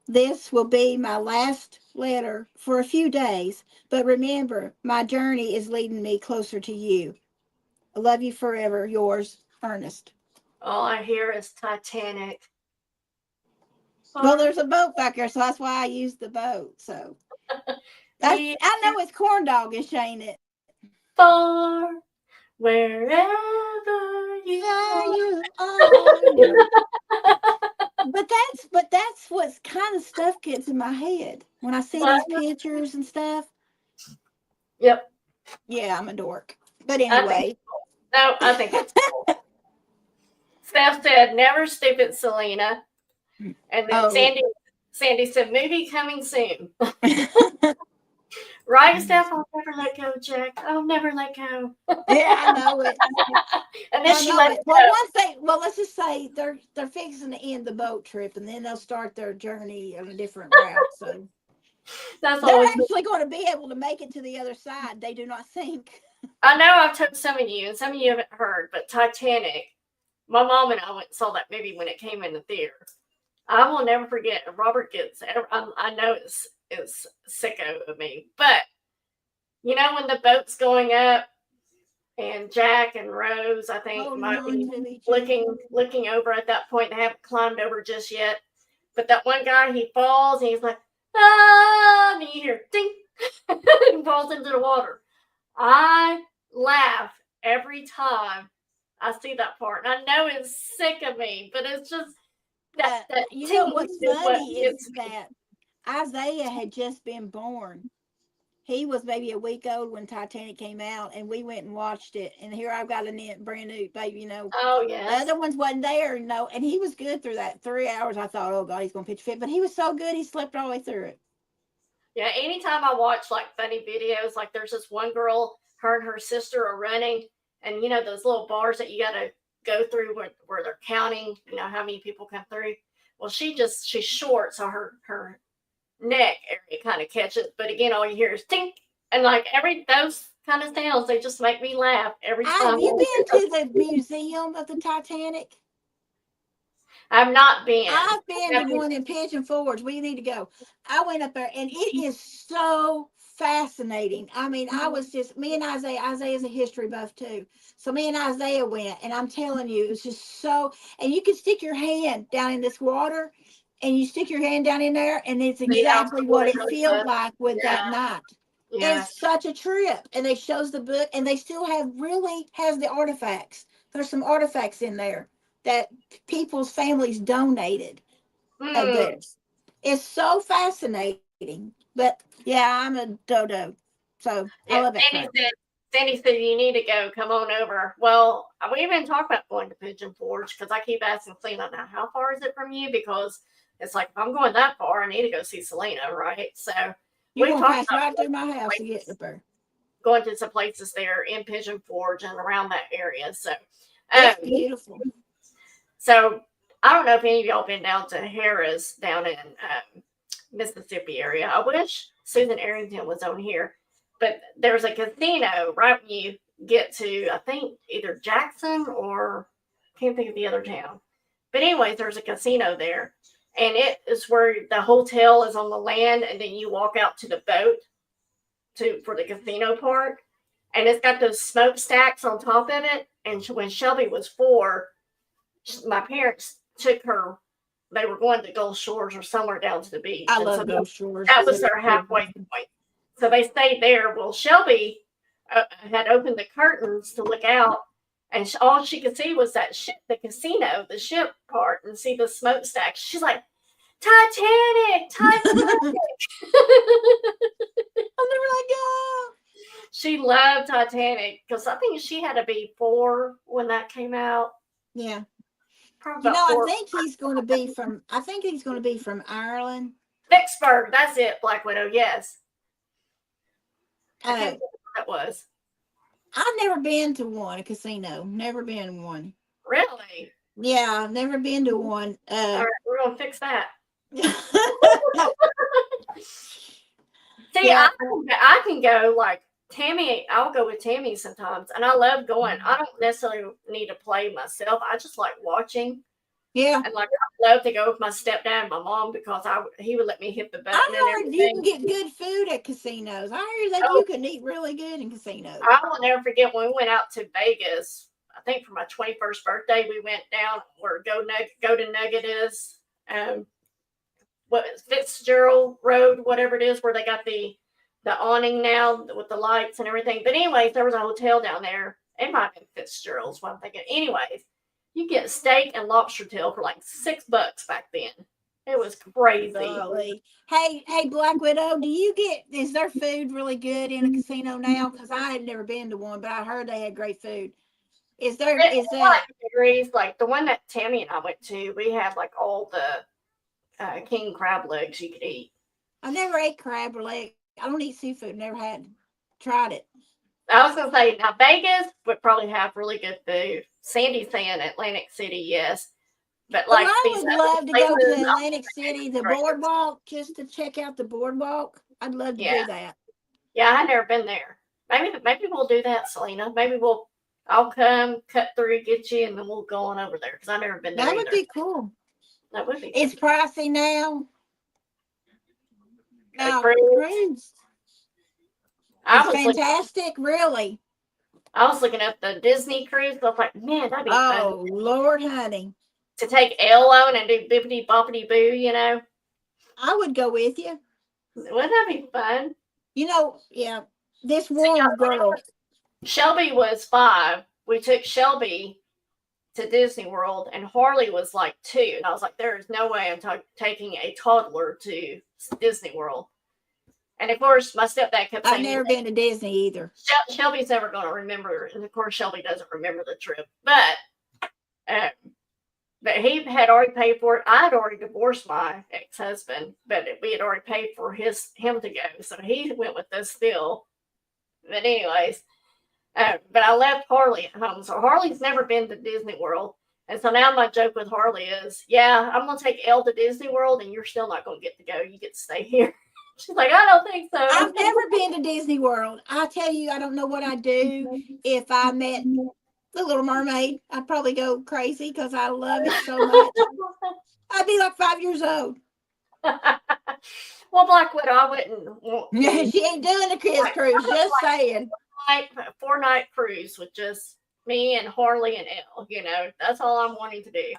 this will be my last letter for a few days, but remember, my journey is leading me closer to you. I love you forever, yours, Ernest. All I hear is Titanic. Well, there's a boat back there, so that's why I used the boat. So I know it's corn dogish, ain't it? Far, wherever you are. But that's what kind of stuff gets in my head when I see these pictures and stuff. Yep. Yeah, I'm a dork. But anyway. I think it's cool. Steph said, never stupid, Selena. And then Sandy said, movie coming soon. Right, Steph? I'll never let go, Jack. I'll never let go. Yeah, I know it. And then she let it go. Let's just say they're fixing to end the boat trip, and then they'll start their journey on a different route. So they're actually going to be able to make it to the other side. They do not think. I know I've told some of you, and some of you haven't heard, but Titanic, my mom and I went and saw that movie when it came in the theater. I will never forget. Robert gets, I know it's sicko of me, but you know when the boat's going up and Jack and Rose, I think, might be looking over at that point. They haven't climbed over just yet, but that one guy, he falls and he's like, ah, and you hear ding, and falls into the water. I laugh every time I see that part, and I know it's sick of me, but it's just that you know what's funny is that Isaiah had just been born. He was maybe a week old when Titanic came out, and we went and watched it. And here I've got a brand new baby, Oh, yeah. The other ones wasn't there, and he was good through that 3 hours. I thought, oh, God, he's going to pitch fit. But he was so good, he slept all the way through it. Yeah, anytime I watch, like, funny videos, like there's this one girl, her and her sister are running, and, those little bars that you got to go through where they're counting, how many people come through. Well, she's short, so her neck area kind of catches, but again, all you hear is tink, and like those kind of sounds, they just make me laugh every time. Have you been to the museum of the Titanic? I've not been. I've been to one in Pigeon Forge. We need to go. I went up there, and it is so fascinating. I mean, I was just, me and Isaiah's a history buff too. So me and Isaiah went, and I'm telling you, it was just so, and you can stick your hand down in this water, and you stick your hand down in there, and it's exactly what it feels like with that night. Yeah. It's such a trip. And they shows the book, and they still has the artifacts. There's some artifacts in there that people's families donated of this. It's so fascinating. But yeah, I'm a dodo. So I love it. Sandy said, you need to go. Come on over. Well, we've been talking about going to Pigeon Forge because I keep asking Selena, now, how far is it from you? Because it's like, if I'm going that far, I need to go see Selena, right? So we're going to pass right through my house to get there. Going to some places there in Pigeon Forge and around that area. So it's beautiful. So I don't know if any of y'all been down to Harrah's down in Mississippi area. I wish Susan Arrington was on here, but there's a casino right when you get to, I think, either Jackson or can't think of the other town. But anyways, there's a casino there, and it is where the hotel is on the land, and then you walk out to the boat for the casino part, and it's got those smokestacks on top of it. And when Shelby was 4, my parents took her. They were going to Gulf Shores or somewhere down to the beach. I love Gulf Shores. That was their halfway point. So they stayed there. Well, Shelby had opened the curtains to look out, and all she could see was that ship, the casino, the ship part, and see the smokestacks. She's like, Titanic. I'll never let go. She loved Titanic because I think she had to be 4 when that came out. Yeah. Probably You about know, four. I think he's going to be from Ireland. Vicksburg, that's it, Black Widow, yes. I Uh, can't think what that was. I've never been to a casino. Never been one. Really? Yeah, I've never been to one. All right, we're going to fix that. See, Yeah. I can go like Tammy. I'll go with Tammy sometimes, and I love going. I don't necessarily need to play myself. I just like watching, Yeah. and like I love to go with my stepdad and my mom because he would let me hit the button and I heard you everything. can get good food at casinos. I heard that Oh. you can eat really good in casinos. I will never forget when we went out to Vegas. I think for my 21st birthday, we went down where Golden Nugget is. What is Fitzgerald Road, whatever it is, where they got the awning now with the lights and everything. But anyways, there was a hotel down there. It might have been Fitzgerald's, what I'm thinking. Anyways, you get steak and lobster tail for like $6 back then. It was crazy. Golly. Hey, Black Widow, is their food really good in a casino now? Because I had never been to one, but I heard they had great food. Is that degrees like the one that Tammy and I went to? We had like all the king crab legs you could eat. I never ate crab or leg. I don't eat seafood. Never tried it. I was gonna say now Vegas would probably have really good food. Sandy's saying Atlantic City, yes. But like I would love to go to Atlantic City, the boardwalk, just to check out the boardwalk. I'd love to do that. Yeah, I've never been there. Maybe we'll do that, Selena. I'll come, cut through, get you, and then we'll go on over there because I've never been there. That would be cool. That would be. It's pricey now. Cruise. It's fantastic, really. I was looking at the Disney cruise. I was like, man, that'd be fun. Oh, Lord, honey. To take Elle on and do bippity boppity boo, you know. I would go with you. Wouldn't that be fun? You know, yeah. This one girl. Shelby was 5. We took Shelby to Disney World, and Harley was like 2. And I was like, there is no way I'm taking a toddler to Disney World. And of course, my stepdad kept saying, I've never been to Disney either. Shelby's never going to remember. And of course, Shelby doesn't remember the trip. But he had already paid for it. I had already divorced my ex-husband, but we had already paid for him to go. So he went with us still. But anyways, but I left Harley at home. So Harley's never been to Disney World. And so now my joke with Harley is, yeah, I'm going to take Elle to Disney World and you're still not going to get to go. You get to stay here. She's like, I don't think so. I've never been to Disney World. I tell you, I don't know what I'd do if I met the Little Mermaid. I'd probably go crazy because I love it so much. I'd be like 5 years old. Well, Black Widow, I wouldn't. She ain't doing the kids cruise. Just saying. 4-night cruise with just me and Harley and Elle. You know, that's all I'm wanting to do.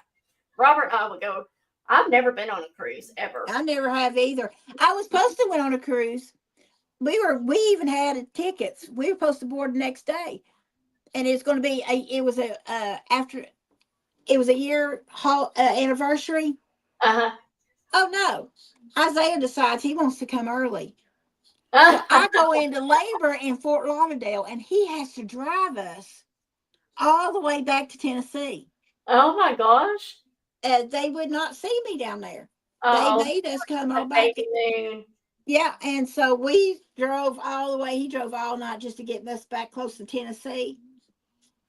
Robert and I would go. I've never been on a cruise ever. I never have either. I was supposed to went on a cruise. We even had tickets. We were supposed to board the next day, and it's going to be it was a year anniversary. Oh no, Isaiah decides he wants to come early. So I go into labor in Fort Lauderdale, and he has to drive us all the way back to Tennessee. Oh my gosh. They would not see me down there. They made us come all back. Yeah, and so we drove all the way. He drove all night just to get us back close to Tennessee.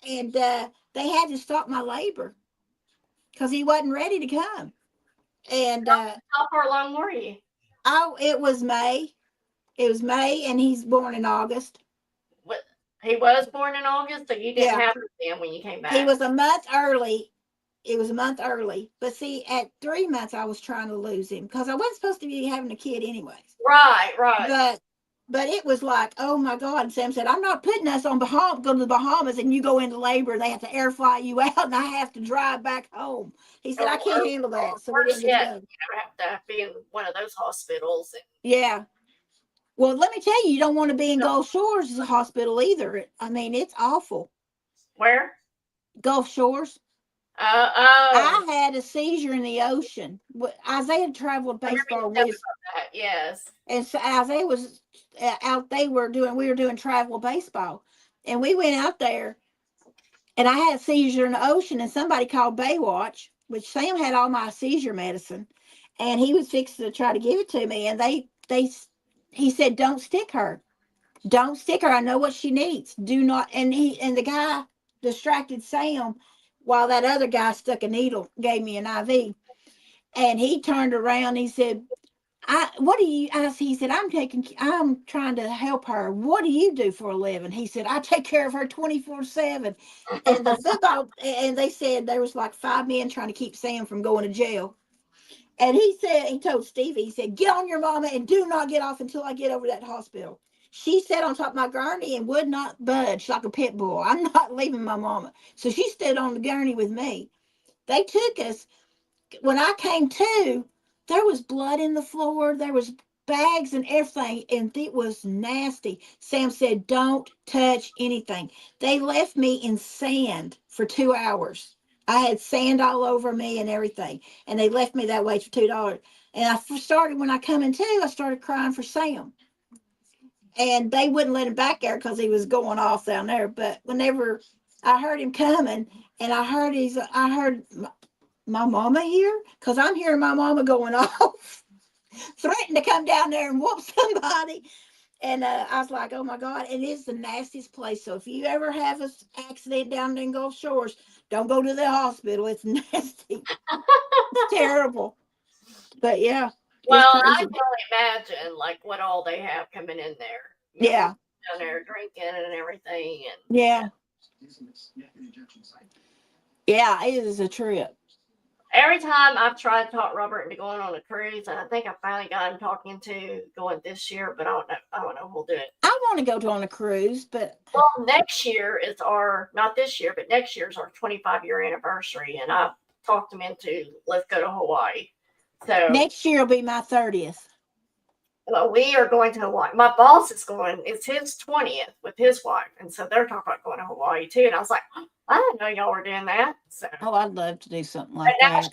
And they had to stop my labor because he wasn't ready to come. And how far along were you? Oh, it was May. It was May, and he's born in August. What? He was born in August, so you didn't have him when you came back. He was a month early. It was a month early. But see, at 3 months, I was trying to lose him because I wasn't supposed to be having a kid anyways. Right. But it was like, oh my God. And Sam said, I'm not putting us on go to the Bahamas and you go into labor. They have to air fly you out and I have to drive back home. He said, I can't handle that. So we didn't go. You have to be in one of those hospitals. Yeah. Well, let me tell you, you don't want to be in Gulf Shores as a hospital either. I mean, it's awful. Where? Gulf Shores. I had a seizure in the ocean. Isaiah traveled baseball with. Yes. And so Isaiah was out. We were doing travel baseball, and we went out there, and I had a seizure in the ocean, and somebody called Baywatch, which Sam had all my seizure medicine, and he was fixing to try to give it to me. And he said, don't stick her. Don't stick her. I know what she needs. Do not. And the guy distracted Sam while that other guy stuck a needle, gave me an IV. And he turned around. He said, he said, I'm trying to help her. What do you do for a living? He said, I take care of her 24/7. And the football, and they said there was like 5 men trying to keep Sam from going to jail. And he told Stevie, he said, get on your mama and do not get off until I get over to that hospital. She sat on top of my gurney and would not budge like a pit bull. I'm not leaving my mama. So she stood on the gurney with me. They took us. When I came to, there was blood in the floor. There was bags and everything, and it was nasty. Sam said, don't touch anything. They left me in sand for 2 hours. I had sand all over me and everything, and they left me that way for $2. And when I come into, I started crying for Sam. And they wouldn't let him back there because he was going off down there. But whenever I heard him coming, and I heard my mama here, because I'm hearing my mama going off, threatening to come down there and whoop somebody. And I was like, oh my God, it is the nastiest place. So if you ever have an accident down there in Gulf Shores, don't go to the hospital. It's nasty. It's terrible. But yeah. Well, I can only imagine like what all they have coming in there. Yeah. Down there drinking and everything. And yeah. Yeah, it is a trip. Every time I've tried to talk Robert into going on a cruise, and I think I finally got him talking to going this year, but I don't know if we'll do it. I want to go on a cruise, but next year is not this year, but next year's our 25-year anniversary, and I've talked him into let's go to Hawaii. So next year will be my 30th. Well, we are going to Hawaii. My boss is going. It's his 20th with his wife, and so they're talking about going to Hawaii too. And I was like, I didn't know y'all were doing that. So I'd love to do something like that.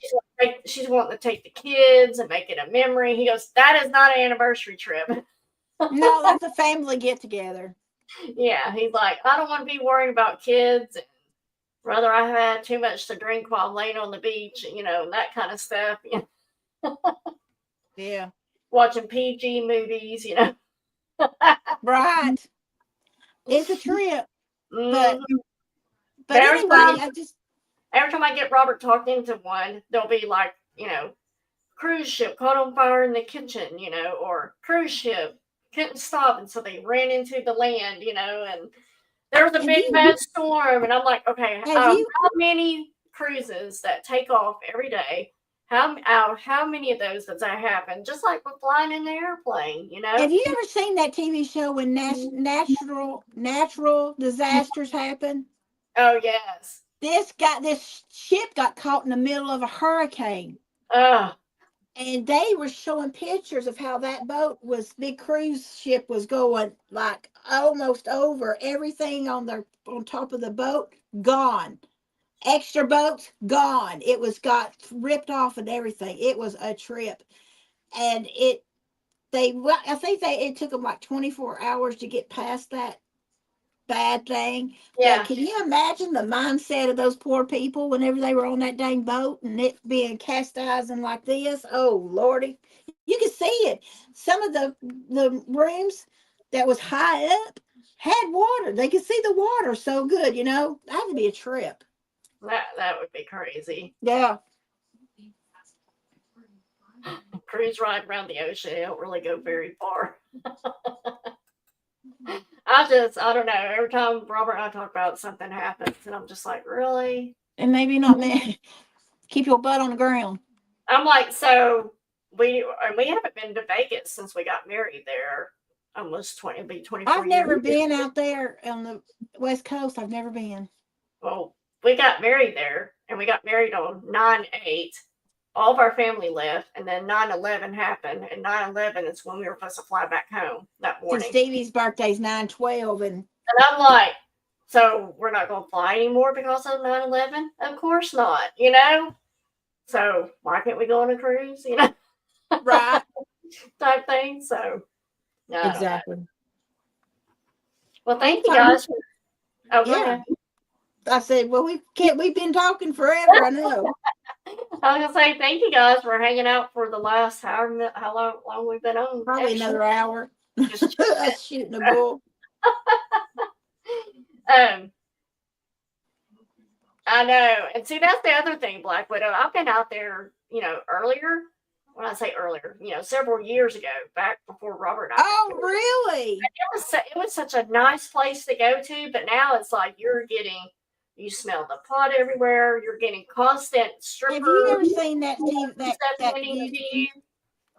She's wanting to take the kids and make it a memory. He goes, that is not an anniversary trip. No, that's a family get together. Yeah, he's like, I don't want to be worried about kids. And rather, I had too much to drink while I'm laying on the beach, and that kind of stuff. Yeah. Watching PG movies, Right. It's a trip. Mm-hmm. But anyway, every time I get Robert talked into one, they'll be like, cruise ship caught on fire in the kitchen, or cruise ship couldn't stop, and so they ran into the land, and there was a big bad storm, and I'm like, okay, how many cruises that take off every day? How many of those does that happen? Just like we're flying in the airplane, Have you ever seen that TV show when natural disasters happen? Oh yes. This ship got caught in the middle of a hurricane. And they were showing pictures of how that big cruise ship was going like almost over. Everything on top of the boat gone. Extra boats gone. It got ripped off and everything. It was a trip. And I think it took them like 24 hours to get past that bad thing. Yeah. But can you imagine the mindset of those poor people whenever they were on that dang boat and it being capsizing like this? Oh Lordy, you could see it. Some of the rooms that was high up had water. They could see the water so good. That would be a trip. That would be crazy. Yeah. Cruise ride around the ocean. It don't really go very far. I don't know. Every time Robert and I talk about it, something happens, and I'm just like, really? And maybe not me. Keep your butt on the ground. I'm like, so we haven't been to Vegas since we got married there. Almost 24 years. I've never been out there on the West Coast. I've never been. Well, we got married there, and we got married on 9/8. All of our family left, and then 9/11 happened, and 9/11 is when we were supposed to fly back home that morning. And Stevie's birthday's 9/12, and I'm like, so we're not going to fly anymore because of 9/11? Of course not, So why can't we go on a cruise, right? Type thing. So exactly. Well, thank you guys. Oh yeah. I said, well, we've been talking forever. I know. I was gonna say thank you guys for hanging out for the last how long we've been on. Probably Actually, another hour. just Us shooting a bull. I know, and see that's the other thing, Black Widow. I've been out there, earlier. When I say earlier, several years ago, back before Robert and I. Oh, really? It was such a nice place to go to, but now it's like you smell the pot everywhere. You're getting constant strippers. Have you ever seen that TV?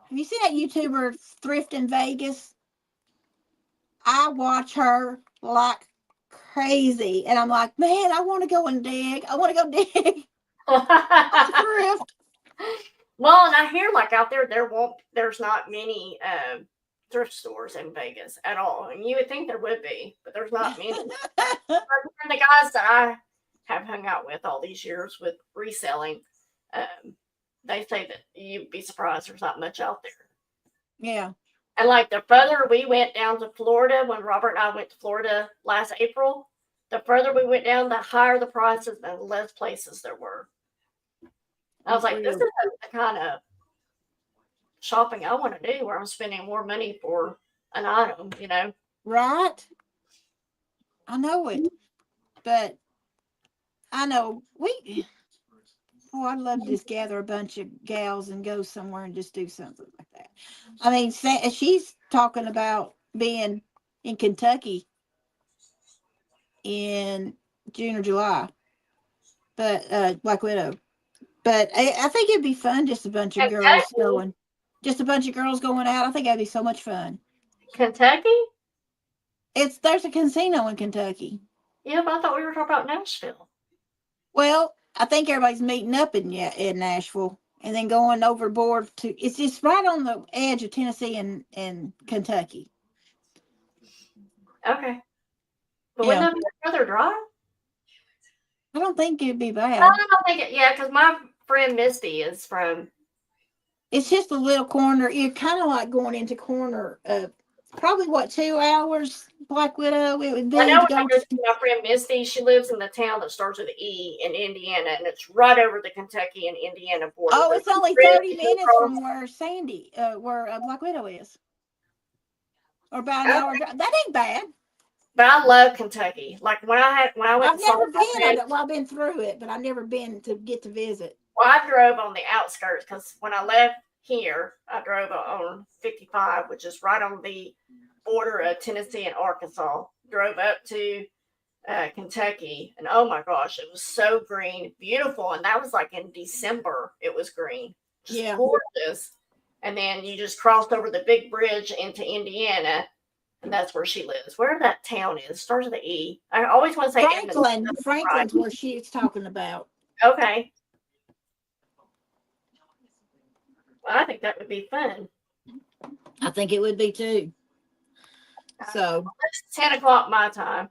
Have you seen that YouTuber Thrift in Vegas? I watch her like crazy, and I'm like, man, I want to go and dig. I want to go dig. Thrift. Well, and I hear like out there's not many thrift stores in Vegas at all. And you would think there would be, but there's not many. And the guys that I have hung out with all these years with reselling, they say that you'd be surprised there's not much out there. Yeah. And like the further we went down to Florida, when Robert and I went to Florida last April, the further we went down, the higher the prices and the less places there were. I was like, this is the kind of shopping I want to do where I'm spending more money for an item, Right. I know it. But I know I'd love to just gather a bunch of gals and go somewhere and just do something like that. I mean, she's talking about being in Kentucky in June or July, but Black Widow. But I think it'd be fun, just a bunch of girls going. Just a bunch of girls going out. I think that'd be so much fun. Kentucky? There's a casino in Kentucky. Yeah, but I thought we were talking about Nashville. Well, I think everybody's meeting up in Nashville and then going overboard it's just right on the edge of Tennessee and Kentucky. Okay. But wouldn't that be further drive? I don't think it'd be bad. I don't think because my friend Misty is from. It's just a little corner. You're kind of like going into corner of probably 2 hours, Black Widow. It would be. I know when I go to my friend Misty, she lives in the town that starts with an E in Indiana, and it's right over the Kentucky and Indiana border. Oh, it's only 30 minutes from where where Black Widow is. Or about an hour. That ain't bad. But I love Kentucky. Like when I went. I've never been. I've been through it, but I've never been to get to visit. Well, I drove on the outskirts because when I left here, I drove on 55, which is right on the border of Tennessee and Arkansas. Drove up to Kentucky, and oh my gosh, it was so green, beautiful, and that was like in December. It was green, just gorgeous. And then you just crossed over the big bridge into Indiana. And that's where she lives. Where that town is starts with an E. I always want to say Franklin. Franklin's where she's talking about. Okay. Well, I think that would be fun. I think it would be too. So it's 10:00 my time.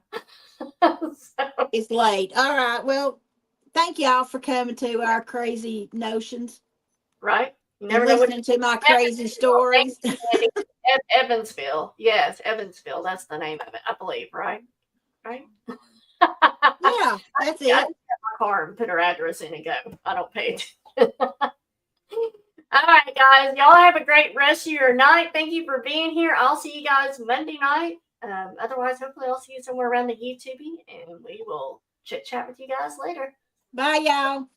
It's late. All right. Well, thank y'all for coming to our crazy notions. Right. You never know listening to my crazy stories. Evansville. Yes, Evansville. That's the name of it, I believe, right? Right? Yeah, that's it. I get my car and put her address in and go. I don't pay attention. All right, guys. Y'all have a great rest of your night. Thank you for being here. I'll see you guys Monday night. Otherwise, hopefully I'll see you somewhere around the YouTube, and we will chit-chat with you guys later. Bye, y'all.